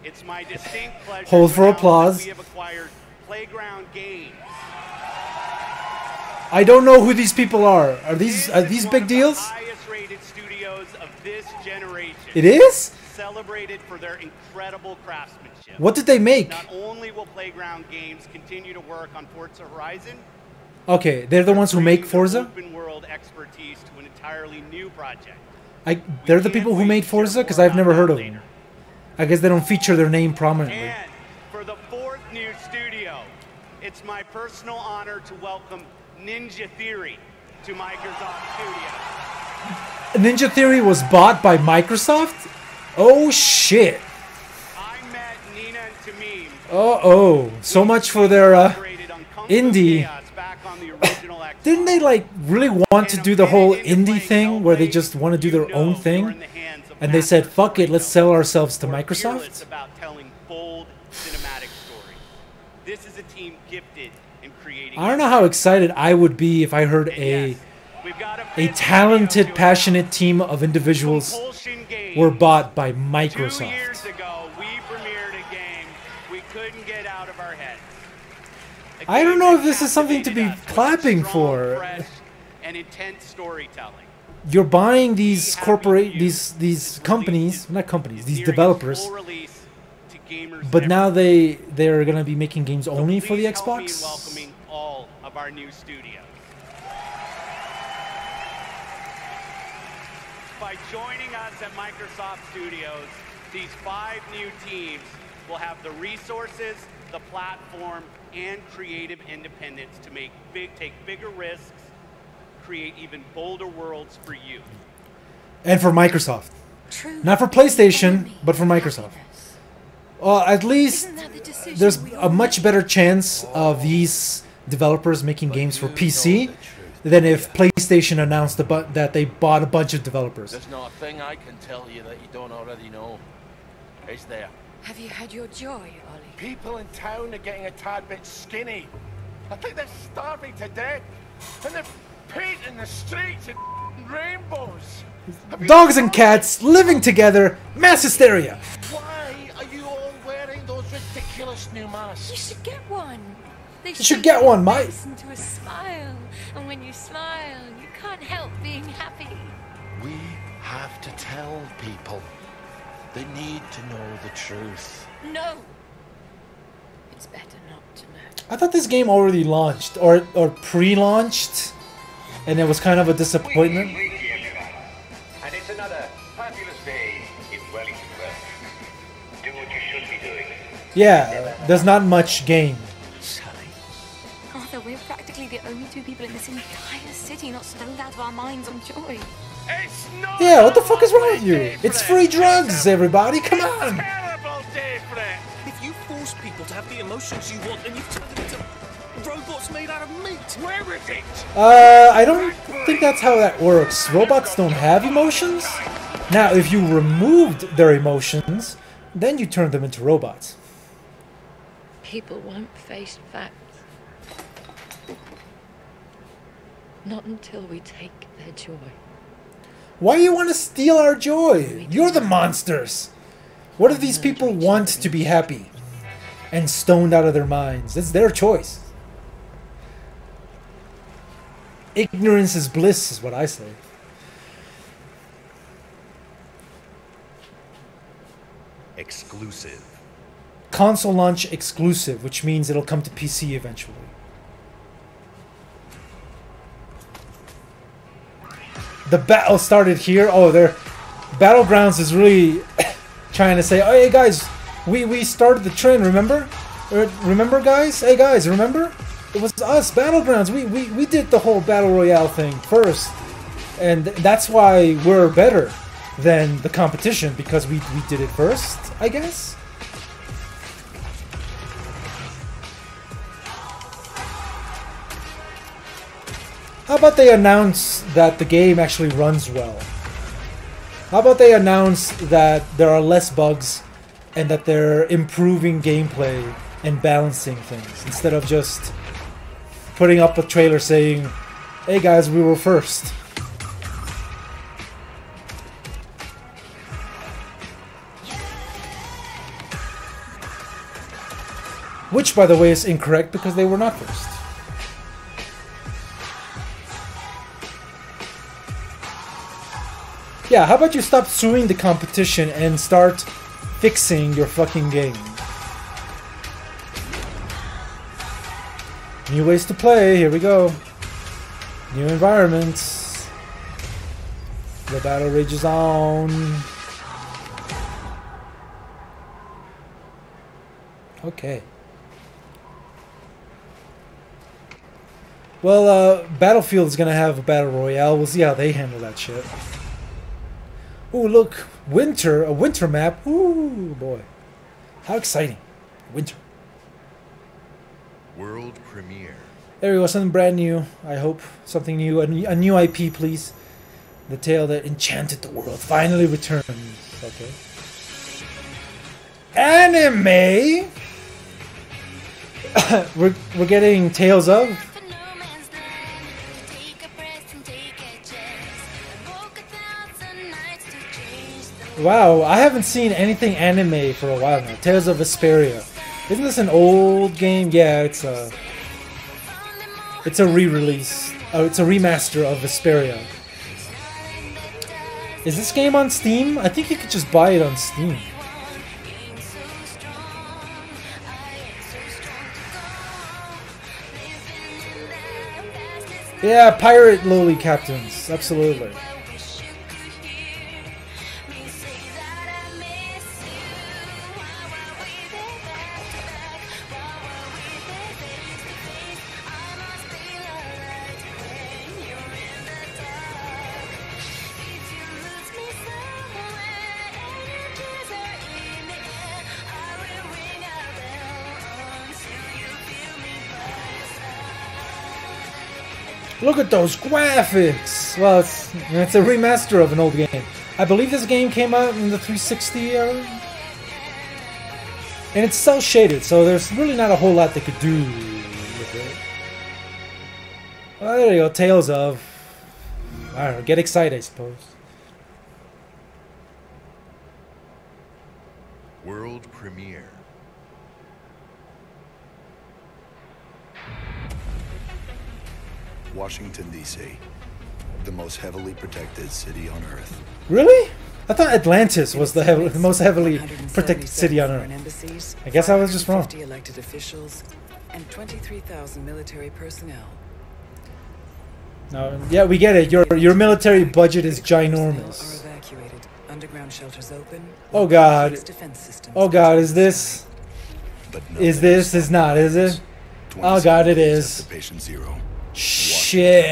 it's my distinct pleasure Hold for to announce applause. that we have acquired Playground Games. I don't know who these people are. Are these big deals? Highest-rated studios of this generation. It is? Celebrated for their incredible craftsmanship. What did they make? Not only will Playground Games continue to work on Forza Horizon, Okay, they're the ones who make Forza? open world expertise to an entirely new project. They're the people who made Forza? Because I've never heard of them. I guess they don't feature their name prominently. And for the fourth new studio, it's my personal honor to welcome Ninja Theory to Microsoft Studios. Ninja Theory was bought by Microsoft? Oh shit. I met Nina and Tamim. Oh, so much for their indie. Didn't they like really want to do the whole indie thing where they just want to do their own thing? And they said, fuck it, let's sell ourselves to Microsoft? About telling bold cinematic stories. This is a team gifted in creating. I don't know how excited I would be if I heard a talented, passionate team of individuals were bought by Microsoft. 2 years ago, we premiered a game we couldn't get out of our heads. I don't know if this is something to be clapping for. And intense storytelling. You're buying these these companies, not companies, these developers. But now they're gonna be making games only for the Xbox. Welcoming all of our new studios. By joining us at Microsoft Studios, these 5 new teams will have the resources, the platform, and creative independence to take bigger risks, create even bolder worlds for you. And for Microsoft. Not for PlayStation, but for Microsoft. Well, at least there's a much better chance of these developers making games for PC than if PlayStation announced that they bought a bunch of developers. There's not a thing I can tell you that you don't already know. Is there? Have you had your joy, Ollie? People in town are getting a tad bit skinny. I think they're starving to death. And they're painting the streets in rainbows. Dogs and cats living together, mass hysteria. Why are you all wearing those ridiculous new masks? You should get one. They You should get one, mate. listen to a smile, and when you smile, you can't help being happy. We have to tell people. They need to know the truth. No. It's better not to know. I thought this game already launched or pre-launched, and it was kind of a disappointment. And it's another fabulous day in Wellington. Do what you should be doing. Yeah, there's not much game. Arthur, we're practically the only 2 people in this entire city not stoned out of our minds on joy. Yeah, what the fuck is wrong with you? It's free drugs, everybody. Come on. If you force people to have the emotions you want, then you've turned them into robots made out of meat. Where is it? I don't think that's how that works. Robots don't have emotions. Now, if you removed their emotions, then you turn them into robots. People won't face facts. Not until we take their joy. Why do you want to steal our joy? You're the monsters. What if these people want to be happy and stoned out of their minds? It's their choice. Ignorance is bliss, is what I say. Exclusive. Console launch exclusive, which means it'll come to PC eventually. The battle started here. Oh, their Battlegrounds is really trying to say, oh, hey guys, we started the trend, remember? Remember, guys? Hey guys, remember? It was us, Battlegrounds. We did the whole Battle Royale thing first. And that's why we're better than the competition, because we did it first, I guess? How about they announce that the game actually runs well? How about they announce that there are less bugs and that they're improving gameplay and balancing things, instead of just putting up a trailer saying, hey guys, we were first. Which, by the way, is incorrect because they were not first. Yeah, how about you stop suing the competition and start fixing your fucking game? New ways to play, here we go. New environments. The battle rages on. Okay. Well, Battlefield is gonna have a battle royale. We'll see how they handle that shit. Ooh, look, winter, a winter map. Ooh, boy, how exciting! Winter. World premiere. There we go, something brand new. I hope something new, a new IP, please. The tale that enchanted the world finally returns. Okay. Anime. we're getting Tales of. Wow, I haven't seen anything anime for a while now. Tales of Vesperia. Isn't this an old game? Yeah, it's It's a re-release. Oh, it's a remaster of Vesperia. Is this game on Steam? I think you could just buy it on Steam. Yeah, pirate lowly captains, absolutely. Look at those graphics! Well, it's a remaster of an old game. I believe this game came out in the 360 era. And it's cel shaded, so there's really not a whole lot they could do with it. Well, there you go, Tales of... I don't know, get excited, I suppose. World premiere. Washington, D.C., the most heavily protected city on Earth. Really? I thought Atlantis was the most heavily protected city on Earth. I guess I was just wrong. 50 elected officials and 23,000 military personnel. No, yeah, we get it. Your military budget is ginormous. Are evacuated. Underground shelters open. Oh God. Oh God, is this? Is this? Is not? Is it? Oh God, it is. Patient zero. Shit.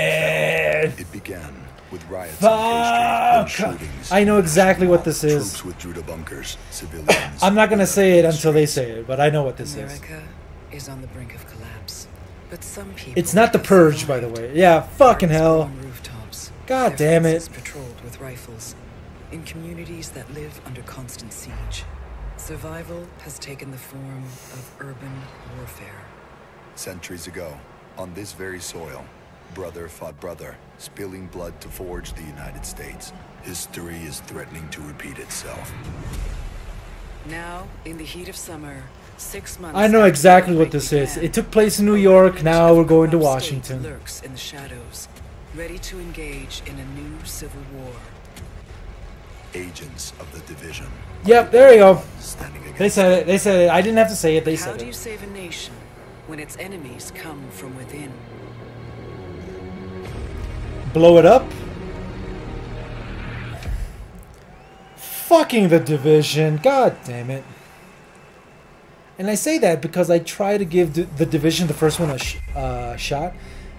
It began with riots Fuck. I know exactly what this is. Troops withdrew to bunkers. Civilians. I'm not gonna say it until they say it, but I know what this is. America is on the brink of collapse, but some people. It's not The Purge, by the way. Yeah, fucking hell. God damn it. Patrolled with rifles in communities that live under constant siege. Survival has taken the form of urban warfare. Centuries ago, on this very soil, brother fought brother, spilling blood to forge the United States. History is threatening to repeat itself. Now, in the heat of summer, 6 months. I know exactly what this is. It took place in New York. Now we're going to Washington. Lurks in the shadows, ready to engage in a new civil war. Agents of the Division. Yep, there you go. They said it. They said it. I didn't have to say it. They said it. How do you save a nation when its enemies come from within? Blow it up? Fucking The Division. God damn it. And I say that because I try to give The Division, the first one, a shot.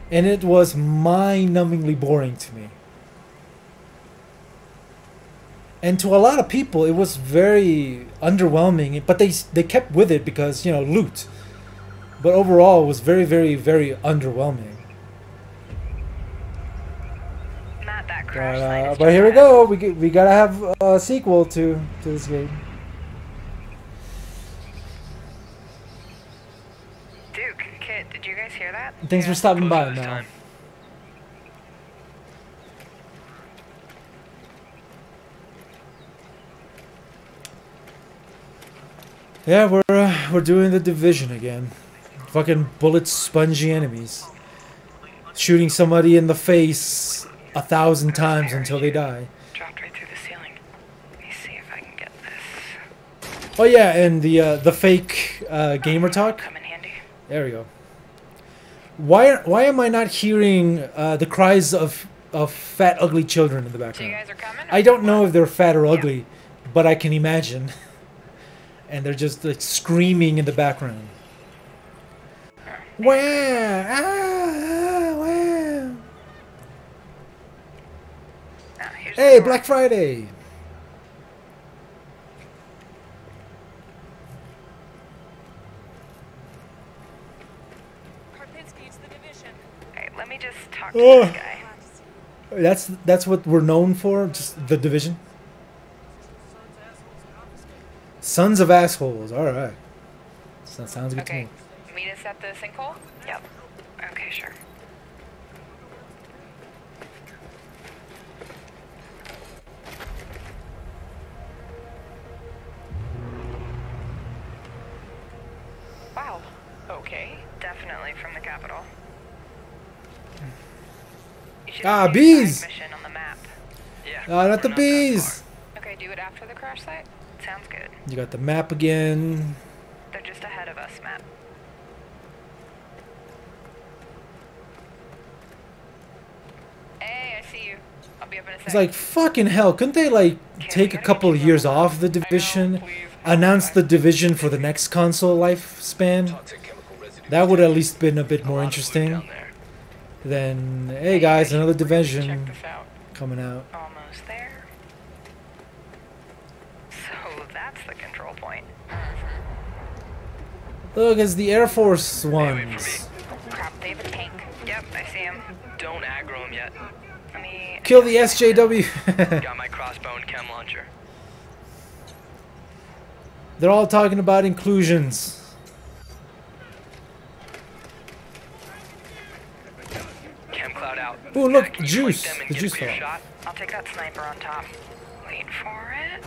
And it was mind-numbingly boring to me. And to a lot of people, it was very underwhelming. But they kept with it because, you know, loot. But overall, it was very, very, very underwhelming. Not that crash But here we go. We gotta have a sequel to this game. Duke, Kit, did you guys hear that? Thanks for stopping by, man. Yeah, we're doing The Division again. Fucking bullet spongy enemies. Shooting somebody in the face 1,000 times until they die. Dropped right through the ceiling. Let me see if I can get this. Oh yeah, and the fake gamer talk. Come in handy. There we go. Why am I not hearing the cries of fat ugly children in the background? So you guys are coming? I don't know if they're fat or ugly, but I can imagine. And they're just like screaming in the background. Where? Where? Hey, Black Friday! Karpinski, it's The Division. Hey, let me just talk to this guy. That's what we're known for, just The Division. Sons of assholes. All right. That sounds good to me. Meet us at the sinkhole? Yep. Okay, sure. Wow. Okay. Definitely from the capital. Ah, bees! Mission on the map. Yeah. Not the bees! Okay, do it after the crash site. Sounds good. You got the map again. They're just ahead of us, map. Hey, I see you. I'll be up in a sec. It's like, fucking hell, couldn't they, like, take a couple of years off the Division? Announce the Division for the next console lifespan? That would at least been a bit more interesting. Then, hey guys, another Division coming out. Almost there. So that's the control point. Look, it's the Air Force ones. Crap, they have a tank. Yep, I see him. Don't aggro him yet. Let me... Kill the SJW. Got my crossbow and chem launcher. They're all talking about inclusions. Chem cloud out. Oh, look, juice. The juice fell. I'll take that sniper on top. Wait for it.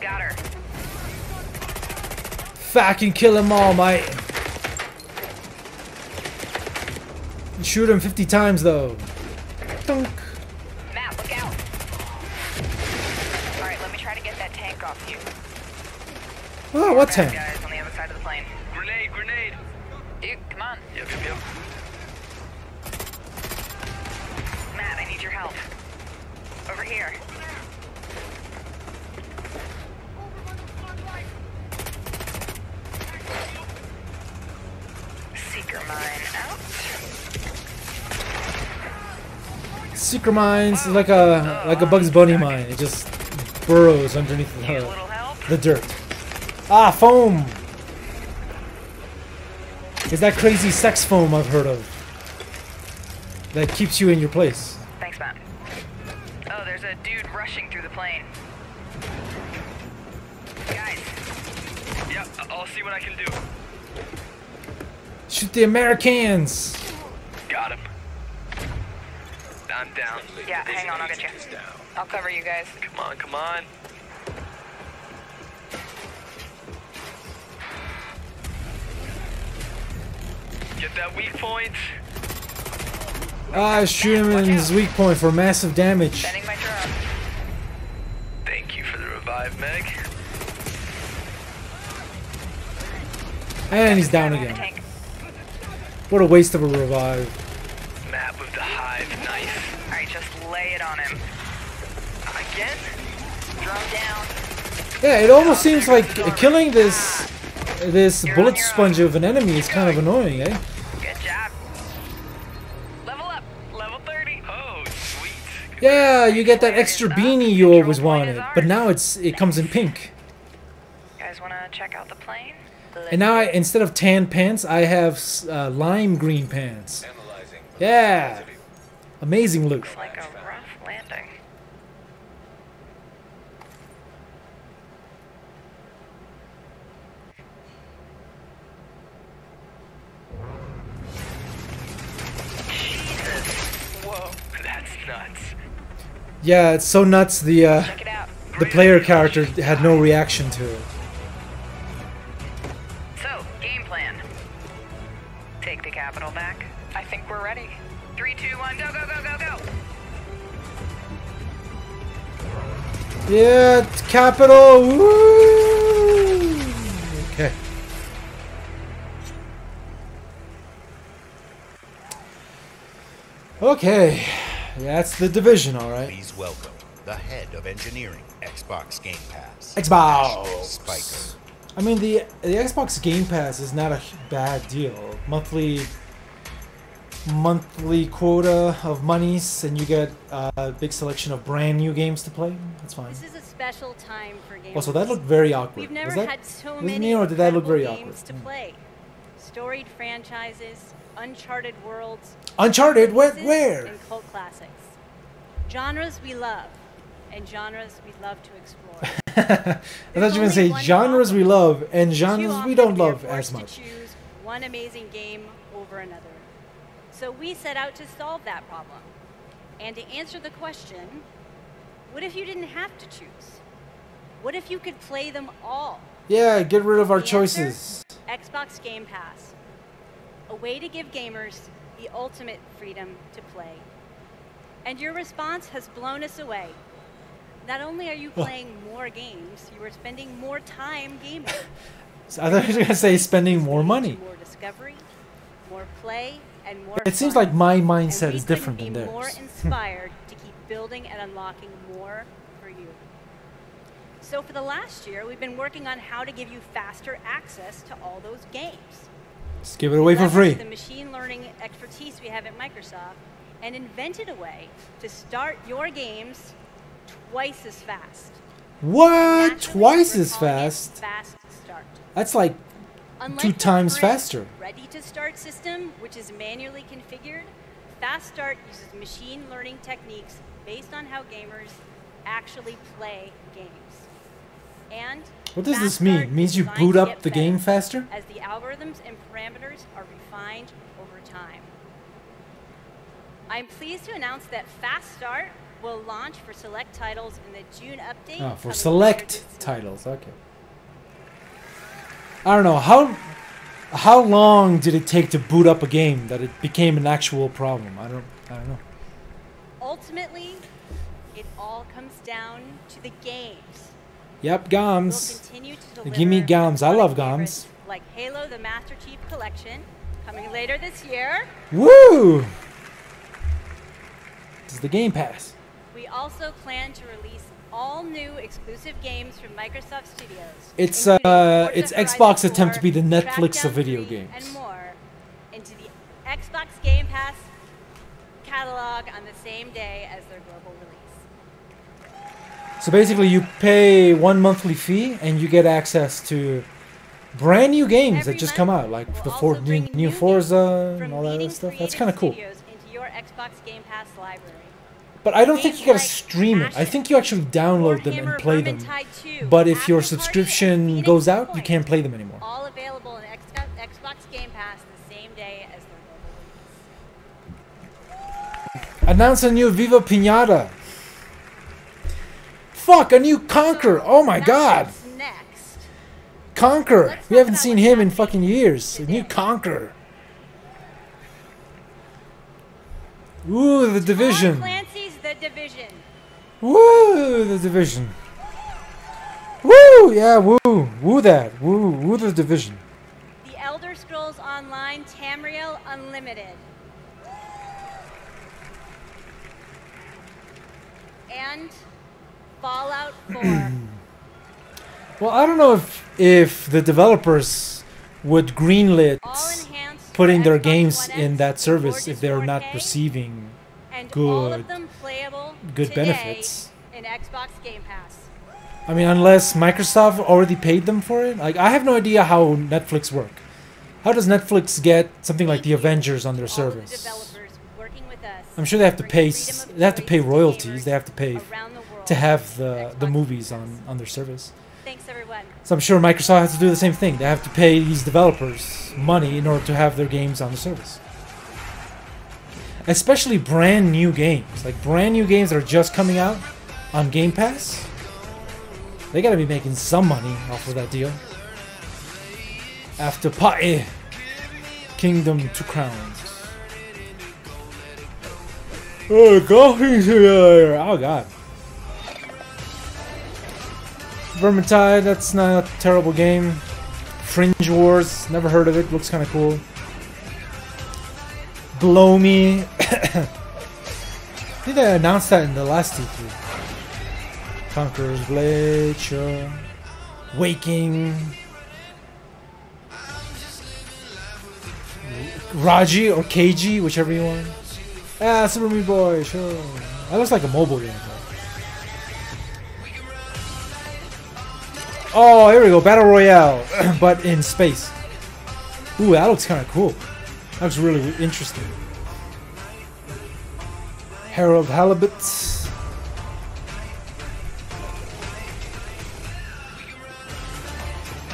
Got her. Fucking kill them all, mate. Shoot him 50 times, though. Dunk. Matt, look out. Alright, let me try to get that tank off you. Oh, what tank? Guys on the other side of the plane. Grenade. Dude, come on. Yep. Matt, I need your help. Over here. Seeker mine out. Secret mines is like a Bugs Bunny mine. It just burrows underneath the dirt. Ah, foam! It's that crazy sex foam I've heard of. That keeps you in your place. Thanks, Matt. Oh, there's a dude rushing through the plane. Guys. Yep, I'll see what I can do. Shoot the Americans! Got him. I'm down. Yeah, hang on, I'll get you. I'll cover you guys. Come on. Get that weak point. Ah, shoot him in his weak point for massive damage. Sending my drone. Thank you for the revive, Meg. And he's down again. What a waste of a revive. Map of the hive, nice. Alright, just lay it on him. Again? Drone down. Yeah, it almost seems like killing this bullet sponge of an enemy is kind of annoying, eh? Good job. Level up. Level 30. Oh, sweet. Yeah, you get that extra beanie you always wanted, but now it comes in pink. You guys want to check out the plane? And now, instead of tan pants, I have lime green pants. Yeah! Amazing loot. Looks like a rough landing. Whoa, that's nuts. Yeah, it's so nuts. The player character had no reaction to it. So, game plan. Take the capital back. I think we're ready. 3, 2, 1, go, go, go, go, go! Yeah, capital. Woo! Okay. Okay, that's the Division, all right. Please welcome the head of engineering, Xbox Game Pass. Xbox. Spiker. I mean, the Xbox Game Pass is not a bad deal. Monthly quota of monies, and you get a big selection of brand new games to play. That's fine. This is a special time for gamers. Also, that looked very awkward. We've never was that, had so was many me, or did that look very incredible awkward? games to play. Storied franchises, uncharted worlds. Uncharted? Where? And cult classics. Genres we love, and genres we love to explore. I thought you were going to say genres we love and genres we don't love as much. To choose one amazing game over another. So we set out to solve that problem. And to answer the question, what if you didn't have to choose? What if you could play them all? Yeah, get rid of our The choices. answer, Xbox Game Pass. A way to give gamers the ultimate freedom to play. And your response has blown us away. Not only are you playing more games, you are spending more time gaming. So I thought you were going to say spending more money. More discovery, more play, and more It seems fun. like my And mindset we is different couldn't than be more theirs. inspired to keep building and unlocking more for you. So for the last year, we've been working on how to give you faster access to all those games. Just give it away for free. Leveraged the machine learning expertise we have at Microsoft and invented a way to start your games twice as fast. What? Twice as fast? Fast start. That's like Unlike 2 the times current faster. Ready to start system, which is manually configured, Fast Start uses machine learning techniques based on how gamers actually play games. And What does Fast this mean? Start It means is you designed boot to up get the better game faster? as the algorithms and parameters are refined over time. I'm pleased to announce that Fast Start will launch for select titles in the June update. Oh, for coming select later this titles. Okay. I don't know. How long did it take to boot up a game that it became an actual problem? I don't know. Ultimately, it all comes down to the games. Yep, We'll GOMS. continue to Give me deliver GOMS. I love iconic GOMS. favorites like Halo the Master Chief Collection, coming later this year. Woo! This is the Game Pass. We also plan to release all new exclusive games from Microsoft Studios. It's including Forza it's Horizon Xbox attempt to 4, be the Netflix Crackdown of video 3, games. and more into the Xbox Game Pass catalog on the same day as their global release. So basically, you pay 1 monthly fee and you get access to brand new games that just come out, like the new Forza and all that other stuff. That's kind of cool. Studios into your Xbox Game Pass library. But I don't think you gotta stream it. I think you actually download them and play them. But if your subscription goes out, you can't play them anymore. All available in Xbox Game Pass the same day as their global release. Announce a new Viva Pinata. Fuck, a new Conquer. Oh my god. Next. Conquer. We haven't seen him in fucking years. A new Conquer. Ooh, The Division. Clancy's The Division. Woo, The Division. Woo, yeah, woo. Woo that. Woo The Division. The Elder Scrolls Online Tamriel Unlimited. And Fallout 4. Well, I don't know if the developers would greenlit putting their games in that service if they're not receiving all of them playable good today benefits. in Xbox Game Pass. I mean, unless Microsoft already paid them for it. Like, I have no idea how Netflix work. How does Netflix get something like the Avengers on their service? I'm sure they have to pay. They have to pay royalties. They have to pay to have the movies on their service. Thanks, everyone. So I'm sure Microsoft has to do the same thing. They have to pay these developers money in order to have their games on the service. Especially brand new games. Like brand new games that are just coming out on Game Pass. They gotta be making some money off of that deal. After Party, Kingdom 2 Crowns. Oh, coffee together. Oh god. Vermintide, that's not a terrible game. Fringe Wars, never heard of it, looks kind of cool. Blow Me. I think they announced that in the last E3. Conqueror's Blade, sure. Waking. Raji or KG, whichever you want. Ah, Super Meat Boy, sure. That looks like a mobile game. Oh, here we go, Battle Royale, but in space. Ooh, that looks kind of cool. That looks really interesting. Harold Halibut.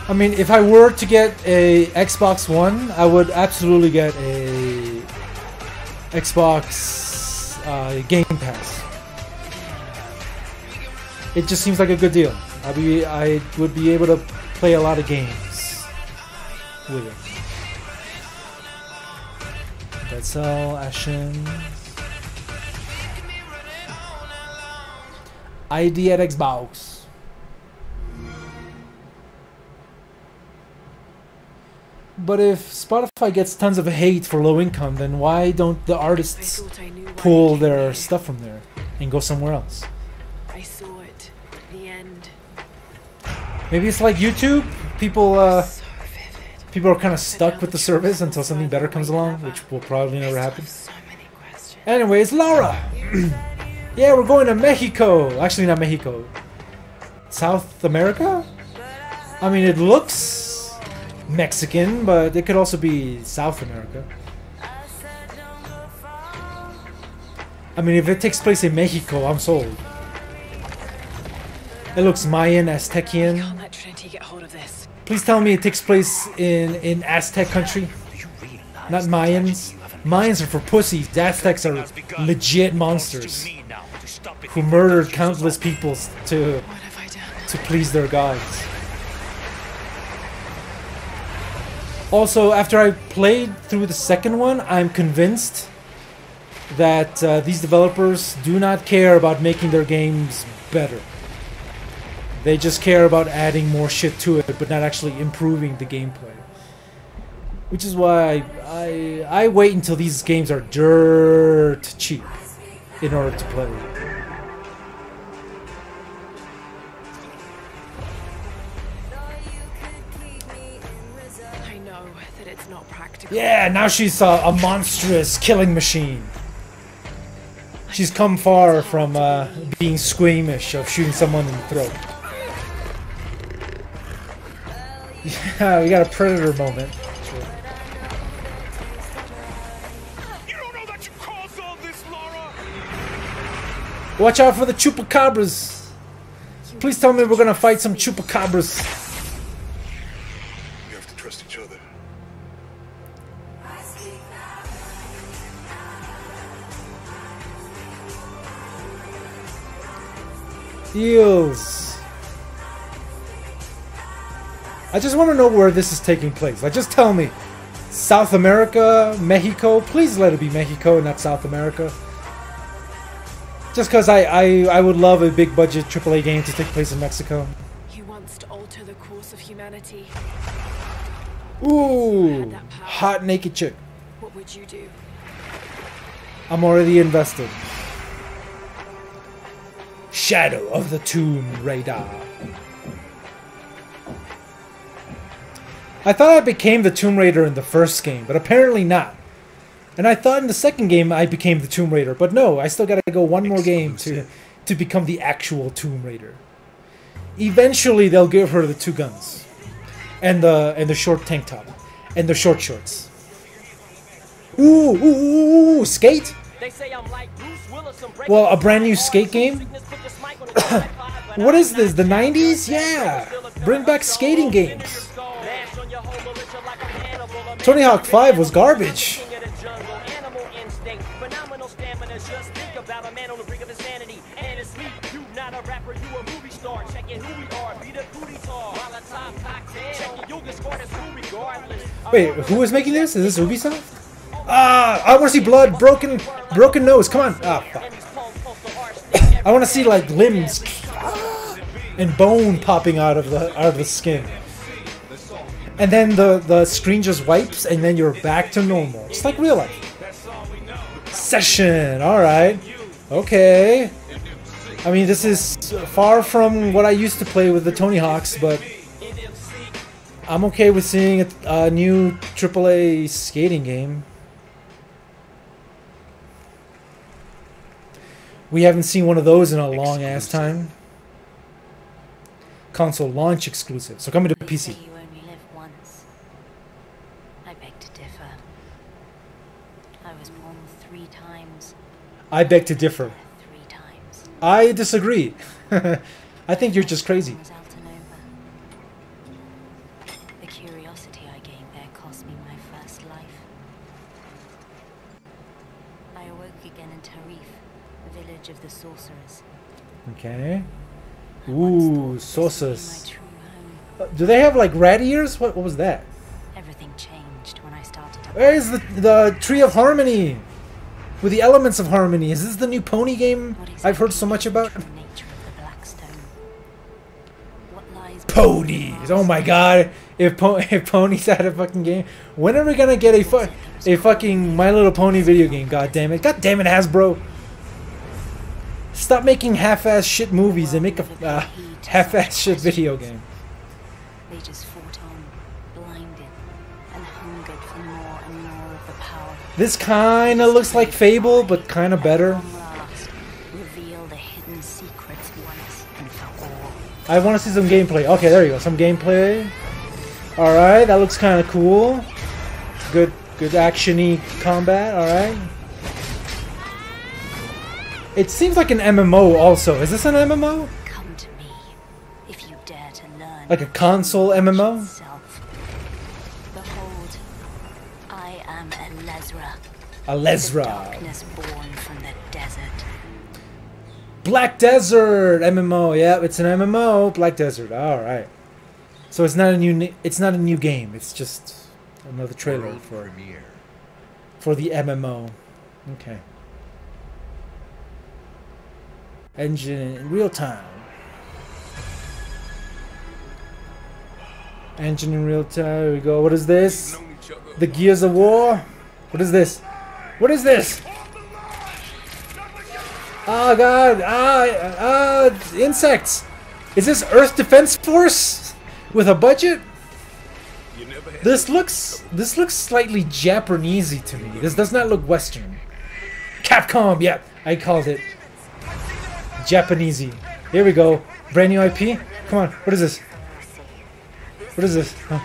I mean, if I were to get a Xbox One, I would absolutely get a Xbox Game Pass. It just seems like a good deal. I would be able to play a lot of games with it. Dead Cell, Ashen. ID at Xbox. But if Spotify gets tons of hate for low income, then why don't the artists pull their stuff from there and go somewhere else? I saw it. The end. Maybe it's like YouTube. People are kind of stuck with the service until something better comes along, which will probably never happen. Anyways, Laura. Yeah, we're going to Mexico. Actually, not Mexico. South America? I mean, it looks Mexican, but it could also be South America. I mean, if it takes place in Mexico, I'm sold. It looks Mayan, Aztecian. Can't let Trinity get hold of this. Please tell me it takes place in Aztec country, not Mayans. Mayans are for pussies. The Aztecs are legit monsters who murdered countless people to please their gods. Also, after I played through the second one, I'm convinced that these developers do not care about making their games better. They just care about adding more shit to it, but not actually improving the gameplay. Which is why I wait until these games are dirt cheap in order to play. Yeah, now she's a monstrous killing machine. She's come far from being squeamish of shooting someone in the throat. Yeah, we got a Predator moment. Sure. You don't know that you caused all this, Laura. Watch out for the chupacabras. Please tell me we're gonna fight some chupacabras. You have to trust each other. Deals. I just want to know where this is taking place. Like, just tell me. South America, Mexico. Please let it be Mexico, not South America. Just because I would love a big budget AAA game to take place in Mexico. He wants to alter the course of humanity. Ooh, hot naked chick. What would you do? I'm already invested. Shadow of the Tomb Raider. I thought I became the Tomb Raider in the first game, but apparently not. And I thought in the second game I became the Tomb Raider, but no, I still gotta go one more game to become the actual Tomb Raider. Eventually they'll give her the two guns. And the short tank top. And the short shorts. Ooh, skate? Well, a brand new skate game? What is this, the 90s? Yeah! Bring back skating games. Tony Hawk 5 was garbage. Wait, who was making this? Is this Ubisoft? Ah, I want to see blood, broken nose. Come on. Ah, fuck. I want to see like limbs and bone popping out of the skin. And then the screen just wipes, and then you're back to normal. It's like real life. Session. All right. Okay. I mean, this is far from what I used to play with the Tony Hawks, but I'm okay with seeing a new AAA skating game. We haven't seen one of those in a long ass time. Console launch exclusive, so coming to PC. You only live once. I beg to differ. I was born 3 times. I beg to differ. 3 times. I disagree. I think you're just crazy. The curiosity I gained there cost me my first life. I awoke again in Tarif, the village of the sorcerers. Okay. Ooh, sauces. Do they have like rat ears? What was that? Everything changed when I started Where is the Tree of Harmony? With the elements of harmony. Is this the new Pony game I've heard so much about? Ponies! Oh my god! If Ponies had a fucking game, when are we gonna get a fucking My Little Pony video game? God damn it! God damn it, Hasbro! Stop making half-ass shit movies and make a half-ass shit video game. They just fought on, blinded, and hungered for more and more of the power. This kinda looks like Fable, but kinda better. Reveal the hidden secrets once and for all. I want to see some gameplay. Okay, there you go. Some gameplay. Alright, that looks kinda cool. Good action-y combat, alright. It seems like an MMO also. Is this an MMO? Come to me if you dare to learn. Like a console MMO? Behold, I am Alezra. Alezra. Darkness born from the desert. Black Desert MMO. Yeah, it's an MMO. Black Desert. All right. So it's not a new game. It's just another trailer for the MMO. Okay. Engine in real time. Engine in real time. Here we go. What is this? The Gears of War? What is this? What is this? Oh god! Insects! Is this Earth Defense Force with a budget? This looks slightly Japanesey to me. This does not look Western. Capcom, yeah, I called it. Japanesey. Here we go. Brand new IP. Come on. What is this? What is this? Huh?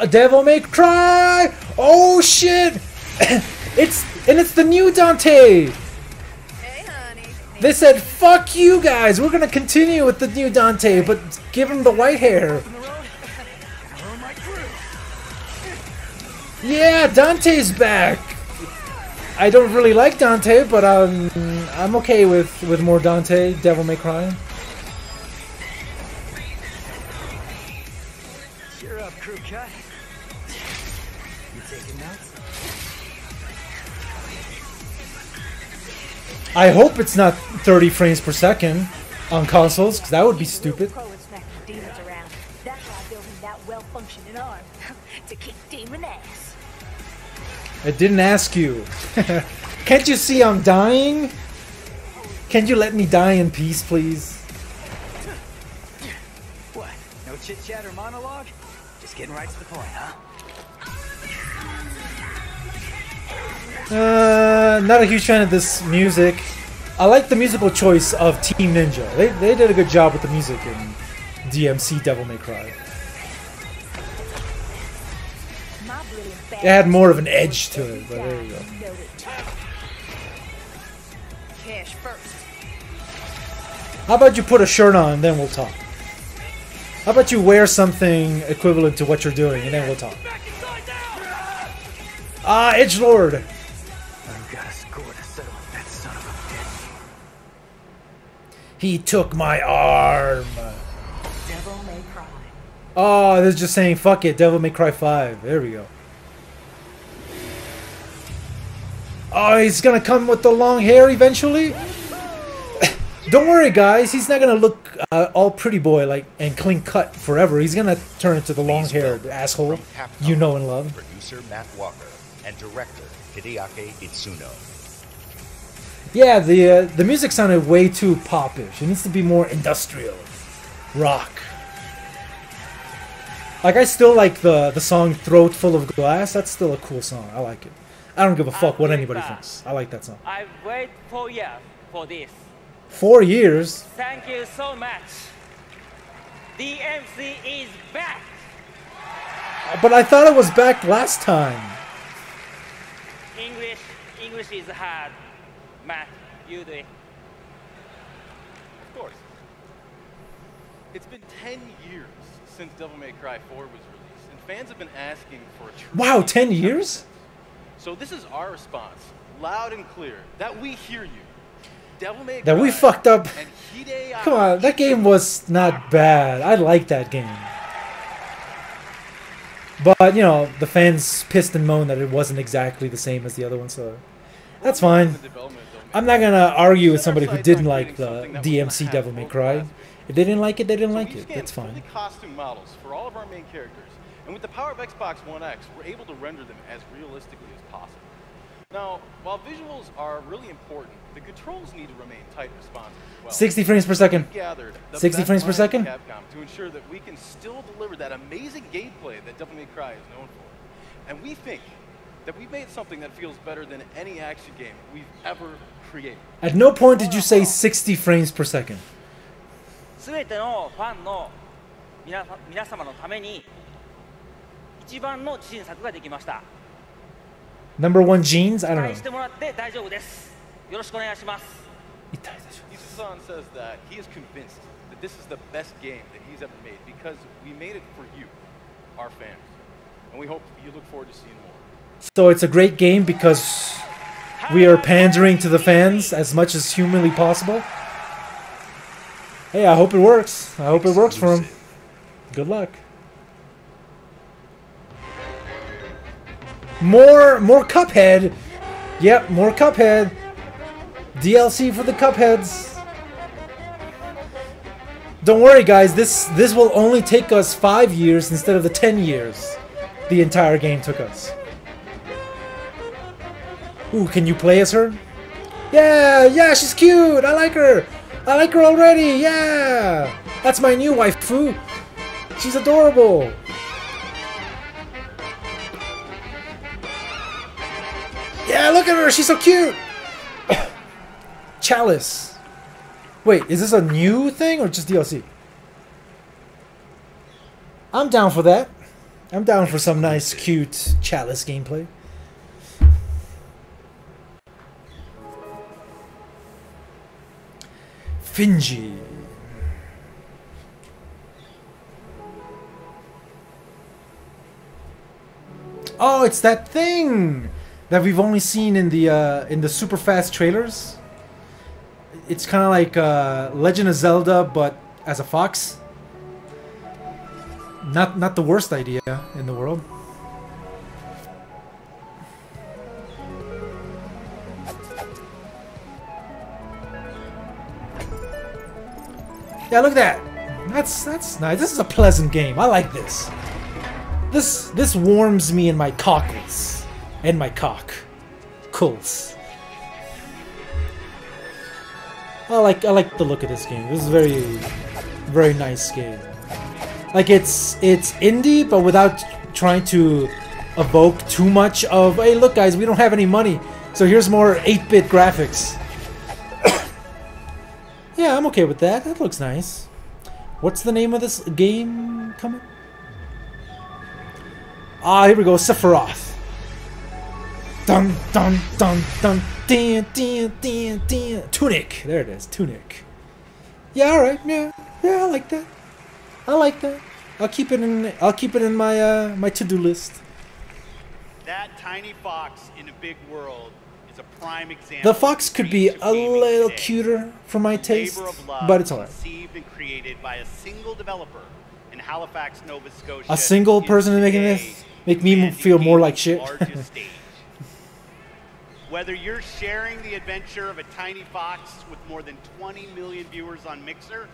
Devil May Cry! Oh shit! it's the new Dante. They said, "Fuck you guys. We're gonna continue with the new Dante, but give him the white hair." Yeah, Dante's back. I don't really like Dante, but I'm okay with more Dante. Devil May Cry. Cheer up, crew cut. You taking notes? I hope it's not 30 frames per second on consoles, because that would be stupid. That's why building that well-functioning arm to kick demon ass. I didn't ask you. Can't you see I'm dying? Can't you let me die in peace, please? What? No chit-chat or monologue? Just getting right to the point, huh? Not a huge fan of this music. I like the musical choice of Team Ninja. They did a good job with the music in DMC Devil May Cry. It had more of an edge to it, but there you go. Cash first. How about you put a shirt on, then we'll talk. How about you wear something equivalent to what you're doing, and then we'll talk. Ah, Edgelord! I've got a score to settle with that son of a bitch. He took my arm! Devil May Cry. Oh, they're just saying, fuck it, Devil May Cry 5. There we go. Oh, he's gonna come with the long hair eventually? Don't worry, guys. He's not gonna look all pretty boy like and clean cut forever. He's gonna turn into the long-haired asshole you know and love. Producer Matt Walker and director Hideaki Itsuno. Yeah, the music sounded way too popish. It needs to be more industrial, rock. Like I still like the song "Throat Full of Glass." That's still a cool song. I like it. I don't give a fuck what anybody thinks. I like that song. I wait 4 years for this. 4 years? Thank you so much. DMC is back. But I thought it was back last time. English is hard. Matt, you do it. Of course. It's been 10 years since Devil May Cry 4 was released, and fans have been asking for a true. Wow, 10 years? So this is our response, loud and clear, that we hear you. Devil May Cry That we fucked up. and Hideaki. Come on, that game was not bad. I like that game. But, you know, the fans pissed and moaned that it wasn't exactly the same as the other one, so that's fine. I'm not going to argue with somebody who didn't like the DMC Devil May Cry. If they didn't like it, they didn't like it. It's fine. Costume models for all of our main characters. And with the power of Xbox One X, we're able to render them as realistically as possible. Now, while visuals are really important, the controls need to remain tight and responsive as well. 60 frames per second. 60 frames per second? Capcom to ensure that we can still deliver that amazing gameplay that Devil May Cry is known for. And we think that we've made something that feels better than any action game we've ever created. At no point did you say 60 frames per second. 全てのファンの皆様のために一番の自信作ができました。 Number one jeans? I don't know. してもらって大丈夫です。よろしくお願いします。Izusan says that he is convinced that this is the best game that he's ever made because we made it for you, our fans, and we hope you look forward to seeing more. So it's a great game because we are pandering to the fans as much as humanly possible. Hey, I hope it works. I hope it works for him. Good luck. More Cuphead. Yep, more Cuphead. DLC for the Cupheads. Don't worry, guys. This will only take us 5 years instead of the 10 years the entire game took us. Ooh, can you play as her? Yeah, she's cute. I like her. I like her already. Yeah, that's my new waifu. She's adorable. Yeah, look at her. She's so cute. Chalice. Wait, is this a new thing or just DLC? I'm down for that. I'm down for some nice, cute Chalice gameplay. Finji. Oh, it's that thing that we've only seen in the super fast trailers. It's kind of like Legend of Zelda, but as a fox. Not the worst idea in the world. Yeah, look at that. That's nice. This is a pleasant game. I like this. This warms me in my cockles and my cockles. I like the look of this game. This is very nice game. Like it's indie, but without trying to evoke too much of, hey, look guys, we don't have any money, so here's more 8-bit graphics. Yeah, I'm okay with that. That looks nice. What's the name of this game coming? Ah, here we go. Sephiroth. Dun dun dun dun. Dan dan dan dan. Tunic. There it is. Tunic. Yeah. All right. Yeah. I like that. I like that. I'll keep it in my my to-do list. That tiny fox in a big world is a prime example. The fox could be a little cuter for my taste, but it's alright. Conceived and created by a single developer in Halifax, Nova Scotia. A single person making this make me feel more like shit. Whether you're sharing the adventure of a tiny fox with more than 20 million viewers on Mixer,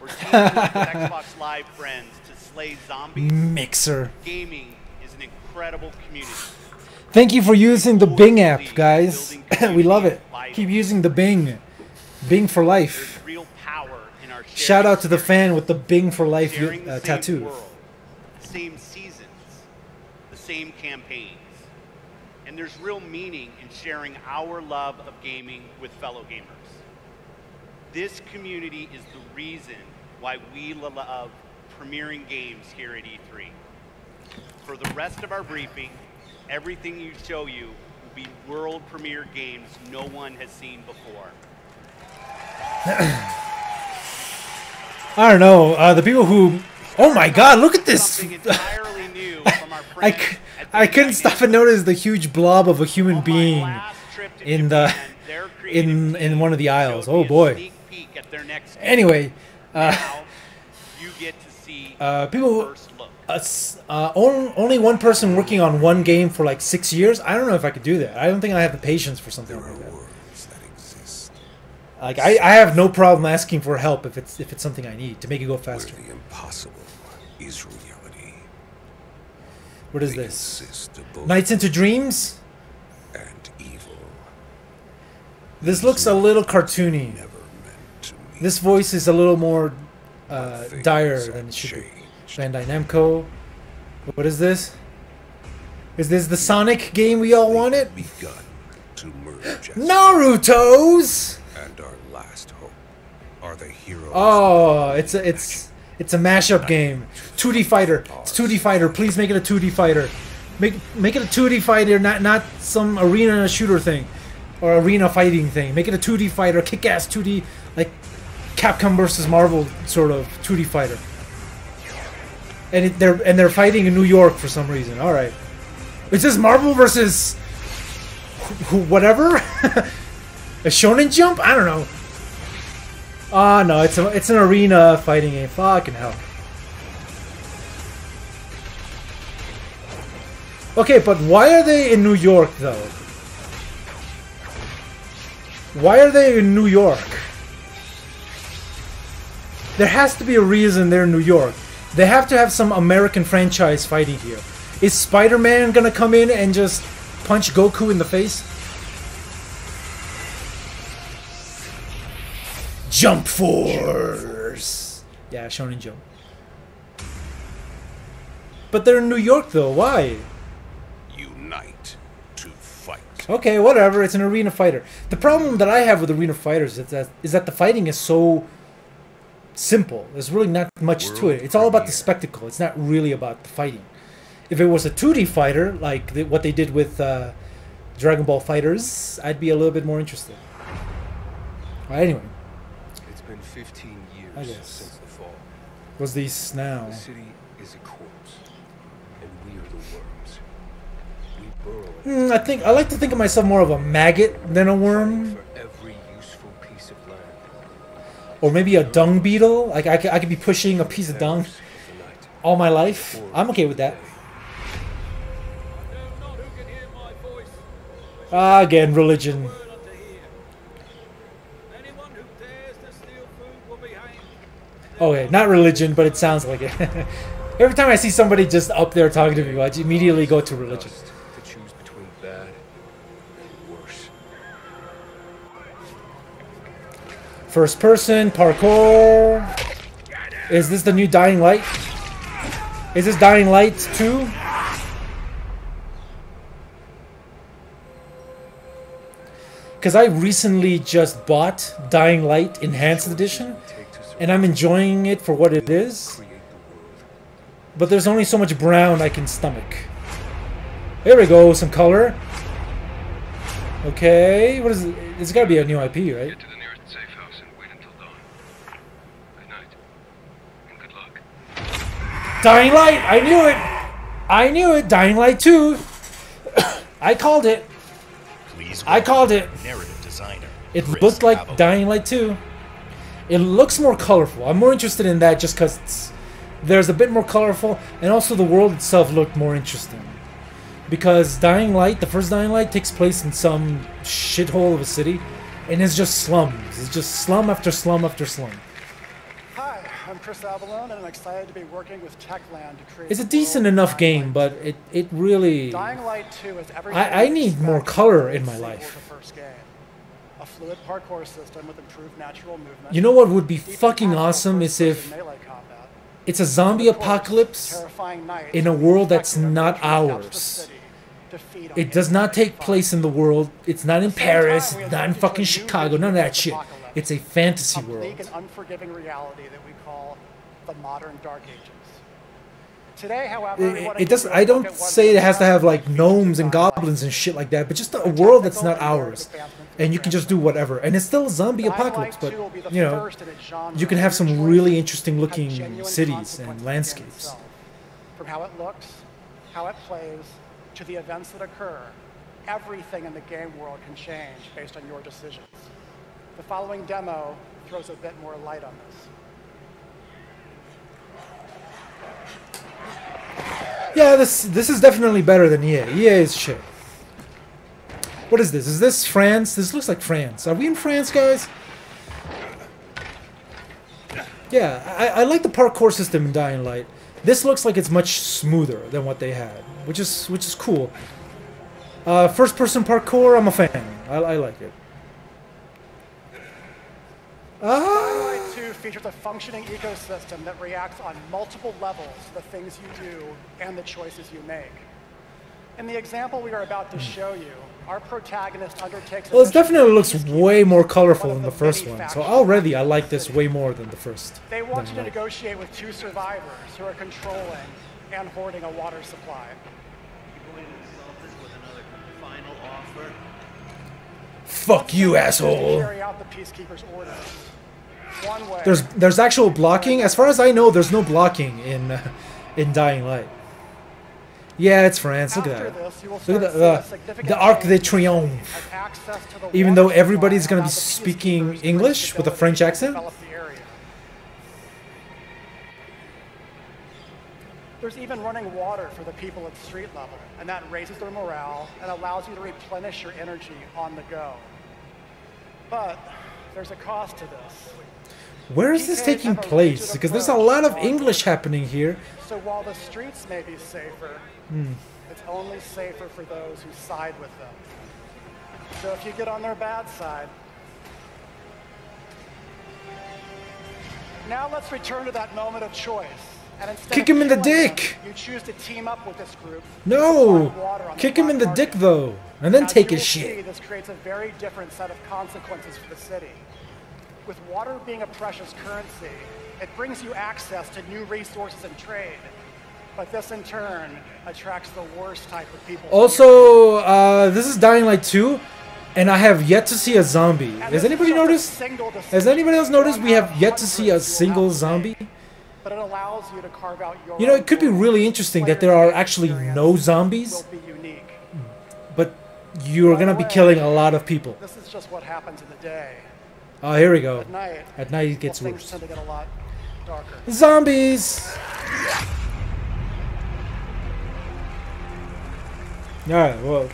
or teaming up with Xbox Live friends to slay zombies, Mixer. Gaming is an incredible community. Thank you for using the Bing app, guys. We love it. Keep using the Bing. Bing for life. Shout out to the fan with the Bing for life tattoo. The same seasons, the same campaigns. And there's real meaning in sharing our love of gaming with fellow gamers. This community is the reason why we love premiering games here at E3. For the rest of our briefing, everything you show you will be world premiere games no one has seen before. I don't know. The people who... Oh my god, look at this! I couldn't stop and notice the huge blob of a human being in the in one of the aisles. Oh boy. Anyway, you get to see people the first look. Only one person working on one game for like 6 years. I don't know if I could do that. I don't think I have the patience for something like that. Like I have no problem asking for help if it's something I need to make it go faster. Where the impossible is reality. What is this? Nights into Dreams? And evil. This looks a little cartoony. This voice is a little more dire than it should be. Bandai Namco. What is this? Is this the Sonic game we all wanted? Naruto's! And our last hope are the heroes. Oh, it's a mashup game. 2D fighter. It's 2D fighter. Please make it a 2D fighter. Make it a 2D fighter, not some arena shooter thing or arena fighting thing. Make it a 2D fighter, kick-ass 2D, like Capcom versus Marvel sort of 2D fighter. And they're fighting in New York for some reason. All right, is this Marvel versus whatever? A Shonen Jump? I don't know. Oh no, it's an arena fighting game. Fucking hell. Okay, but why are they in New York though? Why are they in New York? There has to be a reason they're in New York. They have to have some American franchise fighting here. Is Spider-Man gonna come in and just punch Goku in the face? Jump Force! Yeah, Shonen Jump. But they're in New York though, why? Unite to fight. Okay, whatever, it's an arena fighter. The problem that I have with arena fighters is that the fighting is so simple. There's really not much to it. It's all about the spectacle. It's not really about the fighting. If it was a 2D fighter, like what they did with Dragon Ball FighterZ, I'd be a little bit more interested. Well, anyway. It's been 15 years I guess. since the fall. What's these now? The city is a corpse, and we are the worms. We burrow I like to think of myself more of a maggot than a worm. for every useful piece of land. Or maybe a dung beetle. Like I could be pushing a piece of dung all my life. I'm okay with that. Ah, again, religion. Okay, not religion, but it sounds like it. Every time I see somebody just up there talking to me, I immediately go to religion. To choose between bad and worse. First person, parkour. Is this the new Dying Light? Is this Dying Light 2? Because I recently just bought Dying Light Enhanced Edition, and I'm enjoying it for what it is. But there's only so much brown I can stomach. There we go, some color. Okay, what is it? It's gotta be a new IP, right? Get to the nearest safe house and wait until dawn. Good night. And good luck. Dying Light! I knew it! I knew it! Dying Light 2! I called it! I called it! Narrative designer. It looked like Dying Light 2. It looks more colorful. I'm more interested in that just because there's a bit more colorful, and also the world itself looked more interesting. Because Dying Light, the first Dying Light, takes place in some shithole of a city, and it's just slums. It's just slum after slum after slum. Hi, I'm Chris Avalone, and I'm excited to be working with Techland to create. It's a decent enough game, but it really. Dying Light 2 is everything. I need more color in my life. A fluid parkour system with improved natural movement. You know what would be fucking awesome is if it's a zombie apocalypse in a world that's not ours. It does not take place in the world. It's not in Paris. It's not in fucking Chicago. None of that shit. It's a fantasy world. Bleak and unforgiving reality that we call the modern Dark Ages. Today, however, It does. I don't say it has to have like gnomes and goblins and shit like that, but just a world that's not ours, and you can just do whatever. And it's still a zombie apocalypse, but you know, you can have some really interesting looking cities and landscapes. From how it looks, how it plays, to the events that occur, everything in the game world can change based on your decisions. The following demo throws a bit more light on this. Yeah, this is definitely better than EA. EA is shit. What is this? Is this France? This looks like France. Are we in France, guys? Yeah, I like the parkour system in Dying Light. This looks like it's much smoother than what they had, which is cool. First-person parkour, I'm a fan. I like it. Dying Light 2 features a functioning ecosystem that reacts on multiple levels to the things you do and the choices you make. In the example we are about to show you, our protagonist undertakes... Well, it definitely looks way more colorful than the first one, so already I like this way more than the first. They want you to negotiate with two survivors who are controlling and hoarding a water supply. Fuck you, asshole! Carry out the Peacekeeper's orders. One way. There's actual blocking. As far as I know, there's no blocking in Dying Light. Yeah, it's France. Look at that. Look at the Arc de Triomphe. Even though everybody's gonna be speaking English with a French accent. There's even running water for the people at street level, and that raises their morale and allows you to replenish your energy on the go. But there's a cost to this. Where is this taking place? Because there's a lot of English happening here. So while the streets may be safer, it's only safer for those who side with them. So if you get on their bad side... Now let's return to that moment of choice. And kick him in the dick! You choose to team up with this group. No! Kick him in the dick, though. And then take his shit. This creates a very different set of consequences for the city. With water being a precious currency, it brings you access to new resources and trade. But this, in turn, attracts the worst type of people. Also, this is Dying Light 2, and I have yet to see a zombie. Has anybody noticed? Has anybody else noticed we have yet to see a single zombie? But it allows you to carve out your... You know, it could be really interesting that there are actually no zombies, but you're gonna be killing a lot of people. This is just what happens in the day. Oh, here we go. At night it gets worse. Things tend to get a lot darker. Zombies! Alright, well,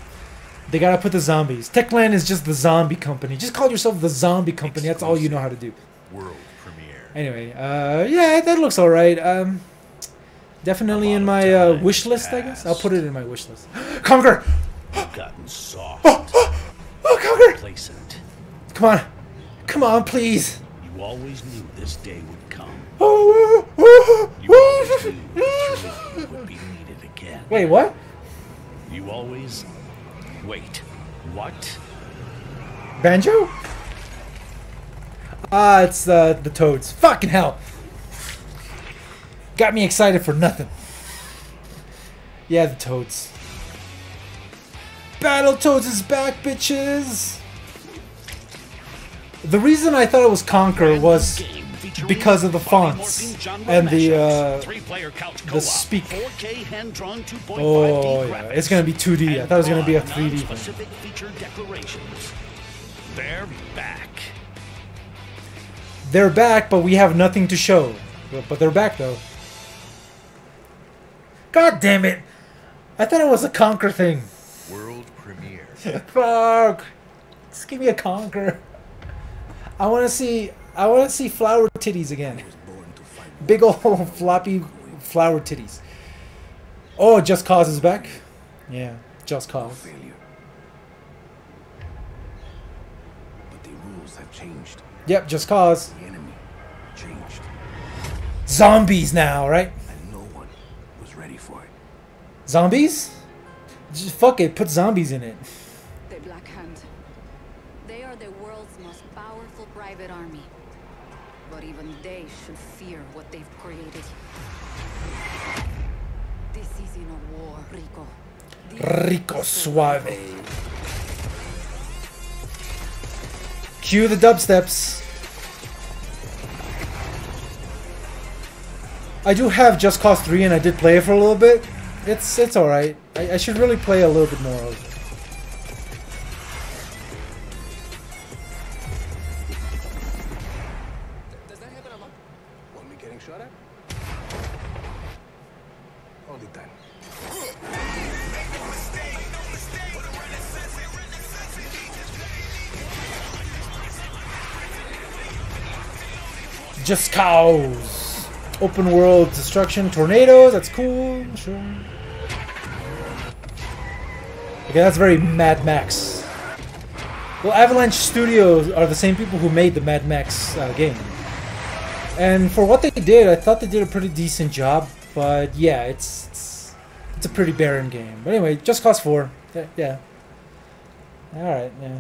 they gotta put the zombies. Techland is just the zombie company. Just call yourself the zombie company. That's all you know how to do. World premiere. Anyway, yeah, that looks alright. Definitely in my wish list, I guess. I'll put it in my wish list. Conquer! You've gotten soft. Oh, Conquer! Complacent. Come on. Come on, please. You always knew this day would come. You always knew that would be needed again. Wait, what? You always... Wait, what? Banjo? Ah, it's the Toads. Fucking hell. Got me excited for nothing. Yeah, the Toads. Battletoads is back, bitches! The reason I thought it was Conquer was because of the fonts and the speak. Oh yeah, it's gonna be 2D. I thought it was gonna be a 3D thing. They're back. They're back, but we have nothing to show. But they're back though. God damn it! I thought it was a Conquer thing. World premiere. Fuck! Just give me a Conquer. I want to see flower titties again. Big old floppy flower titties. Oh, Just Cause is back. Yeah, Just Cause. But the rules have changed. Yep, Just Cause. The enemy changed. Zombies now, right? And no one was ready for it. Zombies? Just fuck it, put zombies in it. The Black Hand. They are the world's most powerful private army. But even they should fear what they've created. This isn't a war, Rico. Rico Suave. Cue the dubsteps. I do have Just Cause 3 and I did play it for a little bit. It's alright. I should really play a little bit more of it. Hold it then. Just cows. Open world destruction, tornadoes. That's cool. Sure. Okay, that's very Mad Max. Well, Avalanche Studios are the same people who made the Mad Max game. And for what they did, I thought they did a pretty decent job. But yeah, it's a pretty barren game. But anyway, Just Cause 4. Yeah. Alright, yeah.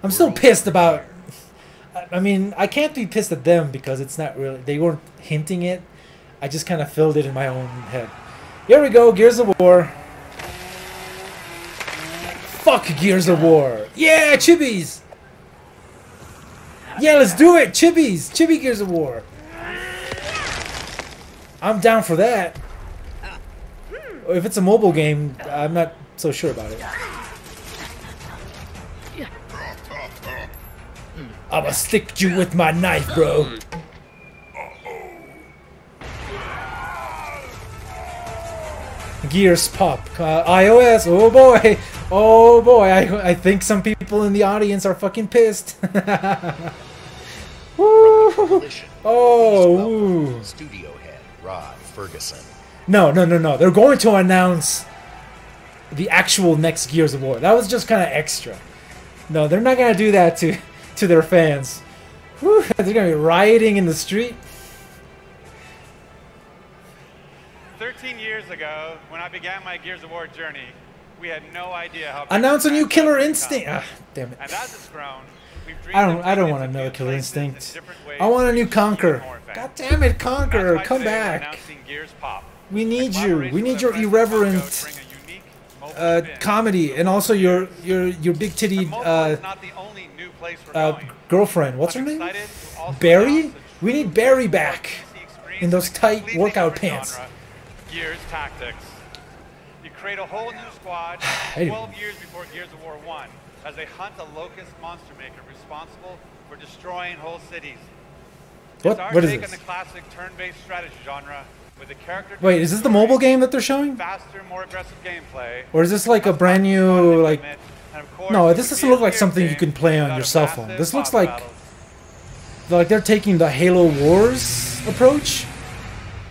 I'm still pissed about... I mean, I can't be pissed at them because it's not really... They weren't hinting it. I just kind of filled it in my own head. Here we go, Gears of War. Fuck Gears of War. Yeah, Chibis! Yeah, let's do it! Chibis! Chibi Gears of War. I'm down for that. If it's a mobile game, I'm not so sure about it. I'ma stick you with my knife, bro. Gears pop. iOS. Oh boy. Oh boy. I think some people in the audience are fucking pissed. Woo. Oh. Woo. Studio head Rod Ferguson. No. They're going to announce the actual next Gears of War. That was just kind of extra. No, they're not gonna do that to their fans. Whew, they're gonna be rioting in the street. 13 years ago, when I began my Gears of War journey, we had no idea how. Announce a new Killer Instinct. Ah, damn it. And as it's grown, we've dreamed I don't want another Killer Instinct. I want a new Conquer. God damn it, Conquer, come back. We need you. We need your irreverent comedy and also your big titty girlfriend. What's her name? Barry? We need Barry back in those tight workout pants. Gears Tactics. You create a whole new squad 12 years before Gears of War 1 as they hunt a locust monster maker responsible for destroying whole cities. What is take this? on the classic turn-based strategy genre with a character. Wait, is this the mobile game that they're showing? Faster, more aggressive gameplay. Or is this like a brand new like? No, this doesn't look like something you can play on your cell phone. This looks like they're taking the Halo Wars approach.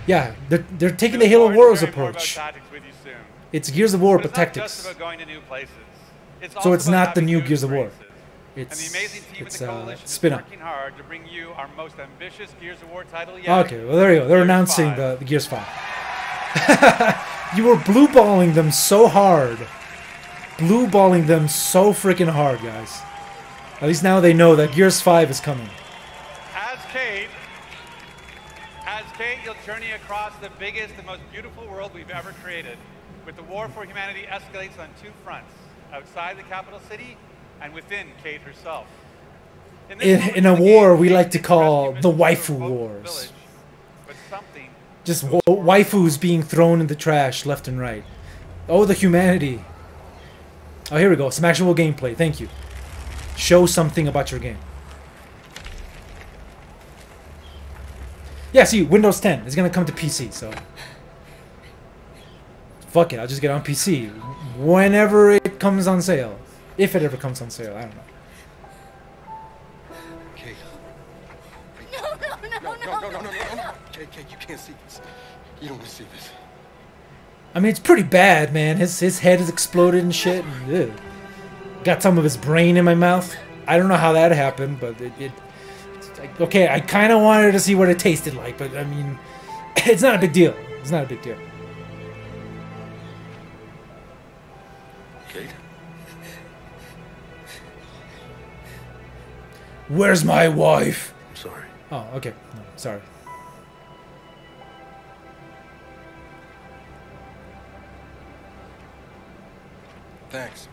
Yeah, they're taking the Halo Wars approach. It's Gears of War, but tactics. So it's not the new Gears of War. It's spin-off. Okay, well there you go. They're announcing the Gears 5. You were blue-balling them so hard. Blue-balling them so freaking hard, guys. At least now they know that Gears 5 is coming. As Kate, you'll journey across the biggest and most beautiful world we've ever created. With the war for humanity escalates on two fronts. Outside the capital city and within Kate herself. In a war we like to call the waifu wars. Just waifus being thrown in the trash left and right. Oh, the humanity. Oh, here we go. Some actual gameplay. Thank you. Show something about your game. Yeah, see, Windows 10 is going to come to PC, so... Fuck it, I'll just get it on PC. Whenever it comes on sale. If it ever comes on sale, I don't know. Kate. No. Kate, you can't see this. You don't want to see this. I mean, it's pretty bad, man. His head is exploded and shit. And, got some of his brain in my mouth. I don't know how that happened, but it's like, okay, I kind of wanted to see what it tasted like, but I mean, it's not a big deal. It's not a big deal. Kate? Where's my wife? I'm sorry. Oh, okay. No, sorry. Thanks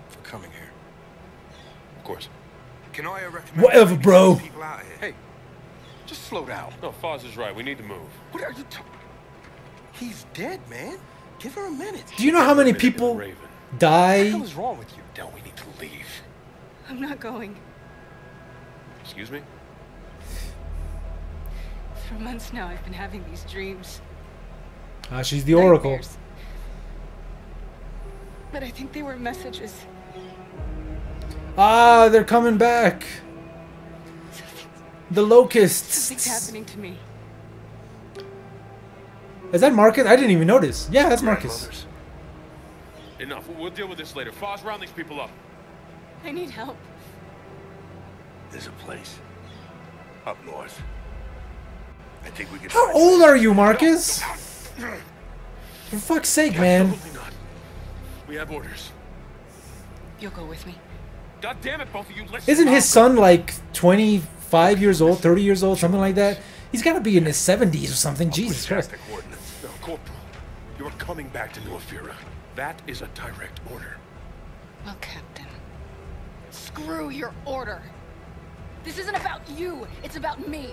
for coming here. Of course. Can I recommend whatever, bro? People out here? Hey, just slow down. No, Foz is right. We need to move. What are you talking? He's dead, man. Give her a minute. Do you know how many people die? What the hell is wrong with you? No, we need to leave. I'm not going. Excuse me? For months now, I've been having these dreams. She's the Oracle. Nightmares. But I think they were messages. Ah, they're coming back. The locusts. Something's happening to me. Is that Marcus? I didn't even notice. Yeah, that's Marcus. Enough. We'll deal with this later. Foz, round these people up. I need help. There's a place up north. I think we can. How old are you, Marcus? For fuck's sake, man. Absolutely not. We have orders. You'll go with me. God damn it, both of you! Listen. Isn't his son like 25 years old, 30 years old, something like that? He's got to be in his 70s or something. Jesus Christ. No, Corporal, you're coming back to New Ephyra. That is a direct order. Well, Captain, screw your order. This isn't about you. It's about me.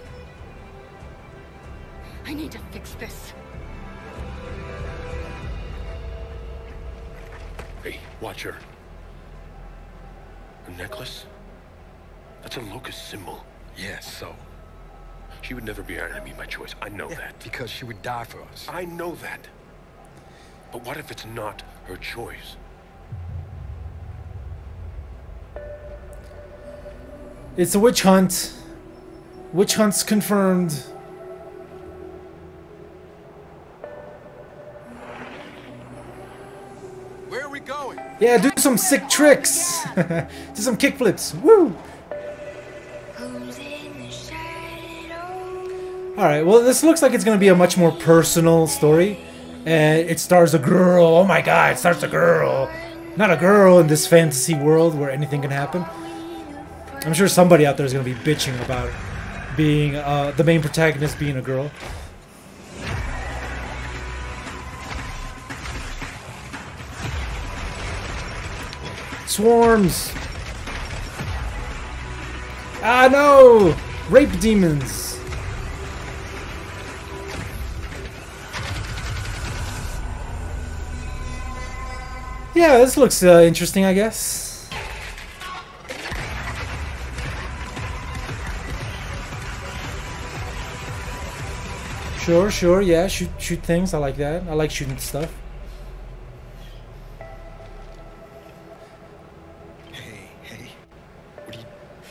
I need to fix this. Hey, watch her. A necklace? That's a locust symbol. Yes, so? She would never be our enemy by choice. I know that. Because she would die for us. I know that. But what if it's not her choice? It's a witch hunt. Witch hunt's confirmed. Where are we going? Yeah, do some sick tricks. Do some kickflips. Woo! Alright, well, this looks like it's going to be a much more personal story. And it stars a girl. Oh my god, it stars a girl. Not a girl in this fantasy world where anything can happen. I'm sure somebody out there is going to be bitching about being the main protagonist being a girl. Swarms! Ah, no! Rape demons! Yeah, this looks interesting, I guess. Sure, sure, yeah, shoot things, I like that. I like shooting stuff.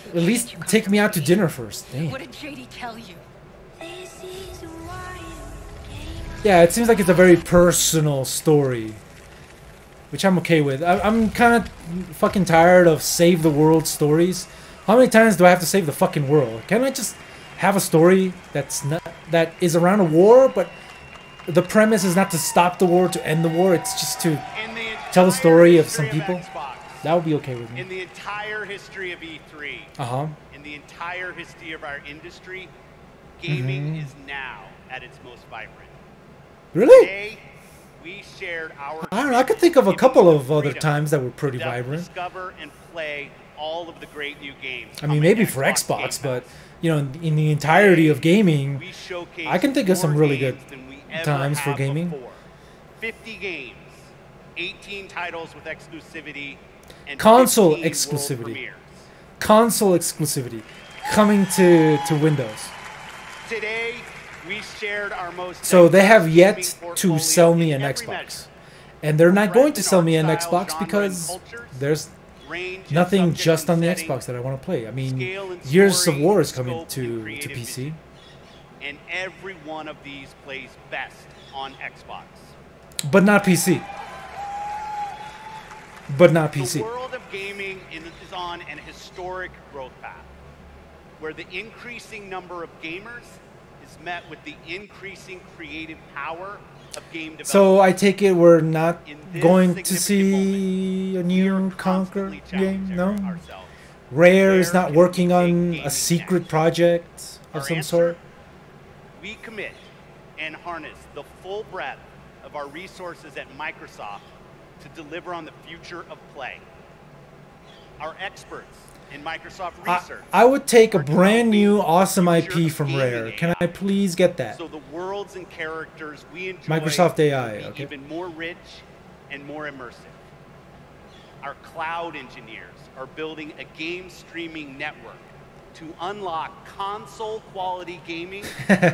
At least take me out to dinner first. Damn. What did JD tell you? Yeah, it seems like it's a very personal story, which I'm okay with. I'm kind of fucking tired of save the world stories. How many times do I have to save the fucking world? Can't I just have a story that is around a war, but the premise is not to stop the war, to end the war. It's just to tell the story of some people. That would be okay with me. In the entire history of E3, in the entire history of our industry, gaming is now at its most vibrant. Really? Today, we shared our I don't know. I could think of a couple of other times that were pretty vibrant. Discover and play all of the great new games. I mean, maybe for Xbox, but you know, in the entirety of gaming, I can think of some really good times for gaming. 50 games, 18 titles with exclusivity, and console 15 exclusivity. world premieres. Console exclusivity coming to Windows. Today, we shared our most. So they have yet to sell me an Xbox, and they're not going to sell me an Xbox because there's nothing just on the Xbox that I want to play. I mean, Gears of War is coming to PC. And every one of these plays best on Xbox. But not PC. But not PC. The world of gaming is on an historic growth path, where the increasing number of gamers is met with the increasing creative power of game development. So I take it we're not going to see a new Conquer game, no? Rare is not working on a secret project of some sort? We commit and harness the full breadth of our resources at Microsoft to deliver on the future of play. Our experts in Microsoft Research. I would take a brand new awesome IP from Rare. Can I please get that? So the worlds and characters we enjoy Microsoft AI, will be okay. even more rich and more immersive. Our cloud engineers are building a game streaming network to unlock console quality gaming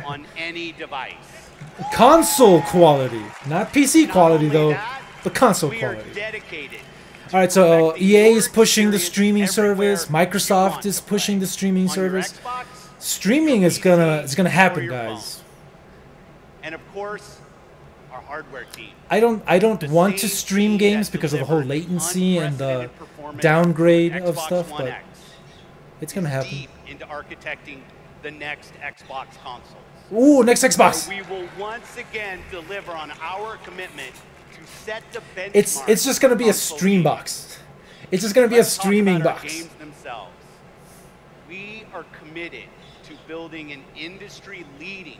on any device. Console quality, not PC quality though, but console We are quality. dedicated. All right, so EA is pushing the streaming service. Microsoft is pushing the streaming service. Streaming is gonna happen, guys. And of course, our hardware team. I don't want to stream games because of the whole latency and the downgrade of stuff, but it's gonna happen. Deep into architecting the next Xbox console. Ooh, next Xbox. We will once again deliver on our commitment to set the benchmark. It's just gonna be a stream box. It's just gonna be a streaming box. Games themselves. We are committed to building an industry-leading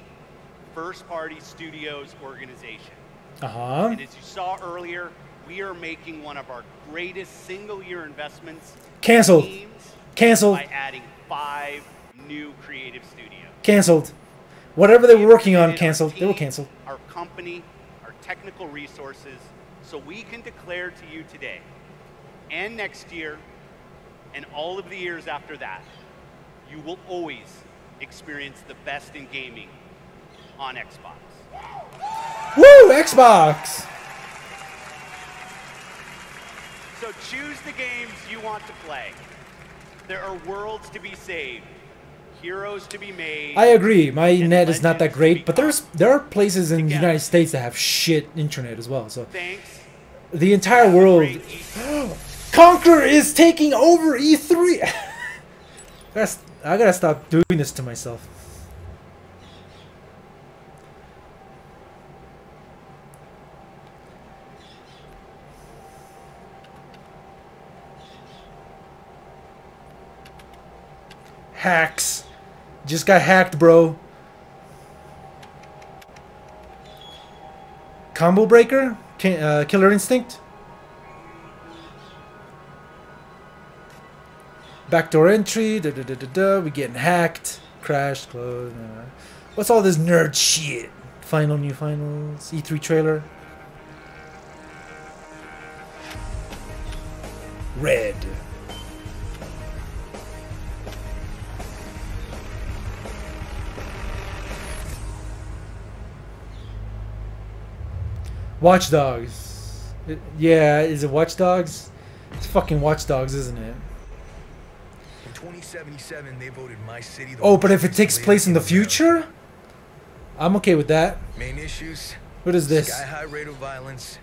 first-party studios organization. Uh-huh. And as you saw earlier, we are making one of our greatest single-year investments. Canceled. in games Canceled. By adding 5 new creative studios. Canceled. Whatever they were working on, canceled. They were canceled. Our company, our technical resources, so we can declare to you today and next year and all of the years after that, you will always experience the best in gaming on Xbox. Woo! Xbox! So choose the games you want to play. There are worlds to be saved, heroes to be made. I agree. My net is not that great, but there are places in the United States that have shit internet as well. So the entire world. Conquer is taking over E3. I gotta stop doing this to myself. Hacks. Just got hacked, bro. Combo Breaker? Killer Instinct? Backdoor entry. We getting hacked. Crashed. Closed. What's all this nerd shit? Final new finals. E3 trailer. Red. Watch Dogs. Yeah, is it Watch Dogs? It's fucking Watch Dogs, isn't it? In 2077, they voted my city. Oh, but if it takes place in the future? I'm okay with that. Main issues. What is this? Sky-high rate of violence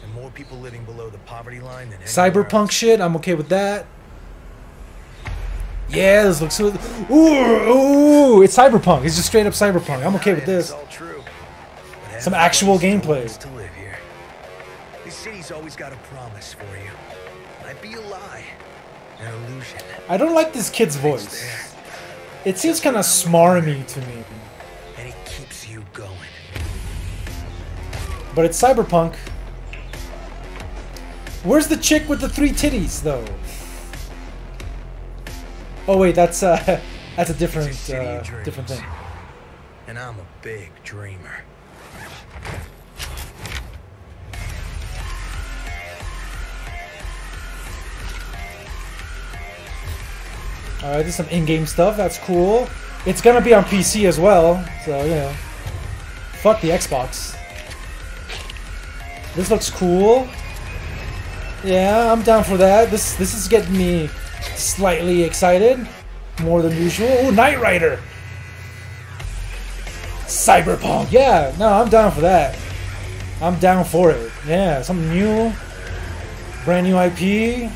and more people living below the poverty line than Cyberpunk shit, I'm okay with that. Yeah, this looks so... Ooh, it's Cyberpunk. It's just straight up Cyberpunk. I'm okay with this. Some actual gameplay. To live here. This city's always got a promise for you. Might be a lie, an illusion. I don't like this kid's voice. It seems kind of smarmy to me. And it keeps you going. But it's Cyberpunk. Where's the chick with the 3 titties, though? Oh wait, that's a different different thing. And I'm a big dreamer. Alright, there's some in-game stuff. That's cool. It's gonna be on PC as well, so you know. Fuck the Xbox. This looks cool. Yeah, I'm down for that. This is getting me slightly excited, more than usual. Oh, Knight Rider. Cyberpunk. Yeah, no, I'm down for that. I'm down for it. Yeah, something new. Brand new IP.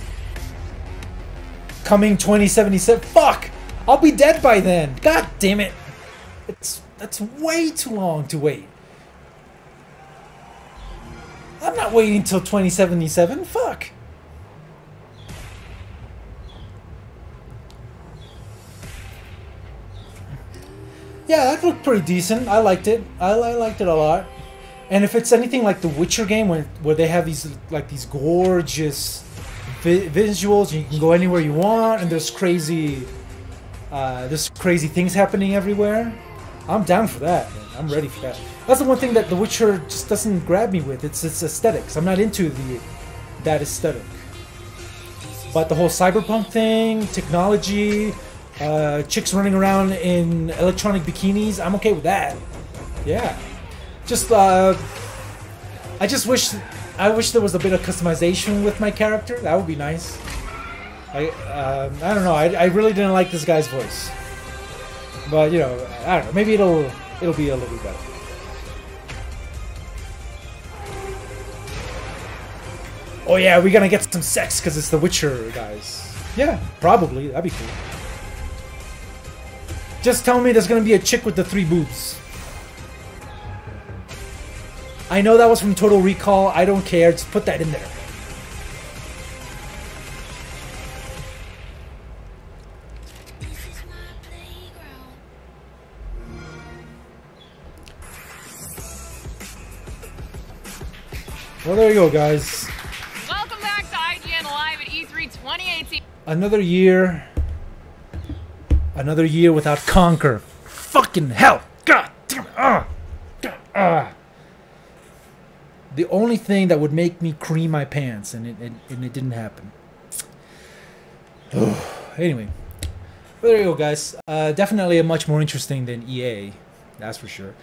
Coming 2077. Fuck! I'll be dead by then. God damn it. That's way too long to wait. I'm not waiting until 2077. Fuck. Yeah, that looked pretty decent. I liked it. I liked it a lot. And if it's anything like the Witcher game, where they have these gorgeous visuals, and you can go anywhere you want, and there's crazy things happening everywhere, I'm down for that. Man. I'm ready for that. That's the one thing that The Witcher just doesn't grab me with. It's aesthetics. I'm not into that aesthetic. But the whole cyberpunk thing, technology, chicks running around in electronic bikinis, I'm okay with that. Yeah. Just, I wish there was a bit of customization with my character. That would be nice. I don't know. I really didn't like this guy's voice. But, you know, I don't know. Maybe it'll be a little bit better. Oh yeah, we're gonna get some sex because it's the Witcher, guys. Yeah, probably. That'd be cool. Just tell me there's gonna be a chick with the 3 boobs. I know that was from Total Recall. I don't care. Just put that in there. Well, there you go, guys. Welcome back to IGN Live at E3 2018. Another year without Conquer. Fucking hell! God damn it! The only thing that would make me cream my pants, and it didn't happen. Anyway, well, there you go, guys. Definitely a much more interesting than EA, that's for sure.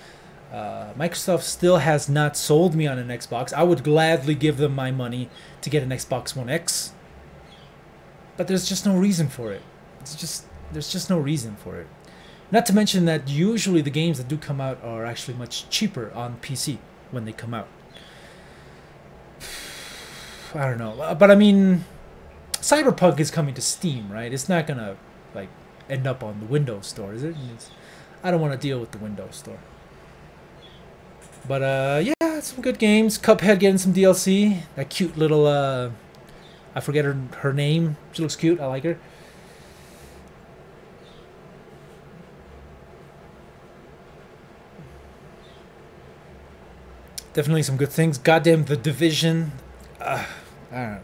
Microsoft still has not sold me on an Xbox. I would gladly give them my money to get an Xbox One X, but there's just no reason for it. There's just no reason for it. Not to mention that usually the games that do come out are actually much cheaper on PC when they come out. I don't know, but I mean, Cyberpunk is coming to Steam, right? It's not gonna like end up on the Windows Store, is it? I don't want to deal with the Windows Store. But yeah, some good games. Cuphead getting some DLC. That cute little I forget her name. She looks cute. I like her. Definitely some good things. Goddamn The Division. I don't know.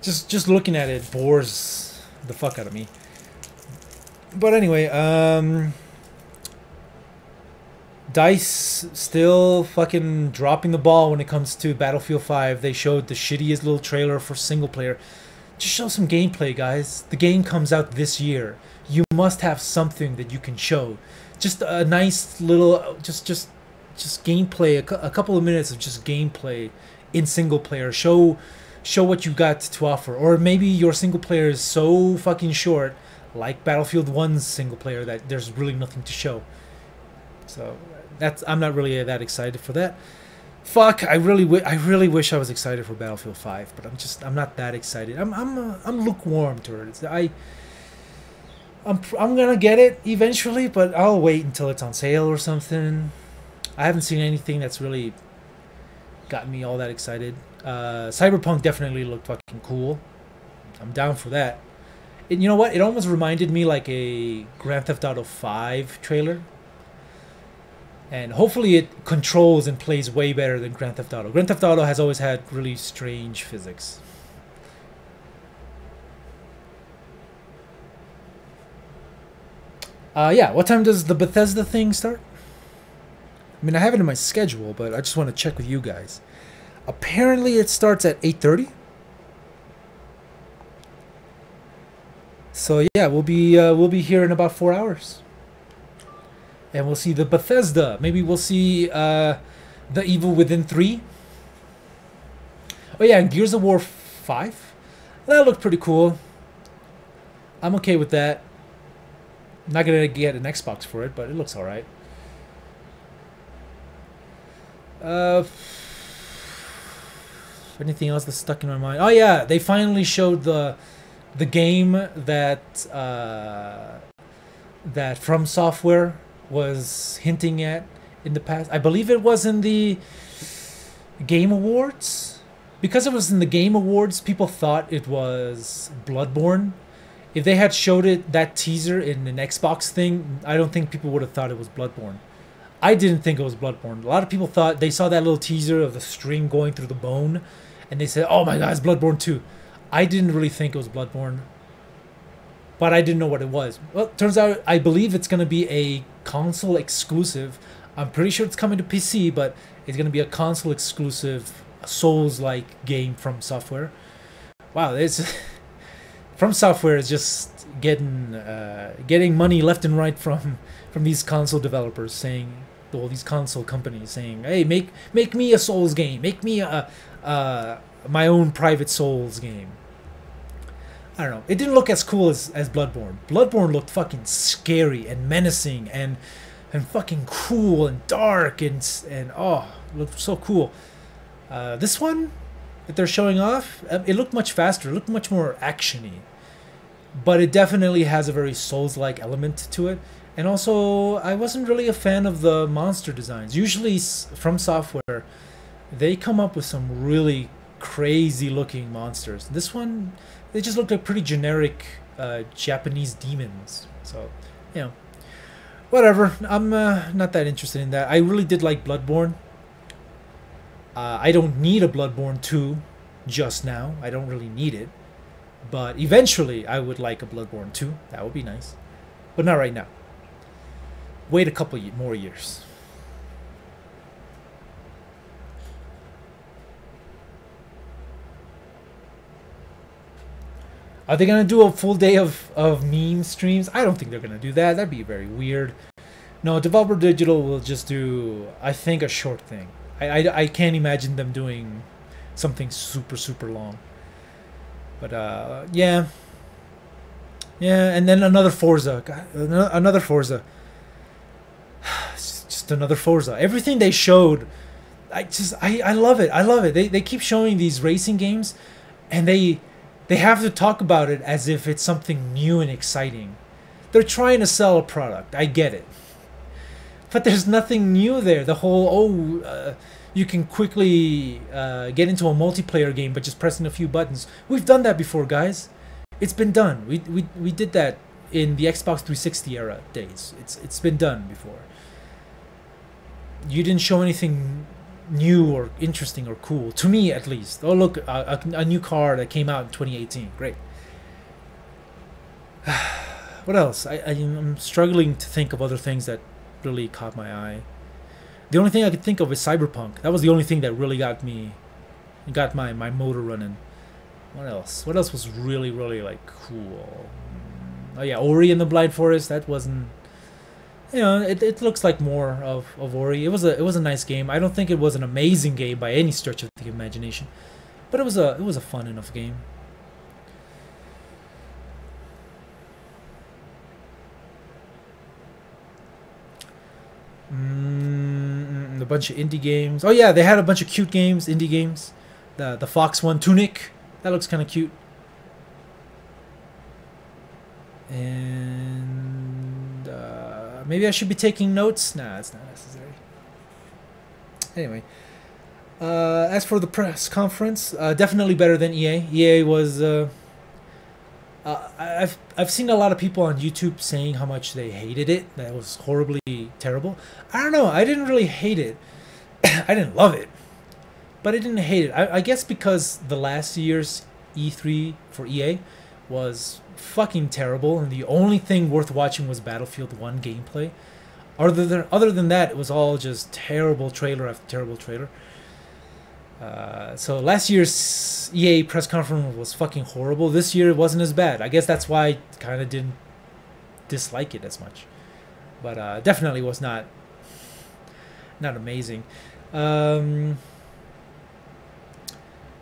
Just looking at it bores the fuck out of me. But anyway, DICE still fucking dropping the ball when it comes to Battlefield 5. They showed the shittiest little trailer for single player. Just show some gameplay, guys. The game comes out this year. You must have something that you can show. Just a nice little, just gameplay. A couple of minutes of just gameplay in single player. Show what you got to offer. Or maybe your single player is so fucking short, like Battlefield 1's single player, that there's really nothing to show. So I'm not really that excited for that. Fuck, I really wish I was excited for Battlefield 5, but I'm not that excited. I'm lukewarm towards it. I'm gonna get it eventually, but I'll wait until it's on sale or something. I haven't seen anything that's really got me all that excited. Cyberpunk definitely looked fucking cool. I'm down for that. And you know what? It almost reminded me like a Grand Theft Auto 5 trailer. And hopefully it controls and plays way better than Grand Theft Auto. Grand Theft Auto has always had really strange physics. Yeah, what time does the Bethesda thing start? I mean, I have it in my schedule, but I just want to check with you guys. Apparently it starts at 8:30. So yeah, we'll be here in about 4 hours. And we'll see the Bethesda. Maybe we'll see The Evil Within 3. Oh yeah, and Gears of War 5. That looked pretty cool. I'm okay with that. I'm not going to get an Xbox for it, but it looks alright. Anything else that's stuck in my mind? Oh yeah, they finally showed the game that that From Software was hinting at in the past. I believe it was in the Game Awards. Because it was in the Game Awards, people thought it was Bloodborne. If they had showed it, that teaser in an Xbox thing, I don't think people would have thought it was Bloodborne. I didn't think it was Bloodborne. A lot of people thought, they saw that little teaser of the string going through the bone, and they said, oh my god, it's Bloodborne 2. I didn't really think it was Bloodborne, but I didn't know what it was. Well, turns out, I believe it's going to be a console exclusive. I'm pretty sure it's coming to PC, but it's going to be a console exclusive Souls-like game from Software. Wow, From Software is just getting money left and right from these console developers, saying, well, these console companies saying, hey, make me a Souls game, make me my own private Souls game. I don't know. It didn't look as cool as Bloodborne. Bloodborne looked fucking scary and menacing and fucking cool and dark and oh, it looked so cool. This one that they're showing off, it looked much faster. It looked much more actiony, but it definitely has a very Souls-like element to it. And also, I wasn't really a fan of the monster designs. Usually, From Software, they come up with some really crazy-looking monsters. This one, they just looked like pretty generic Japanese demons. So, you know, whatever. I'm not that interested in that. I really did like Bloodborne. I don't need a Bloodborne 2 just now. I don't really need it. But eventually, I would like a Bloodborne 2. That would be nice. But not right now. Wait a couple more years. Are they going to do a full day of meme streams? I don't think they're going to do that. That'd be very weird. No, Devolver Digital will just do, I think, a short thing. I can't imagine them doing something super, super long. But, yeah. Yeah, and then another Forza. God, another Forza. Just another Forza. Everything they showed, I love it. I love it. They keep showing these racing games, and they have to talk about it as if it's something new and exciting. They're trying to sell a product. I get it. But there's nothing new there. The whole, you can quickly get into a multiplayer game by just pressing a few buttons. We've done that before, guys. It's been done. We did that in the Xbox 360 era days. It's been done before. You didn't show anything new or interesting or cool, to me at least. Oh look, a new car that came out in 2018. Great. What else? I'm struggling to think of other things that really caught my eye. The only thing I could think of is Cyberpunk. That was the only thing that really got my motor running. What else? What else was really, really like cool? Oh yeah, Ori and the Blind Forest. That wasn't. You know, it looks like more of Ori. It was a nice game. I don't think it was an amazing game by any stretch of the imagination, but it was a fun enough game. A bunch of indie games. Oh yeah, they had a bunch of cute games, indie games. The Fox one, Tunic, that looks kind of cute. And maybe I should be taking notes. Nah, it's not necessary. Anyway, as for the press conference, definitely better than EA. EA was. I've seen a lot of people on YouTube saying how much they hated it. That was horribly terrible. I don't know. I didn't really hate it. I didn't love it, but I didn't hate it. I guess because the last year's E3 for EA was fucking terrible, and the only thing worth watching was Battlefield 1 gameplay. Other than that, it was all just terrible trailer after terrible trailer. So last year's EA press conference was fucking horrible. This year it wasn't as bad. I guess that's why I kind of didn't dislike it as much. But definitely was not amazing. And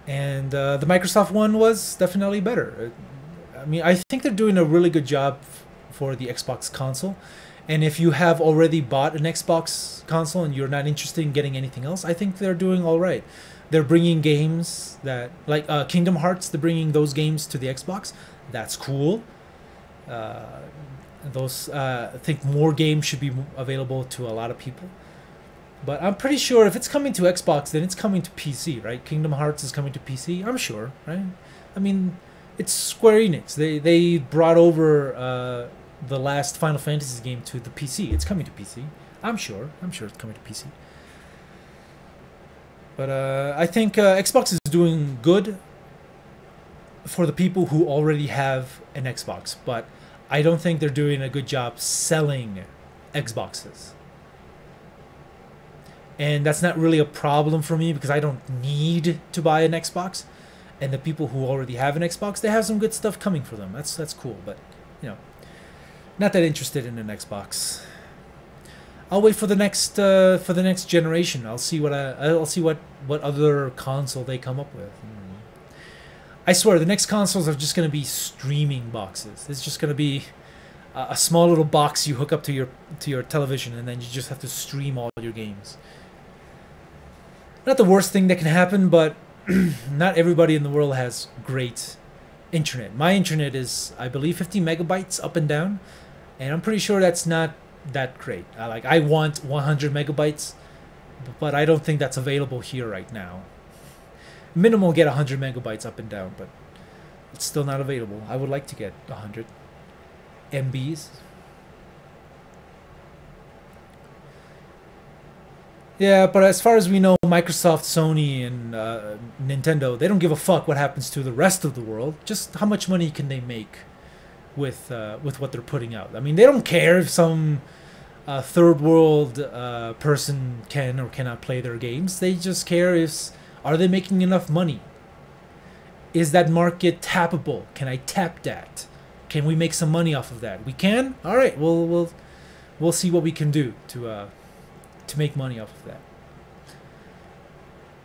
the Microsoft one was definitely better. I mean, I think they're doing a really good job for the Xbox console. And if you have already bought an Xbox console and you're not interested in getting anything else, I think they're doing all right. They're bringing games that, like Kingdom Hearts, they're bringing those games to the Xbox. That's cool. I think more games should be available to a lot of people. But I'm pretty sure if it's coming to Xbox, then it's coming to PC, right? Kingdom Hearts is coming to PC, I'm sure, right? I mean, it's Square Enix. They brought over the last Final Fantasy game to the PC. It's coming to PC. I'm sure it's coming to PC. But I think Xbox is doing good for the people who already have an Xbox. But I don't think they're doing a good job selling Xboxes. And that's not really a problem for me because I don't need to buy an Xbox. and the people who already have an Xbox, they have some good stuff coming for them. That's cool, but you know, not that interested in an Xbox. I'll wait for the next generation. I'll see what other console they come up with. I swear, the next consoles are just going to be streaming boxes. It's just going to be a small little box you hook up to your television, and then you just have to stream all your games. Not the worst thing that can happen, but not everybody in the world has great internet. My internet is, I believe, 50 megabytes up and down, and I'm pretty sure that's not that great. I want 100 megabytes, but I don't think that's available here right now. Minimum get 100 megabytes up and down, but it's still not available. I would like to get 100 MBs. Yeah, but as far as we know, Microsoft, Sony, and Nintendo, they don't give a fuck what happens to the rest of the world. Just how much money can they make with what they're putting out. I mean, they don't care if some third world person can or cannot play their games. They just care if are they making enough money? Is that market tappable? Can I tap that? Can we make some money off of that? We can? All right, we'll see what we can do to make money off of that.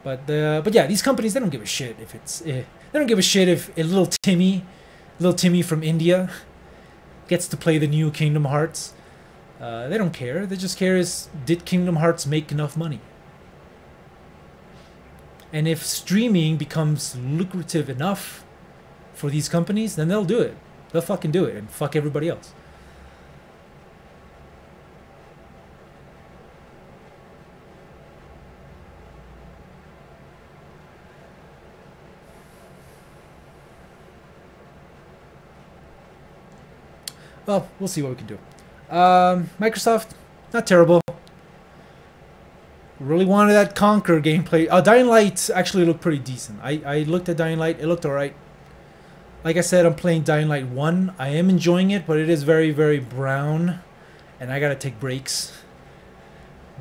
But yeah, these companies, they don't give a shit if it's they don't give a shit if a little Timmy from India gets to play the new Kingdom Hearts. They don't care. They just care is, did Kingdom Hearts make enough money? And if streaming becomes lucrative enough for these companies, then they'll do it. They'll fucking do it and fuck everybody else. Well, we'll see what we can do. Microsoft, not terrible. Really wanted that Conquer gameplay. Dying Light actually looked pretty decent. I looked at Dying Light. It looked alright. Like I said, I'm playing Dying Light 1. I am enjoying it, but it is very, very brown. And I gotta take breaks.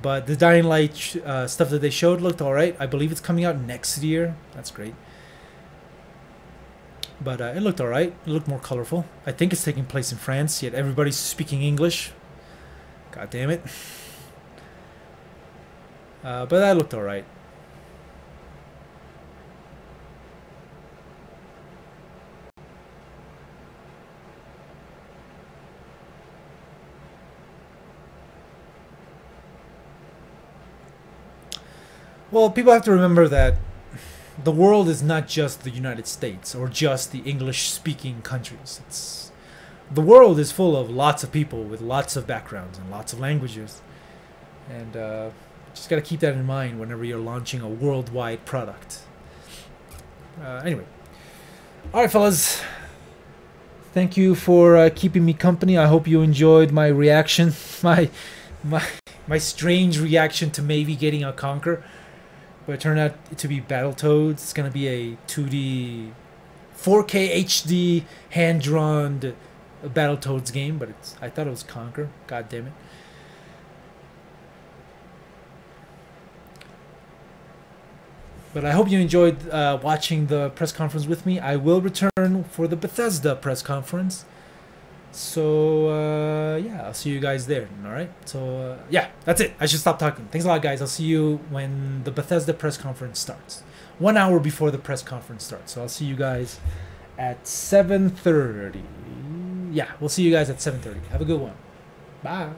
But the Dying Light stuff that they showed looked alright. I believe it's coming out next year. That's great. But it looked alright. It looked more colorful. I think it's taking place in France, yet everybody's speaking English. God damn it. But that looked alright. Well, people have to remember that the world is not just the United States or just the English-speaking countries. The world is full of lots of people with lots of backgrounds and lots of languages. And just got to keep that in mind whenever you're launching a worldwide product. Anyway. Alright, fellas. Thank you for keeping me company. I hope you enjoyed my reaction. My strange reaction to maybe getting a Conquer. But it turned out to be Battletoads. It's going to be a 2D 4K HD hand-drawn Battletoads game, but I thought it was Conquer. God damn it. But I hope you enjoyed watching the press conference with me. I will return for the Bethesda press conference. So, yeah, I'll see you guys there. Alright? So, yeah, that's it. I should stop talking. Thanks a lot, guys. I'll see you when the Bethesda press conference starts. 1 hour before the press conference starts. So I'll see you guys at 7:30. Yeah, we'll see you guys at 7:30. Have a good one. Bye.